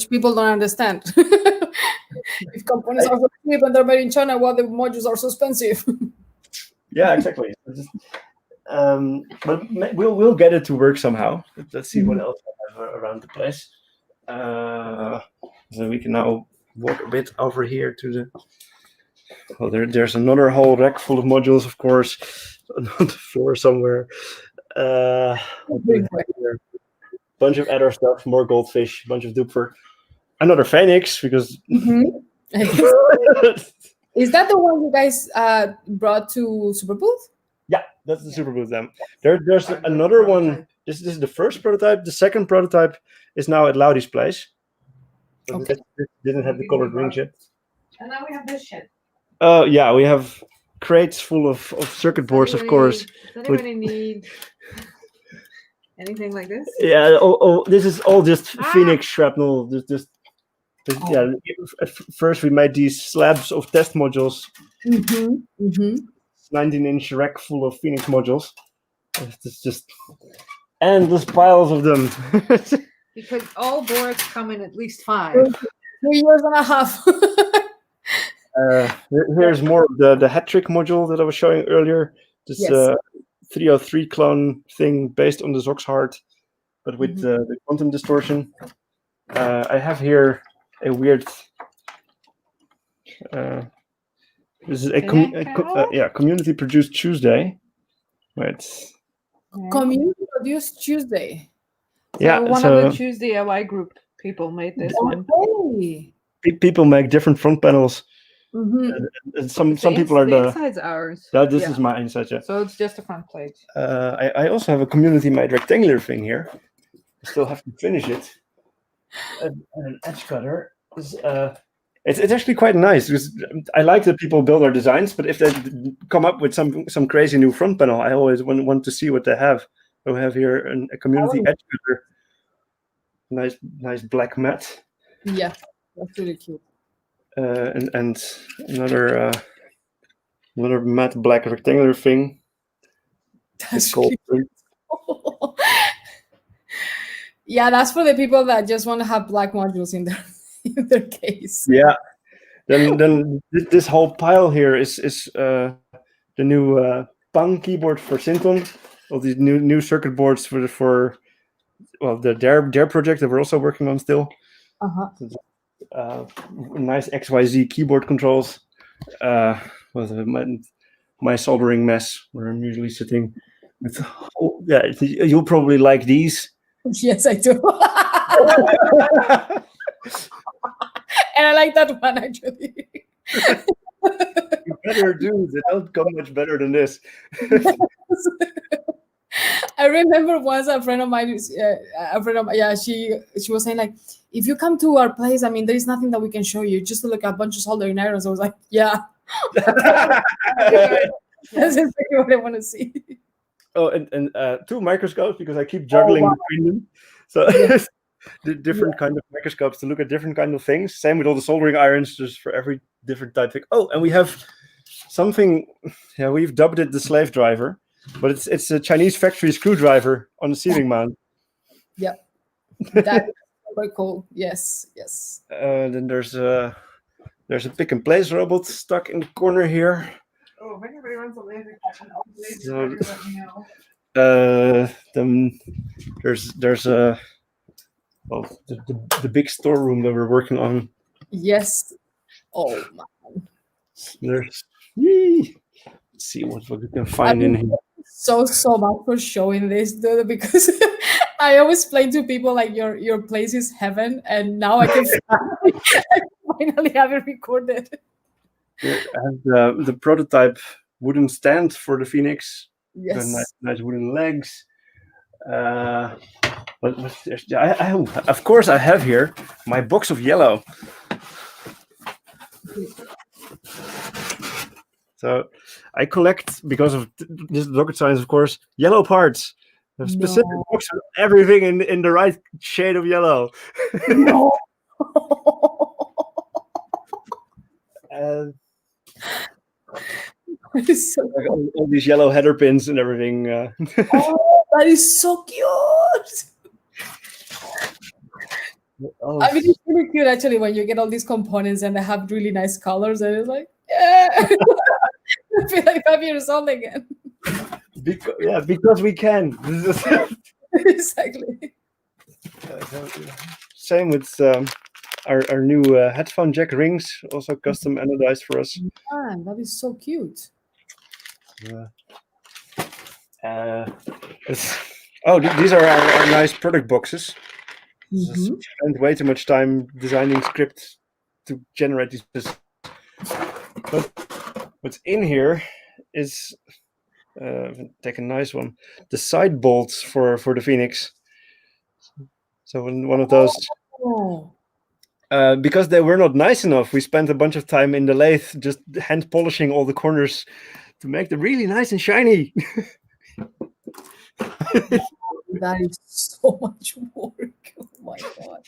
people don't understand. If components are so cheap and they're made in China, why the modules are so expensive? Yeah, exactly. But we'll get it to work somehow. Let's see what else I have around the place. So we can now walk a bit over here to the. Well, there's another whole rack full of modules, of course, on the floor somewhere. Bunch of adder stuff, more goldfish, bunch of Dupfer, another Phoenix because. Is that the one you guys brought to Superbooth? Yeah, that's the Superbooth. There's another one. This is the first prototype. The second prototype is now at Laudi's place. Okay. This didn't have the colored rings yet. And now we have this shit. Yeah, we have crates full of circuit boards, of course. Does anybody need anything like this? Yeah, this is all just Phoenix shrapnel. Yeah. At first, we made these slabs of test modules. 19-inch rack full of Phoenix modules. It's just endless piles of them. Because all boards come in at least 5. 3 years and a half. Here's more of the hat trick module that I was showing earlier. This 303 clone thing based on the Zoxhard, but with the quantum distortion. I have here a weird. This is a community produced Tuesday. Right. Community produced Tuesday. So one of the Tuesday LI group people made this one. People make different front panels. And some people are the inside's ours. This is my inside. Yeah. So it's just a front plate. I also have a community made rectangular thing here. I still have to finish it. An edge cutter. It's actually quite nice because I like that people build their designs, but if they come up with some crazy new front panel, I always want to see what they have. So we have here a community edge cutter. Nice black mat. Yeah, that's really cute. And another matte black rectangular thing. That's called. Yeah, that's for the people that just want to have black modules in their case. Yeah. Then this whole pile here is the new Pang keyboard for Synton. All these new circuit boards for their project that we're also working on still. Nice XYZ keyboard controls. With my soldering mess where I'm usually sitting. You'll probably like these. Yes, I do. And I like that one actually. You better do. They don't come much better than this. I remember once a friend of mine, she was saying like, if you come to our place, I mean, there is nothing that we can show you, just look at a bunch of soldering irons. I was like, yeah, that's exactly what I want to see. Oh, and 2 microscopes because I keep juggling between them. So the different kind of microscopes to look at different kind of things. Same with all the soldering irons, just for every different type thing. Oh, and we have something. Yeah, we've dubbed it the slave driver, but it's a Chinese factory screwdriver on the ceiling mount. Yeah, that's very cool. Yes. Then there's a pick and place robot stuck in the corner here. Oh, if anybody runs a laser cut, let me know. Then there's the big storeroom that we're working on. Yes. Oh man. There's let's see what we can find in here. So much for showing this, dude, because I always explain to people like your place is heaven, and now I can finally have it recorded. I have the prototype wooden stand for the Phoenix. Yes. Nice wooden legs. Of course, I have here my box of yellow. So I collect, because of this rocket science, of course, yellow parts. A specific box of everything in the right shade of yellow. No. All these yellow header pins and everything. Oh, that is so cute. Oh. I mean, it's really cute actually when you get all these components and they have really nice colors, and it's like, yeah, I feel like 5 years old again. Because we can. Exactly. Same with our new headphone jack rings, also custom anodized for us. Man, that is so cute. These are our nice product boxes. Spent way too much time designing scripts to generate these. But what's in here is take a nice one. The side bolts for the Phoenix. So one of those. Because they were not nice enough, we spent a bunch of time in the lathe just hand polishing all the corners to make them really nice and shiny. That is so much work. Oh my god.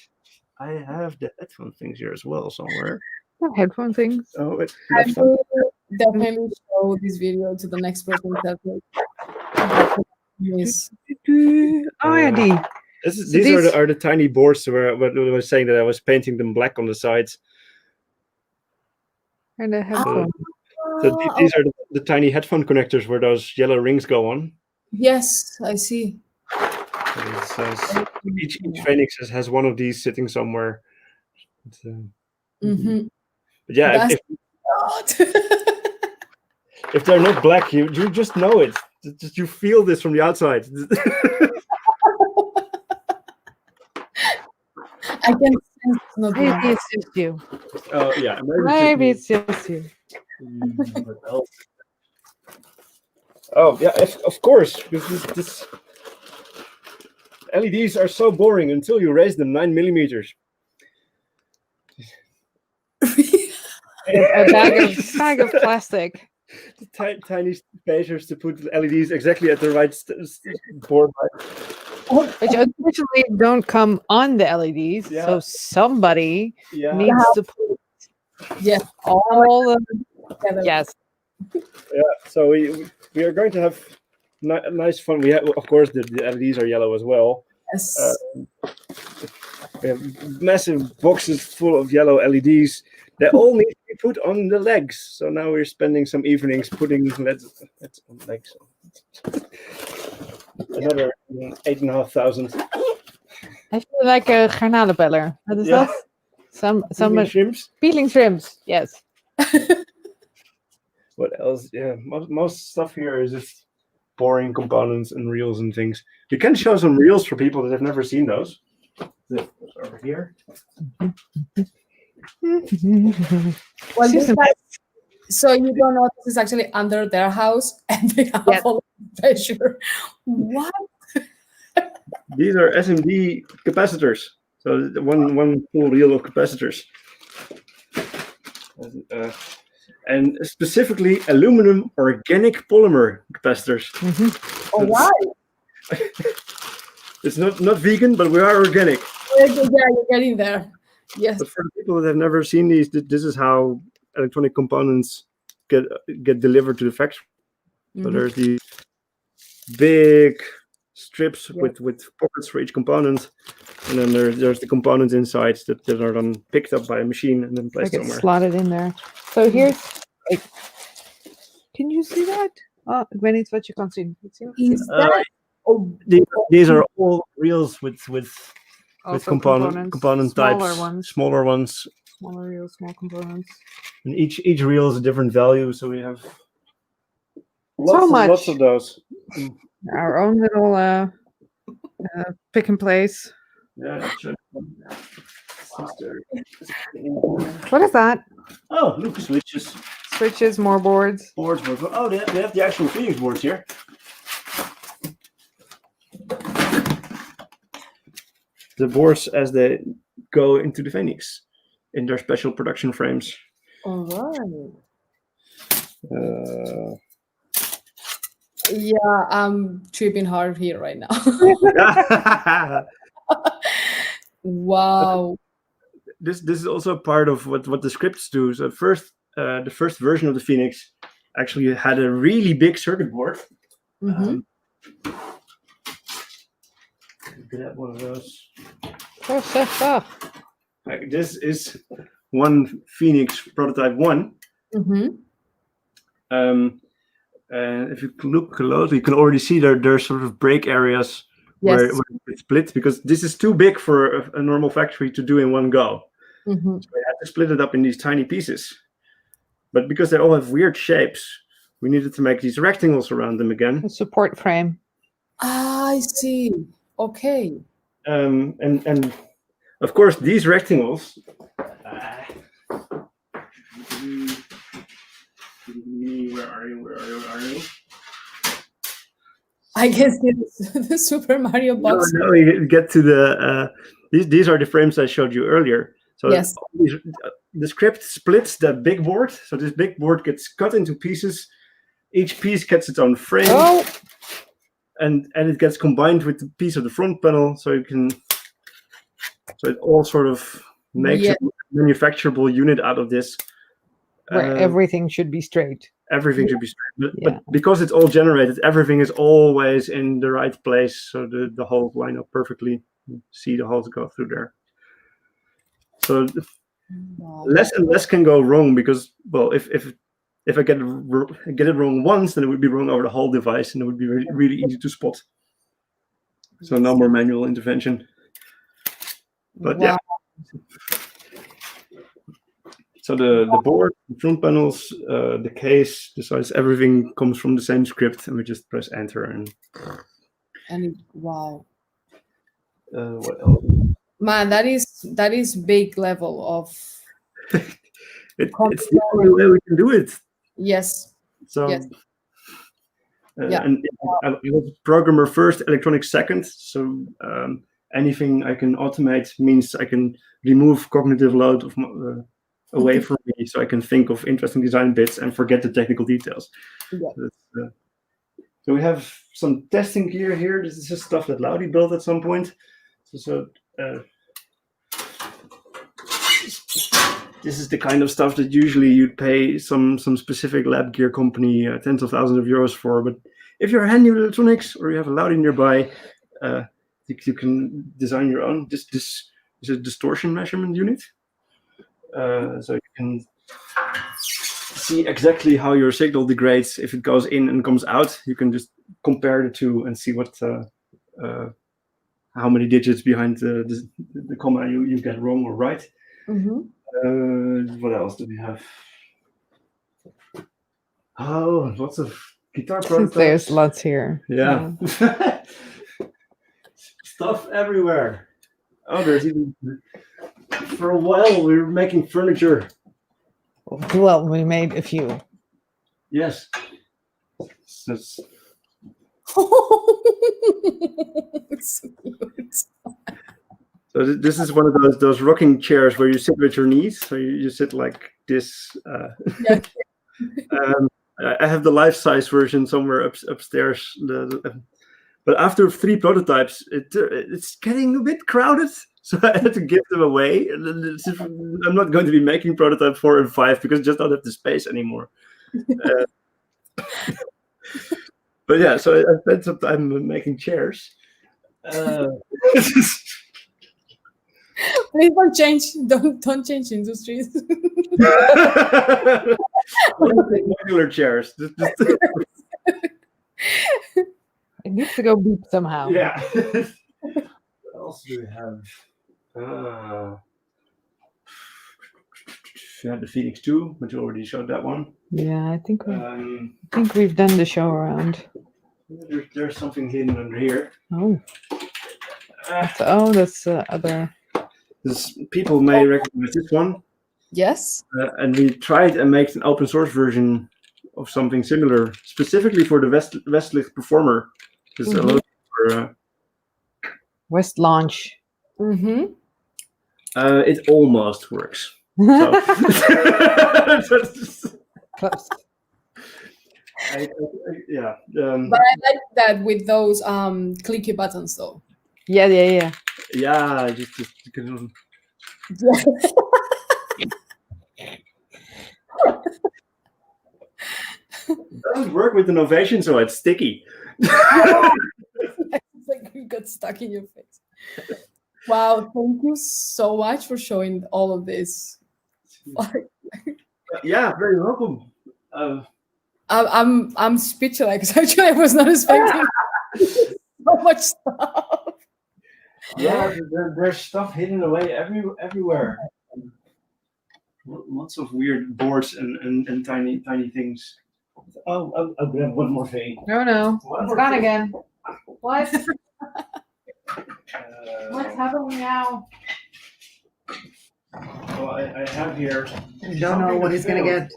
I have the headphone things here as well somewhere. Headphone things? Oh, I will definitely show this video to the next person that yes. Oh, yeah, these are the tiny boards where I was saying that I was painting them black on the sides. And a headphone. So these are the tiny headphone connectors where those yellow rings go on. Yes, I see. Each Phoenix has one of these sitting somewhere. But yeah, if they're not black, you just know it. You feel this from the outside. I can sense not Maybe black. it's just you. Oh yeah, Maybe it's just you. Oh yeah, of course. This LEDs are so boring until you raise them 9 millimeters. A bag of plastic. Tiny spacers to put LEDs exactly at the right board. Which unfortunately don't come on the LEDs. Yeah. So somebody needs to put all the yes. Yeah, so we are going to have nice fun. We have, of course, the LEDs are yellow as well. Yes. We have massive boxes full of yellow LEDs. They all need to be put on the legs. So now we're spending some evenings putting LEDs on legs. Another 8,500. I feel like a garnalenpeller. What is Yeah. that? Some Peeling shrimps. peeling shrimps. Yes. What else? Yeah, most stuff here is just boring components and reels and things. You can show some reels for people that have never seen those. Those over here. Well, She's this guy, so you don't know this is actually under their house and they have Yes. all the pressure. What? These are SMD capacitors. So one full reel of capacitors. And specifically aluminum organic polymer capacitors. Oh, wow. It's not vegan, but we are organic. Yeah, you're getting there. Yes. But for the people that have never seen these, this is how electronic components get delivered to the factory. So there's these big strips with pockets for each component, and then there's the components inside that are then picked up by a machine and then placed like it's somewhere. slotted in there. So here's like, can you see that? Oh, when it's what you can't see. Is that? Oh, These are all reels with Also component smaller types, ones. smaller ones, Smaller reels, small components. and each reel is a different value. So we have lots of those. Our own little pick and place. Yeah, that's right. What is that? Oh, look, switches, Switches, more boards. boards. Oh, they have the actual Phoenix boards here. The boards as they go into the Phoenix in their special production frames. all right. Uh, Yeah, I'm tripping hard here right now. Wow. this is also part of what the scripts do. So the first version of the Phoenix actually had a really big circuit board. Mhm. Could have one of those. Oh. Like, this is one Phoenix prototype 1. Mhm. And if you look closely, you can already see there's sort of break areas where Yes. it's split, because this is too big for a normal factory to do in one go. Mhm. So we had to split it up in these tiny pieces. But because they all have weird shapes, we needed to make these rectangles around them again. A support frame. Ah, I see. Okay. And of course, these rectangles. Where are you? I guess it's the Super Mario box. No, you get to the. These are the frames I showed you earlier. So Yes. the script splits that big board. So this big board gets cut into pieces. Each piece gets its own frame. Oh, And it gets combined with the piece of the front panel, so it all sort of makes Yeah. a manufacturable unit out of this. where everything should be straight. Everything should be straight, Yeah. but because it's all generated, everything is always in the right place, so the holes line up perfectly. You see the holes go through there. So Wow. less and less can go wrong, because, well, if I get it wrong once, then it would be wrong over the whole device, and it would be really, really easy to spot. So no more manual intervention. But yeah. So the board, the front panels, the case, the size, everything comes from the same script, and we just press enter. And Wow. what else? Man, that is big level of It's the only way we can do it. yes. So, Yes. Yeah. And I was a programmer first, electronic second. So anything I can automate means I can remove cognitive load of away from me, so I can think of interesting design bits and forget the technical details. Yeah. So we have some testing gear here. This is just stuff that Laudy built at some point. So this is the kind of stuff that usually you'd pay some specific lab gear company tens of thousands of euros for. But if you're handy with electronics or you have a Laudy nearby, you can design your own. This is a distortion measurement unit. So you can see exactly how your signal degrades if it goes in and comes out. You can just compare the two and see how how many digits behind the comma you get wrong or right. What else do we have? Oh, lots of guitar prototypes. There's lots here. Yeah. Stuff everywhere. Oh, there's even... For a while, we were making furniture. Well, we made a few. Yes. So It's so cute. So this is one of those rocking chairs where you sit with your knees. So you sit like this. Yeah. I have the life-size version somewhere upstairs. But after 3 prototypes, it's getting a bit crowded. So I had to give them away. I'm not going to be making prototype 4 and 5 because I just don't have the space anymore. But yeah, so I spent some time making chairs. Please don't change. Don't change industries. Modular chairs. It needs to go beep somehow. Yeah. What else do we have? We had the Phoenix 2, but you already showed that one. Yeah, I think we've done the show around. There's something hidden under here. Oh. That's other. People may recognize this one. Yes. And we tried and made an open source version of something similar, specifically for the Westlicht Performer. Because a lot for West Launch. it almost works. So. Close. Yeah. But I like that with those clicky buttons, though. Yeah. Yeah, just It doesn't work with the Novation, so it's sticky. It's like you got stuck in your face. Wow, thank you so much for showing all of this. Yeah, very welcome. I'm speechless. Actually, I was not expecting so much stuff. Yeah, there's stuff hidden away everywhere. Lots of weird boards and tiny things. Oh, I'll grab one more thing. No. It's gone again. What? What's happening now? Well, I have here. I don't know what he's going to get.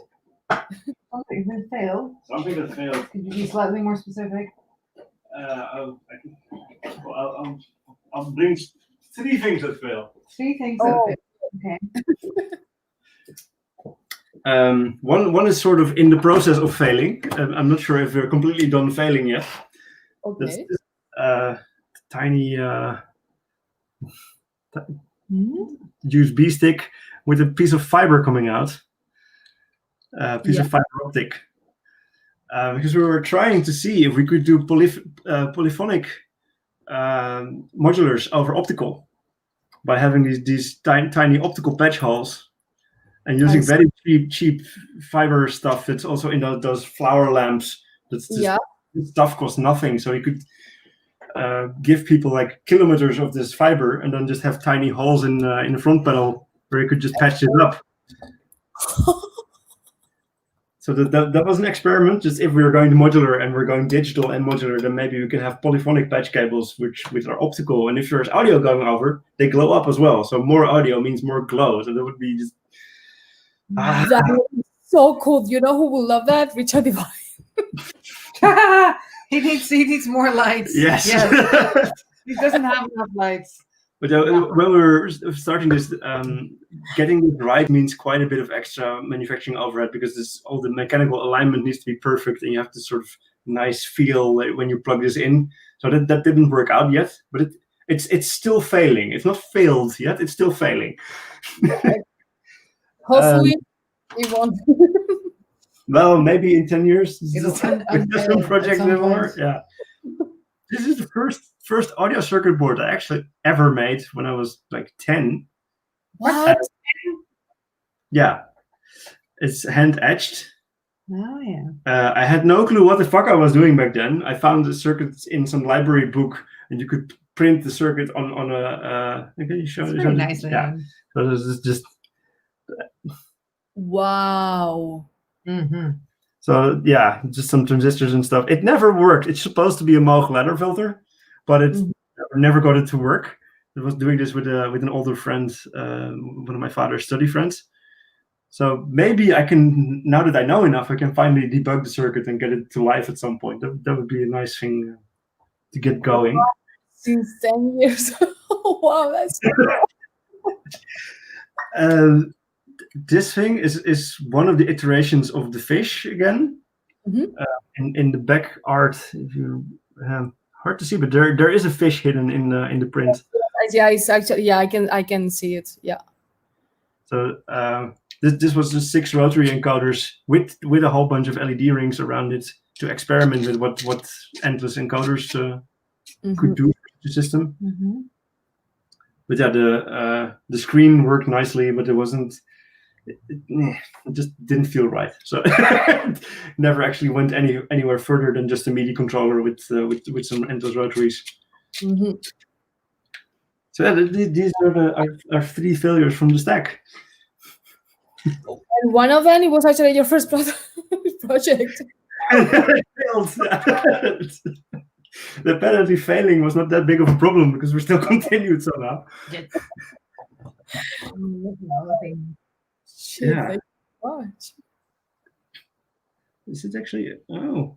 Something that failed. Something that failed. Could you be slightly more specific? I'll bring 3 things that fail. 3 things that failed. Okay. One is sort of in the process of failing. I'm not sure if we're completely done failing yet. Okay. That's this, tiny USB stick with a piece of fiber coming out. Of fiber optic. Because we were trying to see if we could do polyphonic modulars over optical by having these tiny optical patch holes. And using very cheap fiber stuff. It's also in those flower lamps. This stuff costs nothing. So you could give people like kilometers of this fiber and then just have tiny holes in the front panel where you could just patch it up. So that was an experiment. Just if we were going to modular and we're going digital and modular, then maybe we can have polyphonic patch cables which are optical. And if there's audio going over, they glow up as well. So more audio means more glow. So that would be just... That would be so cool. You know who will love that? Richard Devine. He needs more lights. Yes. He doesn't have enough lights. But when we were starting this, getting it right means quite a bit of extra manufacturing overhead because all the mechanical alignment needs to be perfect, and you have this sort of nice feel when you plug this in. So that didn't work out yet, but it's still failing. It's not failed yet. It's still failing. Hopefully, it won't. Well, maybe in 10 years, It'll this one project anymore. Yeah. This is the first audio circuit board I actually ever made when I was like 10. What? Yeah. It's hand etched. Oh, yeah. I had no clue what the fuck I was doing back then. I found the circuits in some library book, and you could print the circuit on a. Can you show? It's very nicely Yeah. done. So this is just. Wow. Mm-hmm. So yeah, just some transistors and stuff. It never worked. It's supposed to be a Moog ladder filter, but it never got it to work. I was doing this with an older friend, one of my father's study friends. So maybe I can, now that I know enough, I can finally debug the circuit and get it to life at some point. That would be a nice thing to get going. Since 10 years. Wow, that's this thing is one of the iterations of the fish again. In the back art, if you hard to see, but there is a fish hidden in the print. Yeah, it's actually, yeah, I can see it. Yeah. So this was the 6 rotary encoders with a whole bunch of LED rings around it to experiment with what endless encoders could do for the system. But yeah, the screen worked nicely, but it wasn't. It just didn't feel right. So never actually went anywhere further than just a MIDI controller with some endless rotaries. So yeah, these are our 3 failures from the stack. And one of them, it was actually your first project. The apparently failing was not that big of a problem because we still continued somehow. Shit, Yeah. thank you so much. Is it actually? Oh,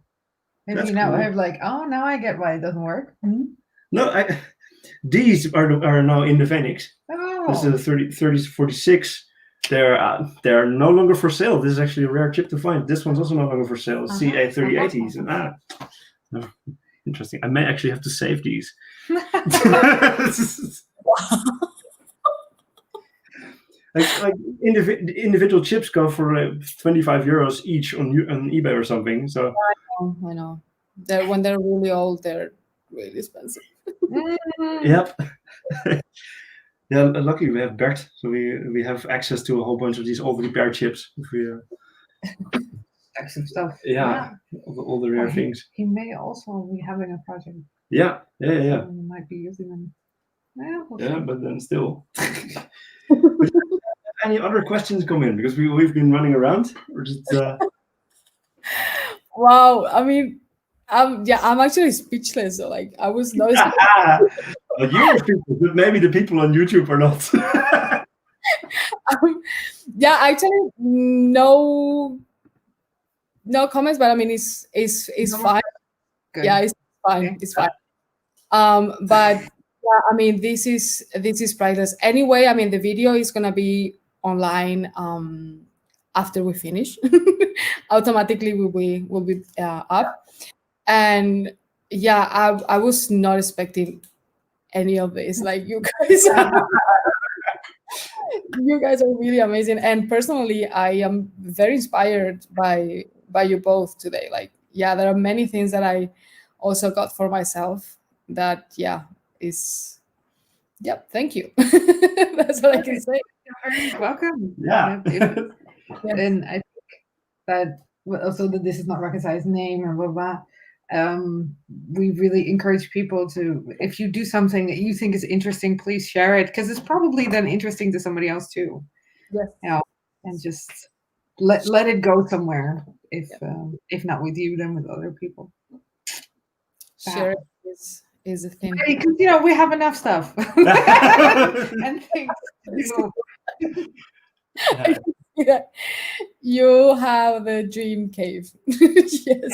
Maybe that's now cool. I have like, oh, now I get why it doesn't work. No, these are now in the Phoenix. Oh, This is a 3046. They're no longer for sale. This is actually a rare chip to find. This one's also no longer for sale. CA3080s. No. Interesting. I may actually have to save these. like individual chips go for 25 euros each on eBay or something. So I know. When they're really old, they're really expensive. Yep. Yeah, luckily we have Bert, so we have access to a whole bunch of these old repair chips. If we, excellent stuff. all the rare things. He may also be having a project. Yeah. So he might be using them. We'll see. But then still. Any other questions come in? Because we've been running around. Or just, Wow, I mean, I'm actually speechless. So, like, I was not. Well, you are people, but maybe the people on YouTube are not. Yeah, actually, no comments, but I mean, it's fine. Good. Yeah, it's fine. Okay. It's fine. But yeah, I mean, this is priceless. Anyway, I mean, the video is gonna be online after we finish. Automatically, will be up. And yeah, I was not expecting any of this. Like, you guys you guys are really amazing. And personally, I am very inspired by you both today. Like, yeah, there are many things that I also got for myself that thank you. That's what I can say. You're welcome. Yeah. And I think that also that this is not rocket science name or blah blah. We really encourage people to, if you do something that you think is interesting, please share it, because it's probably then interesting to somebody else too. Yes. And just let it go somewhere. If not with you, then with other people. Share is a thing. Because we have enough stuff and things to do. Yeah. You have the dream cave. Yes. Yeah.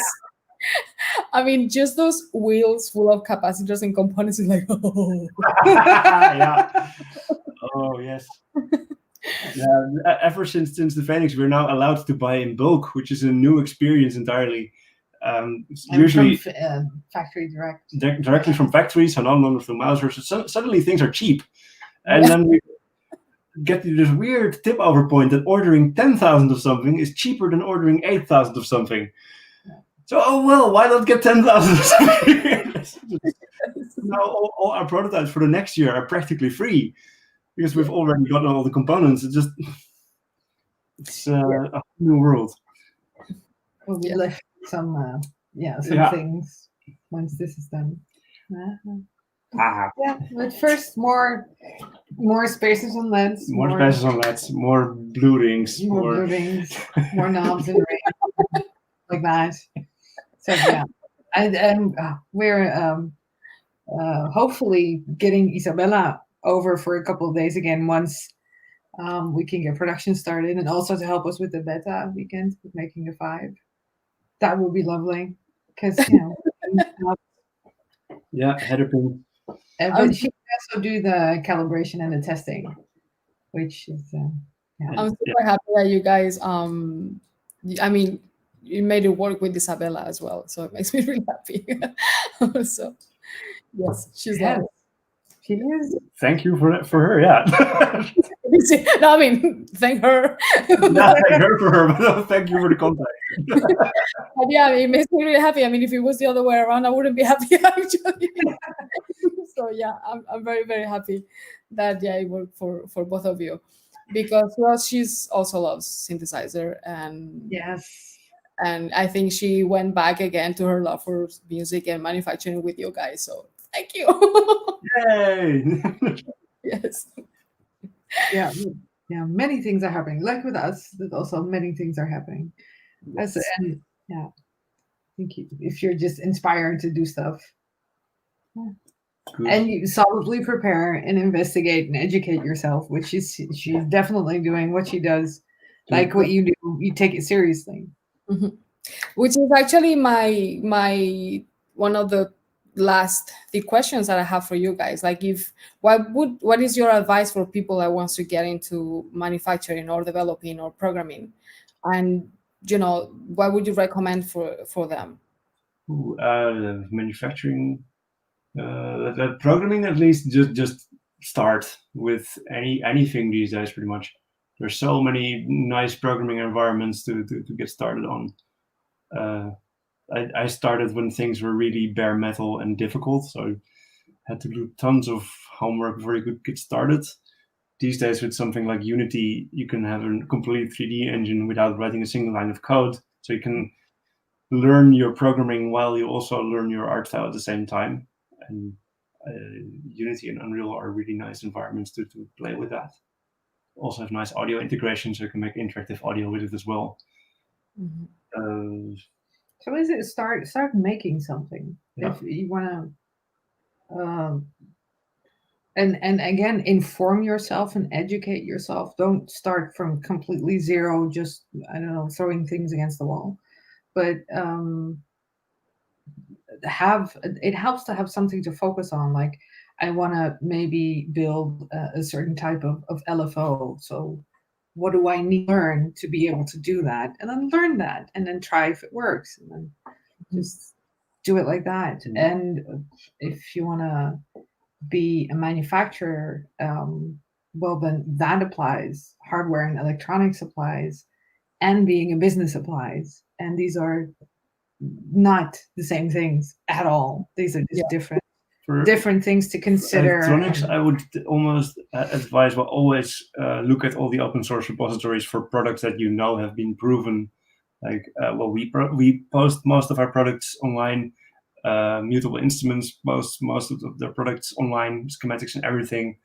I mean, just those wheels full of capacitors and components is like, oh. Yeah. Oh, yes. Yeah. Ever since the Phoenix, we're now allowed to buy in bulk, which is a new experience entirely. Usually from, factory direct. Directly from factories, and no longer from Mausers. So suddenly things are cheap. And then we get to this weird tip over point that ordering 10,000 of something is cheaper than ordering 8,000 of something. So, why not get 10,000 of something? Now all our prototypes for the next year are practically free because we've already gotten all the components. It's a whole new world. We'll be left some things once this is done. Yeah, but first more spacers on LEDs, More spaces on LEDs, more blue rings, more blue rings, more knobs and rings, like that. So yeah, and we're hopefully getting Isabella over for a couple of days again once we can get production started, and also to help us with the beta weekend with making the 5. That would be lovely because yeah, header pin. but she can also do the calibration and the testing, which is yeah. I'm super happy that you guys I mean, you made it work with Isabella as well, so it makes me really happy. So yes, she's Yes, lovely. she is. Thank you for her. Yeah. No, I mean, thank her. Not thank her for her, but thank you for the contact. But yeah, it makes me really happy. I mean, if it was the other way around, I wouldn't be happy actually. So yeah, I'm very, very happy that it worked for both of you, because well, she's also loves synthesizer, and Yes. and I think she went back again to her love for music and manufacturing with you guys. So thank you. Yay! Yes. Yeah. Yeah. Many things are happening. Like with us, but also many things are happening. Yes. And yeah, I think if you're just inspired to do stuff, Good. and you solidly prepare and investigate and educate yourself, which she's definitely doing what she does, like what you do, you take it seriously. Mhm. Which is actually my one of the the questions that I have for you guys. Like, what is your advice for people that wants to get into manufacturing or developing or programming, and what would you recommend for them? Manufacturing, programming, at least just start with anything these days. Pretty much, there's so many nice programming environments to get started on. I started when things were really bare metal and difficult, so I had to do tons of homework before you could get started. These days, with something like Unity, you can have a complete 3D engine without writing a single line of code. So you can learn your programming while you also learn your art style at the same time. And Unity and Unreal are really nice environments to play with that. Also have nice audio integration, so you can make interactive audio with it as well. Mhm. So is it start making something Yeah. if you want to, and again, inform yourself and educate yourself. Don't start from completely zero, just I don't know, throwing things against the wall, but it helps to have something to focus on. Like I want to maybe build a certain type of LFO, so what do I need to learn to be able to do that, and then learn that, and then try if it works, and then just do it like that. Mhm. And if you want to be a manufacturer, well, then that applies. Hardware and electronics applies, and being a business applies. And these are not the same things at all. These are just different things to consider. Electronics, I would almost advise, well, always look at all the open source repositories for products that have been proven. Like, we post most of our products online. Mutable Instruments most of their products online, schematics and everything.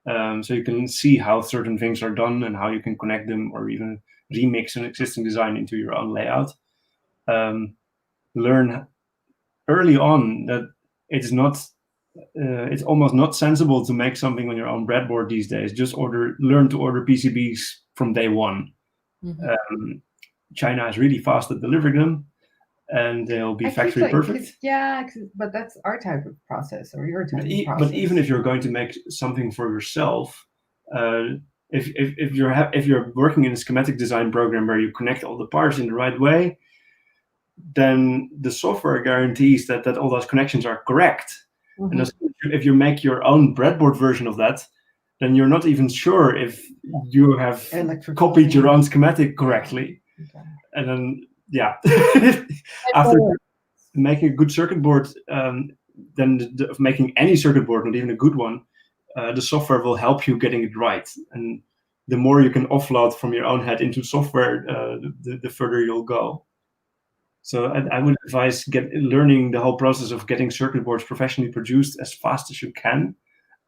So you can see how certain things are done and how you can connect them or even remix an existing design into your own layout. Learn early on that it's almost not sensible to make something on your own breadboard these days. Just learn to order PCBs from day one. Mhm. China is really fast at delivering them, and they'll be factory perfect. Yeah, but that's our type of process or your type of process. But even if you're going to make something for yourself, if you're working in a schematic design program where you connect all the parts in the right way, then the software guarantees that all those connections are correct. Mm-hmm. And if you make your own breadboard version of that, then you're not even sure if you have copied your own schematic correctly. Okay. And then, after making a good circuit board, then making any circuit board, not even a good one, the software will help you getting it right. And the more you can offload from your own head into software, the further you'll go. So I would advise learning the whole process of getting circuit boards professionally produced as fast as you can,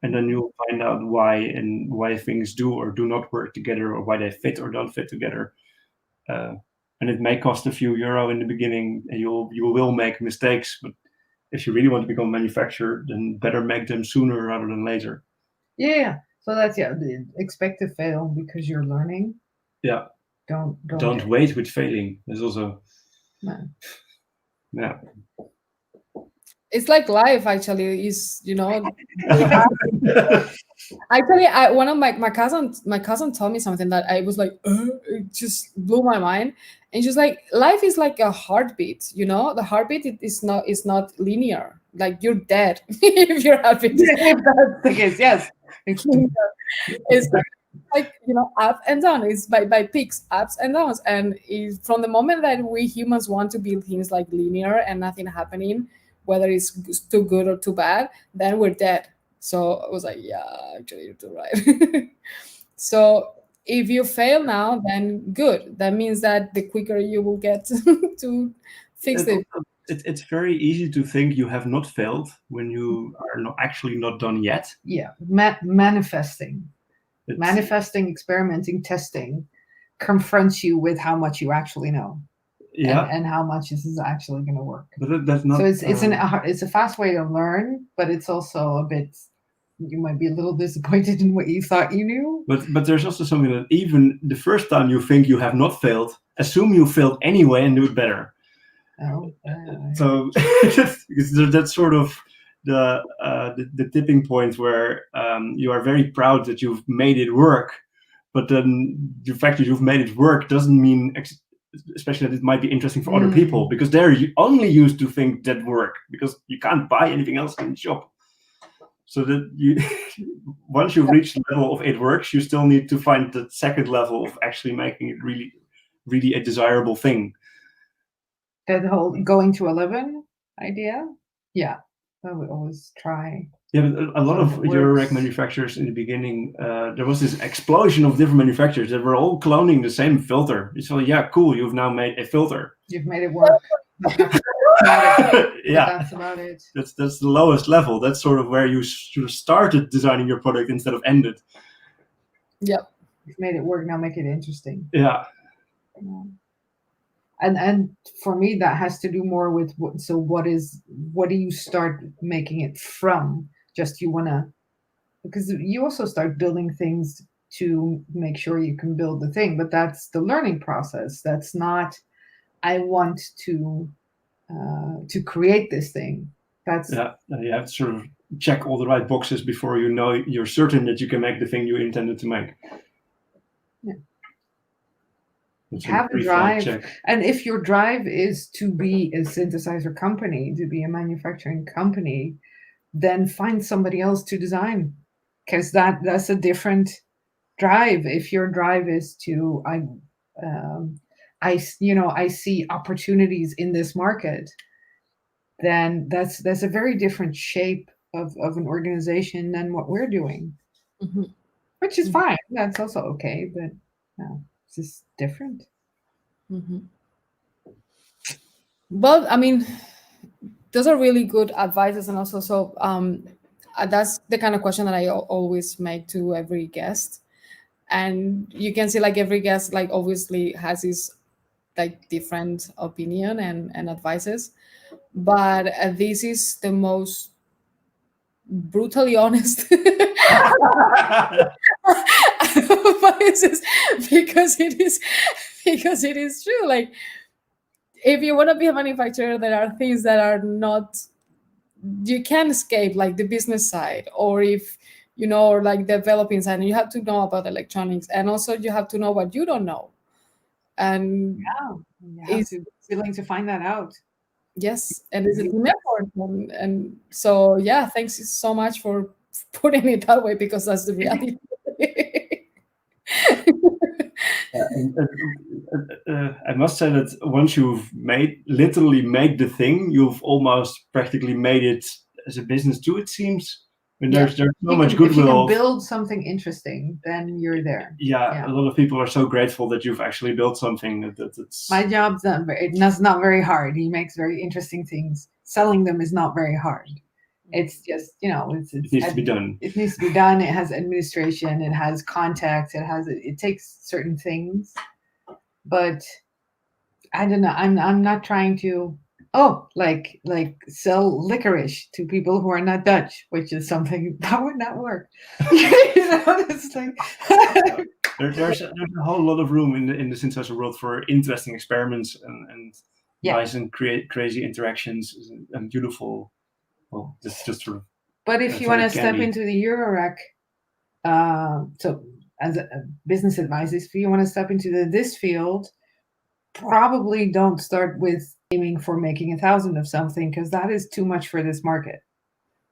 and then you'll find out why things do or do not work together, or why they fit or don't fit together. And it may cost a few euro in the beginning, and you will make mistakes. But if you really want to become a manufacturer, then better make them sooner rather than later. Yeah. So that's expect to fail because you're learning. Yeah. Don't wait with failing. There's also yeah. It's like life, actually. Is actually, one of my cousin told me something that I was like, it just blew my mind. And she's like, life is like a heartbeat. The heartbeat is not linear. Like, you're dead if you're happy. If that's the case, yes. It's like up and down. It's by peaks, ups and downs. And from the moment that we humans want to build things like linear and nothing happening, whether it's too good or too bad, then we're dead. So I was like, yeah, actually, you're too right. So if you fail now, then good. That means that the quicker you will get to fix it. It's very easy to think you have not failed when you are actually not done yet. Yeah, manifesting, experimenting, testing confronts you with how much you actually know. Yeah, and how much this is actually going to work. But that's not. So it's a fast way to learn, but it's also a bit. You might be a little disappointed in what you thought you knew. But there's also something that even the first time you think you have not failed, assume you failed anyway and do it better. Oh. So that's sort of the tipping point where you are very proud that you've made it work, but then the fact that you've made it work doesn't mean. Especially that it might be interesting for other people, because they're only used to think that work, because you can't buy anything else in the shop. So that once you've reached the level of it works, you still need to find the second level of actually making it really, really a desirable thing. That whole going to 11 idea, yeah, I would always try. Yeah, but a lot of Eurorack manufacturers in the beginning, there was this explosion of different manufacturers that were all cloning the same filter. It's like, yeah, cool, you've now made a filter. You've made it work. Yeah, that's about it. That's the lowest level. That's sort of where you started designing your product instead of ended. Yep. You've made it work, now make it interesting. Yeah. And for me, that has to do more with what do you start making it from? Just because you also start building things to make sure you can build the thing, but that's the learning process. That's not, I want to create this thing. That's you have to sort of check all the right boxes before you're certain that you can make the thing you intended to make. Yeah. Have a drive, and if your drive is to be a synthesizer company, to be a manufacturing company, then find somebody else to design, because that's a different drive. If your drive is to I see opportunities in this market, then that's a very different shape of an organization than what we're doing, which is fine. That's also okay, but it's just different. Well, I mean, those are really good advices, and also that's the kind of question that I always make to every guest. And you can see, like, every guest, like, obviously has his like different opinion and advices, but this is the most brutally honest advices, because it is true. Like, if you want to be a manufacturer, there are things that are not, you can't escape, like the business side, or if or like developing side, and you have to know about electronics, and also you have to know what you don't know, and you have to be willing to find that out. Yes, and it's a team effort, and so thanks so much for putting it that way, because that's the reality. I must say that once you've literally made the thing, you've almost practically made it as a business too, it seems. When Yeah. there's so You much can- If you goodwill. can build something interesting, then you're there. Yeah, a lot of people are so grateful that you've actually built something that's. My job's not very hard. He makes very interesting things. Selling them is not very hard. It's just, It needs to be done. It needs to be done. It has administration. It has contacts. It takes certain things. But I don't know. I'm not trying to like sell licorice to people who are not Dutch, which is something that would not work. It's like There's a whole lot of room in the synthesizer world for interesting experiments and nice and crazy interactions and beautiful. Well, just sort of. But if you want to step candy. into the Eurorack, so as a business advice, if you want to step into this field, probably don't start with aiming for making 1,000 of something, because that is too much for this market.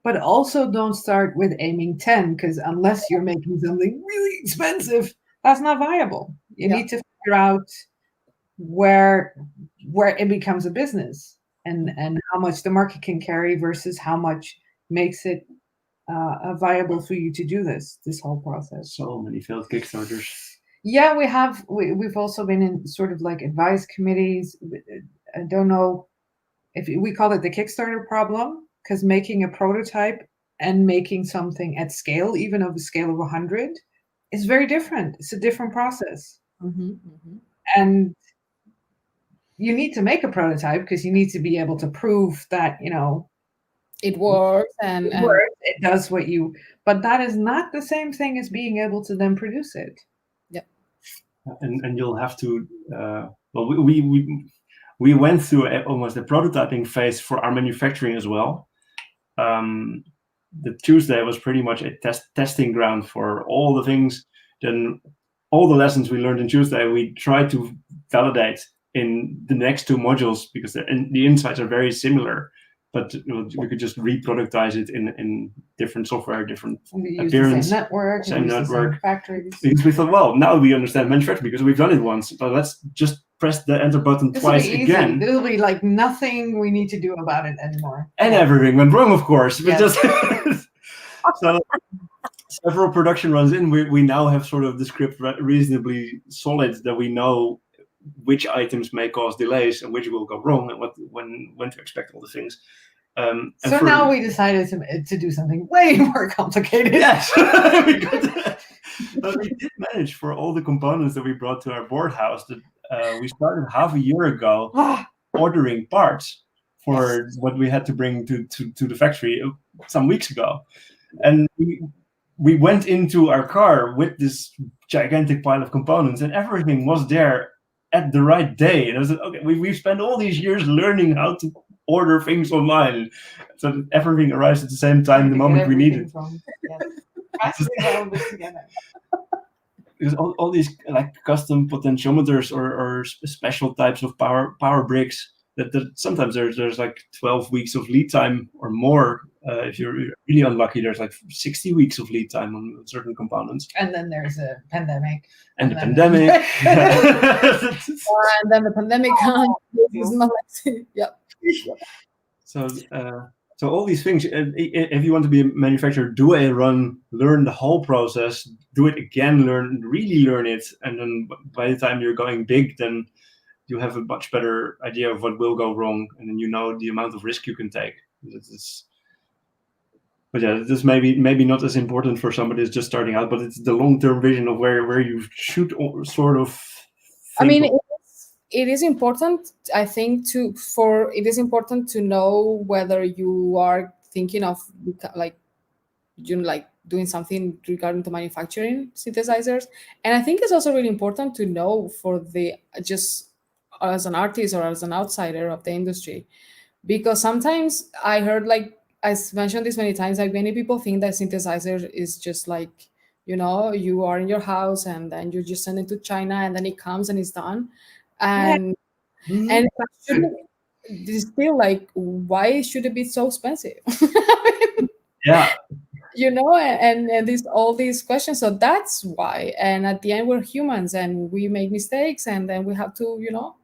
But also don't start with aiming 10, because unless you're making something really expensive, that's not viable. You need to figure out where it becomes a business and how much the market can carry versus how much makes it viable for you to do this whole process. So many failed Kickstarters. Yeah, we've also been in sort of like advice committees. I don't know if we call it the Kickstarter problem, because making a prototype and making something at scale, even of a scale of 100, is very different. It's a different process. And you need to make a prototype because you need to be able to prove that, it works it does what you, but that is not the same thing as being able to then produce it. And you'll have to. Well, we went through almost a prototyping phase for our manufacturing as well. The Tuesday was pretty much a testing ground for all the things. Then all the lessons we learned in Tuesday, we tried to validate in the next two modules, because the insights are very similar, but we could just reproductize it in different software, different appearance, same network, factories. Because we thought, well, now we understand manufacturing because we've done it once, but let's just press the enter button twice again. There'll be like nothing we need to do about it anymore. And everything went wrong, of course. But Yes. just so several production runs in, we now have sort of the script reasonably solid, that we know which items may cause delays and which will go wrong, and when to expect all the things. So now we decided to do something way more complicated. Yes, but we did manage for all the components that we brought to our board house. That we started half a year ago ordering parts for what we had to bring to the factory some weeks ago, and we went into our car with this gigantic pile of components, and everything was there at the right day. And I was like, okay, we've spent all these years learning how to order things online, so that everything arrives at the same time, the moment we need it. Because all these like custom potentiometers or special types of power bricks, that sometimes there's like 12 weeks of lead time or more. If you're really unlucky, there's like 60 weeks of lead time on certain components. And then there's a pandemic. And the pandemic. and then the pandemic comes. So all these things, if you want to be a manufacturer, do a run, learn the whole process, do it again, really learn it, and then by the time you're going big, then you have a much better idea of what will go wrong, and then you know the amount of risk you can take. But yeah, this may be not as important for somebody who's just starting out, but it's the long-term vision of where you should sort of. I mean, it is important, I think, it is important to know whether you are thinking of doing something regarding to manufacturing synthesizers. And I think it's also really important to know just as an artist or as an outsider of the industry, because sometimes I heard, like I've mentioned this many times, like many people think that synthesizer is just like, you are in your house and then you just send it to China and then it comes and it's done. And it's still like, why should it be so expensive? Yeah. And all these questions. So that's why. And at the end, we're humans and we make mistakes, and then we have to,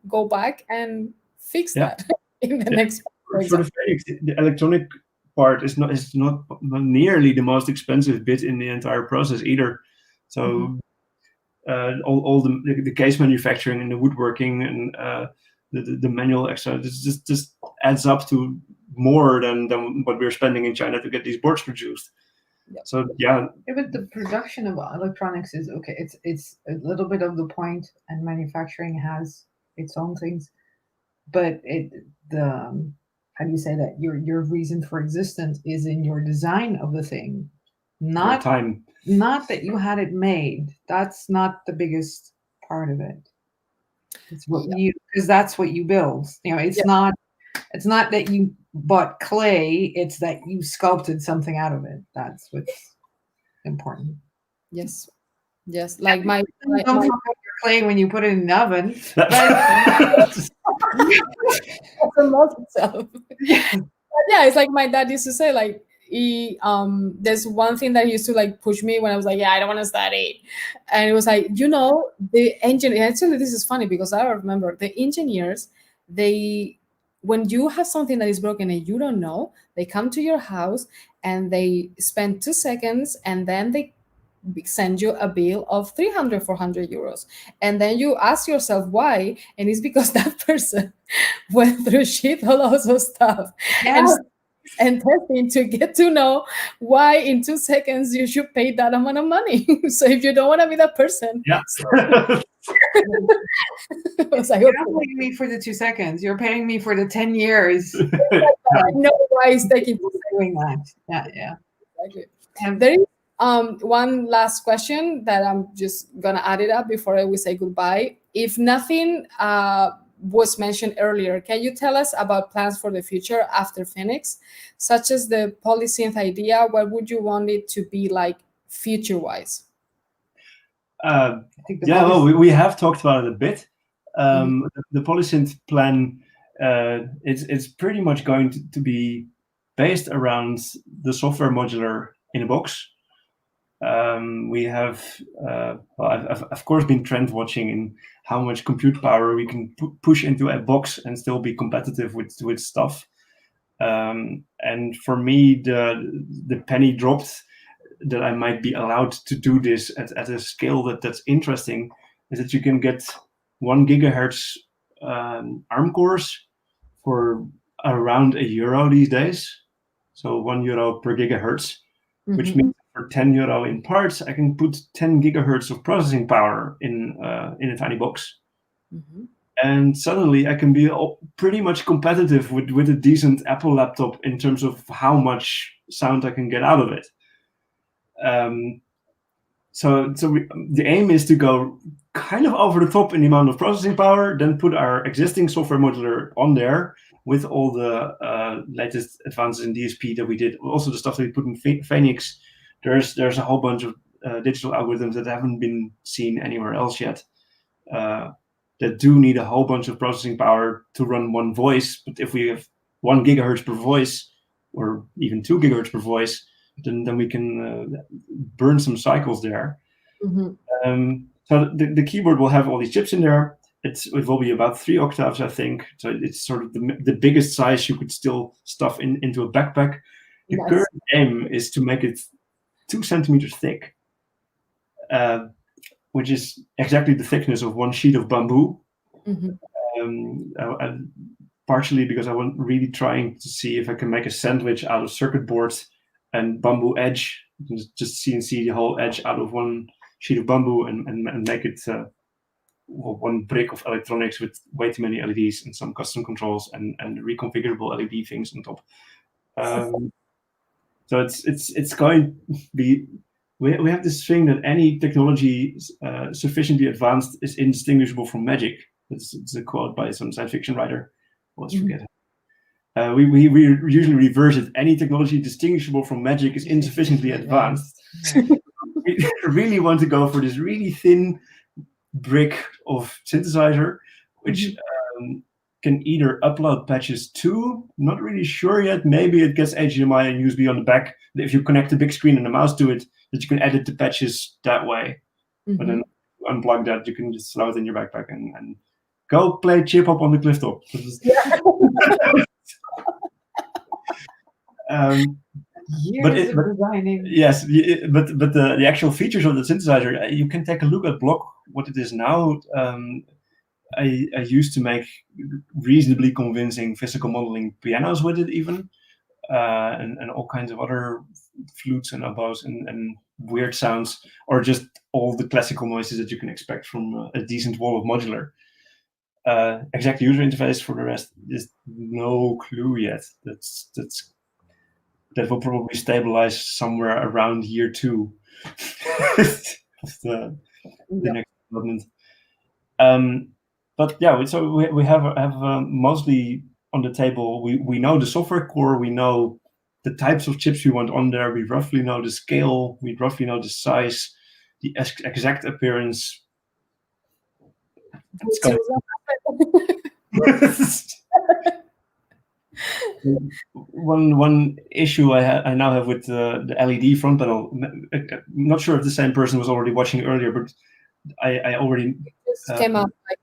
go back and fix that in the next. For the electronic part is not nearly the most expensive bit in the entire process either. So all the case manufacturing and the woodworking and the manual extra just adds up to more than what we're spending in China to get these boards produced. Yep. So yeah, but the production of electronics is okay. It's a little bit of the point, and manufacturing has its own things. But how do you say that? Your reason for existence is in your design of the thing, not time. Not that you had it made. That's not the biggest part of it. It's what because that's what you build. It's not that you bought clay. It's that you sculpted something out of it. That's what's important. Yes. Like don't fuck up your clay when you put it in the oven. Yeah, it's like my dad used to say, like, there's one thing that he used to like push me when I was like, I don't want to study, and it was like, the engineer. Actually, this is funny because I remember the engineers. When you have something that is broken and you don't know, they come to your house and they spend 2 seconds, and then they send you a bill of 300, 400 euros. And then you ask yourself why, and it's because that person went through shit a lot of stuff and testing to get to know why in 2 seconds you should pay that amount of money. So if you don't want to be that person, like, you're not paying me for the 2 seconds. You're paying me for the 10 years. I know why he's taking doing that. Yeah. Exactly. There is one last question that I'm just gonna add it up before we say goodbye. If nothing was mentioned earlier, can you tell us about plans for the future after Phoenix, such as the polysynth idea? What would you want it to be like future-wise? We have talked about it a bit. The polysynth plan, it's pretty much going to be based around the software modular in a box. We have, I've of course been trend watching in how much compute power we can push into a box and still be competitive with stuff. And for me, the penny dropped that I might be allowed to do this at a scale that's interesting is that you can get 1 gigahertz ARM cores for around €1 these days. So €1 per gigahertz, which means for €10 in parts, I can put 10 gigahertz of processing power in a tiny box. And suddenly I can be pretty much competitive with a decent Apple laptop in terms of how much sound I can get out of it. So the aim is to go kind of over the top in the amount of processing power, then put our existing software modular on there with all the latest advances in DSP that we did, also the stuff that we put in Phoenix. There's a whole bunch of digital algorithms that haven't been seen anywhere else yet that do need a whole bunch of processing power to run one voice. But if we have 1 gigahertz per voice, or even 2 gigahertz per voice, then we can burn some cycles there. So the keyboard will have all these chips in there. It will be about 3 octaves, I think. So it's sort of the biggest size you could still stuff into a backpack. The current aim is to make it 2 centimeters thick, which is exactly the thickness of 1 sheet of bamboo. Partially because I was really trying to see if I can make a sandwich out of circuit boards and bamboo edge, just CNC the whole edge out of 1 sheet of bamboo and make it 1 brick of electronics with way too many LEDs and some custom controls and reconfigurable LED things on top. So it's going to be. We have this thing that any technology sufficiently advanced is indistinguishable from magic. It's a quote by some science fiction writer. Let's forget it. We usually reverse it. Any technology distinguishable from magic is insufficiently advanced. We really want to go for this really thin brick of synthesizer, which can either upload patches to, not really sure yet, maybe it gets HDMI and USB on the back. If you connect the big screen and the mouse to it, that you can edit the patches that way. But then unplug that, you can just throw it in your backpack and go play chip hop on the cliff top. Years of designing. Yes, but the actual features of the synthesizer, you can take a look at Block, what it is now. I used to make reasonably convincing physical modeling pianos with it even, and all kinds of other flutes and oboes and weird sounds, or just all the classical noises that you can expect from a decent wall of Modular. Exact user interface for the rest is no clue yet. That will probably stabilize somewhere around year 2 of the next development. But yeah, so we have mostly on the table. We know the software core. We know the types of chips we want on there. We roughly know the scale. We roughly know the size, the exact appearance. One issue I now have with the LED front panel. I'm not sure if the same person was already watching earlier, but I already just came up like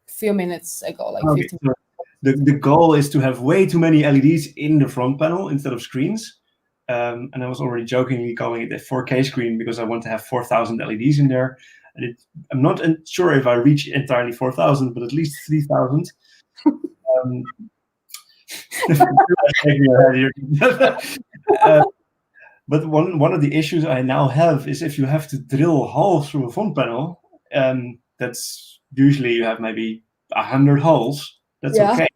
a few minutes ago, like okay, 15 so the goal is to have way too many LEDs in the front panel instead of screens. And I was already jokingly calling it a 4K screen because I want to have 4,000 LEDs in there. And I'm not sure if I reach entirely 4,000, but at least 3,000. But one of the issues I now have is if you have to drill holes through a front panel, that's usually you have maybe 100 holes. That's okay.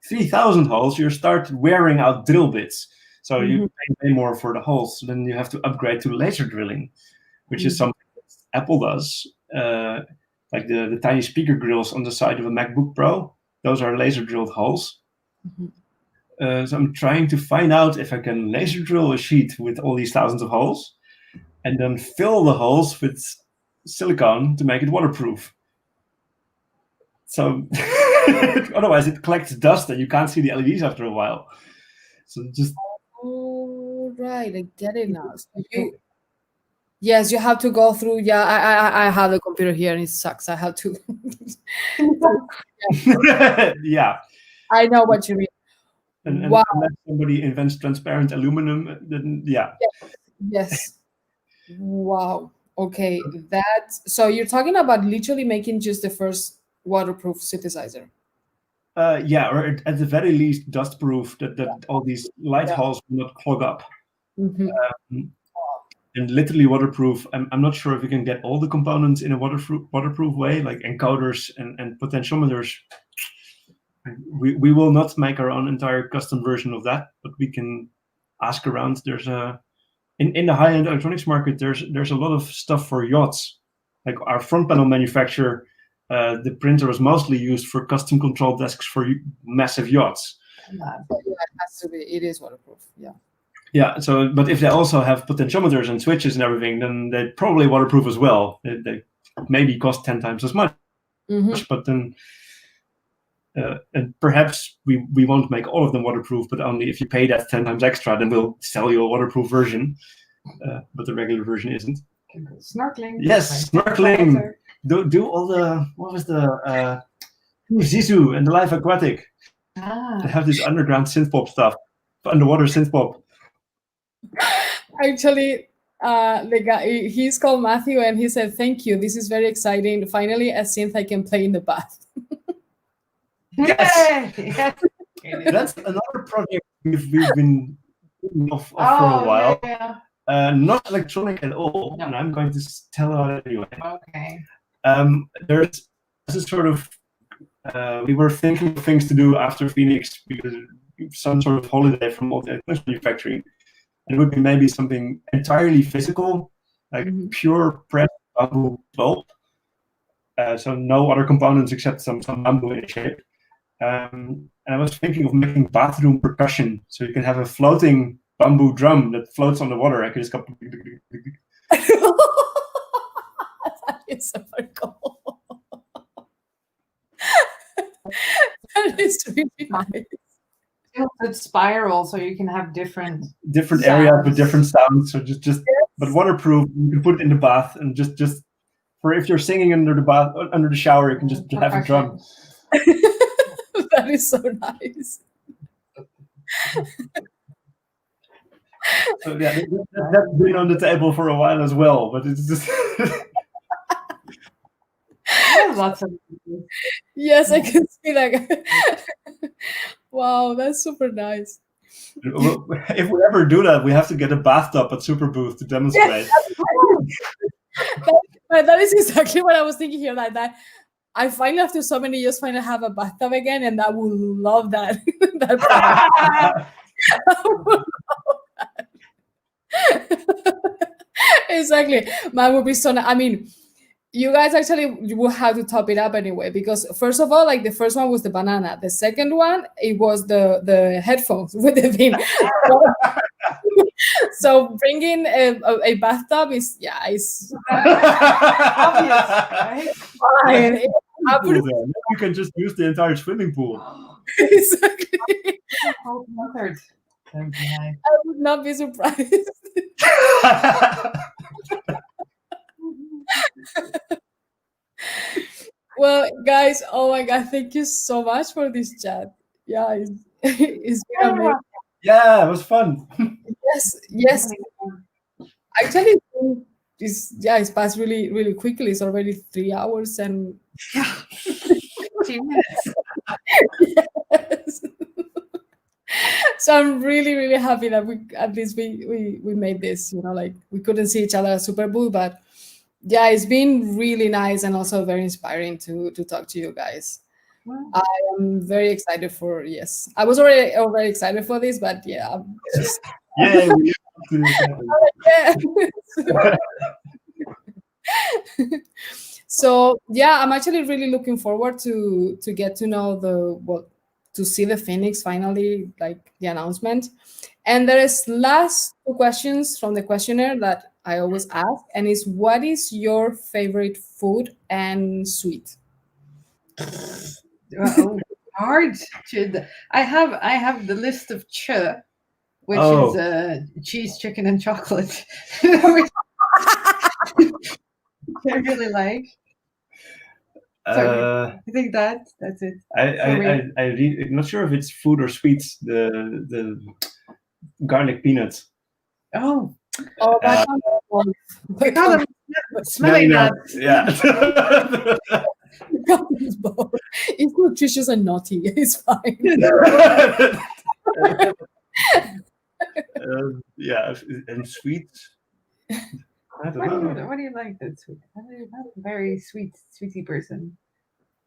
3,000 holes, you start wearing out drill bits. So you pay more for the holes. So then you have to upgrade to laser drilling, which is something that Apple does. Like the tiny speaker grills on the side of a MacBook Pro, those are laser drilled holes. So I'm trying to find out if I can laser drill a sheet with all these thousands of holes and then fill the holes with silicone to make it waterproof. So otherwise it collects dust and you can't see the LEDs after a while. So just... Oh, right. I get it now. So yes, you have to go through. Yeah, I have the computer here and it sucks. I have to. Yeah. I know what you mean. And wow. Unless somebody invents transparent aluminum, then yeah. Yes. Wow. Okay. So you're talking about literally making just the first waterproof synthesizer. Yeah, or at the very least dust-proof, that all these light holes will not clog up. And literally waterproof. I'm not sure if you can get all the components in a waterproof way, like encoders and potentiometers. We will not make our own entire custom version of that, but we can ask around. There's in the high-end electronics market, there's a lot of stuff for yachts. Like our front panel manufacturer, the printer was mostly used for custom control desks for massive yachts. Yeah, it has to be. It is waterproof. Yeah. Yeah. So, but if they also have potentiometers and switches and everything, then they're probably waterproof as well. They maybe cost 10 times as much, but then. And perhaps we won't make all of them waterproof, but only if you pay that 10 times extra, then we'll sell you a waterproof version. But the regular version isn't. Snorkeling. Yes, snorkeling. Do all the, what was the Zizou and the Life Aquatic. They have this underground synth pop stuff, underwater synth pop. Actually, the guy, he's called Matthew, and he said, "Thank you. This is very exciting. Finally, a synth I can play in the bath." Yes. That's another project we've been off for a while. Not electronic at all, and I'm going to tell about it anyway. Okay. There's a sort of we were thinking of things to do after Phoenix because some sort of holiday from all the electronics manufacturing. It would be maybe something entirely physical, like pure pressed bamboo pulp. So no other components except some bamboo in shape. And I was thinking of making bathroom percussion, so you can have a floating bamboo drum that floats on the water. I can just go. That is super cool. That is really nice. Tilted spiral, so you can have different areas with different sounds. So just but waterproof. You can put it in the bath and just for if you're singing under the shower, you can just have a drum. That is so nice. So yeah, that's been on the table for a while as well, but it's just Lots of Yes, I can see that. Wow, that's super nice. if we ever do that, we have to get a bathtub at Super Booth to demonstrate. That is exactly what I was thinking here. Like that, I finally, after so many years, finally have a bathtub again, and I would love that. That product. I would love that. Exactly, mine would be so. I mean, you guys actually you will have to top it up anyway, because first of all, like the first one was the banana. The second one, it was the headphones with the thing. So bringing a bathtub is it's obvious, right? fine. I would You can just use the entire swimming pool. exactly. Whole method. That'd be nice. I would not be surprised. Well, guys, oh my god, thank you so much for this chat. Yeah, it's been amazing. Yeah, it was fun. Yes. Actually, it's passed really, really quickly. It's already 3 hours and 2 minutes. yes. So I'm really, really happy that we at least we made this. Like we couldn't see each other at Super Bowl, but yeah, it's been really nice and also very inspiring to talk to you guys. Wow. I am very excited for I was already excited for this, but yeah, I'm just Yeah, yeah. So yeah, I'm actually really looking forward to get to know to see the Phoenix finally, like the announcement. And there is last 2 questions from the questionnaire that I always ask, and is what is your favorite food and sweet? Hard to. I have the list of which Oh. is cheese, chicken, and chocolate. Which I really like. I think that's it. I'm not sure if it's food or sweets. The garlic peanuts. Oh, That's I call them smelling nuts. Yeah. It's nutritious and naughty. It's fine. Yeah, and sweets. I don't know. What do you like that's sweet? I'm not a very sweetie person.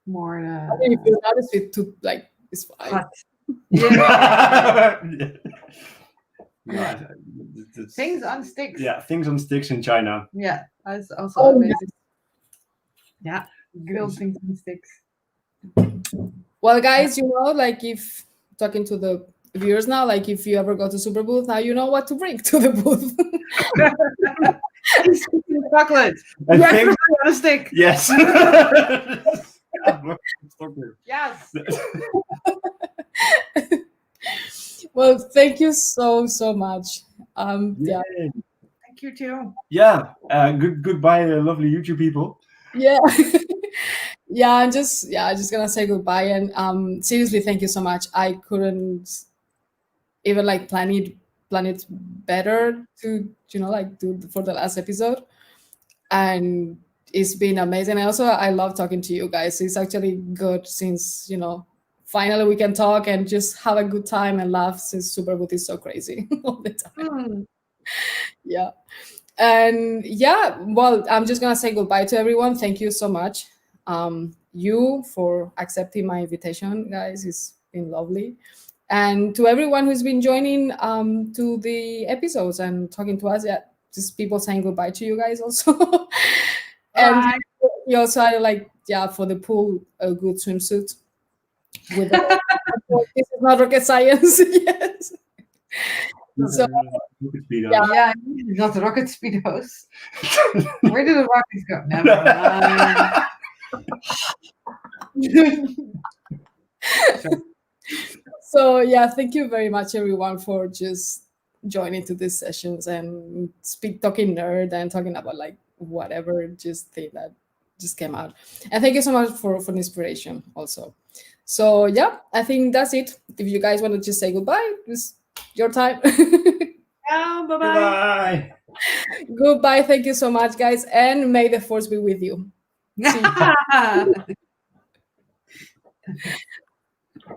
More If you're not a sweet tooth, like it's fine. hot. Yeah. Yeah. Things on sticks. Yeah, things on sticks in China. Yeah, that's also Oh, amazing. Yeah, grilled things on sticks. Well, guys, like if talking to the viewers now, like if you ever go to Super Booth, now you know what to bring to the booth. Chocolate. I Yeah, think- on a stick. Yes. Yes. Well, thank you so much. Yeah. Thank you too. Yeah. Goodbye, lovely YouTube people. Yeah. Yeah, I'm just gonna say goodbye, and seriously, thank you so much. I couldn't even like plan it better to like do for the last episode, and it's been amazing. Also, I love talking to you guys. It's actually good since finally we can talk and just have a good time and laugh, since Superboot is so crazy all the time. Yeah. And yeah, well, I'm just gonna say goodbye to everyone. Thank you so much, you for accepting my invitation, guys. It's been lovely. And to everyone who's been joining to the episodes and talking to us, just people saying goodbye to you guys also. And you also had for the pool, a good swimsuit with this is not rocket science. Yes. So yeah, not the rocket speedos. Where did the rockets go? Never mind. So yeah, thank you very much, everyone, for just joining to these sessions and talking nerd and talking about whatever just thing that just came out. And thank you so much for the inspiration also. So yeah, I think that's it. If you guys want to just say goodbye, it's your time. Ciao, bye-bye. Goodbye. Goodbye. Thank you so much, guys. And may the force be with you. See you.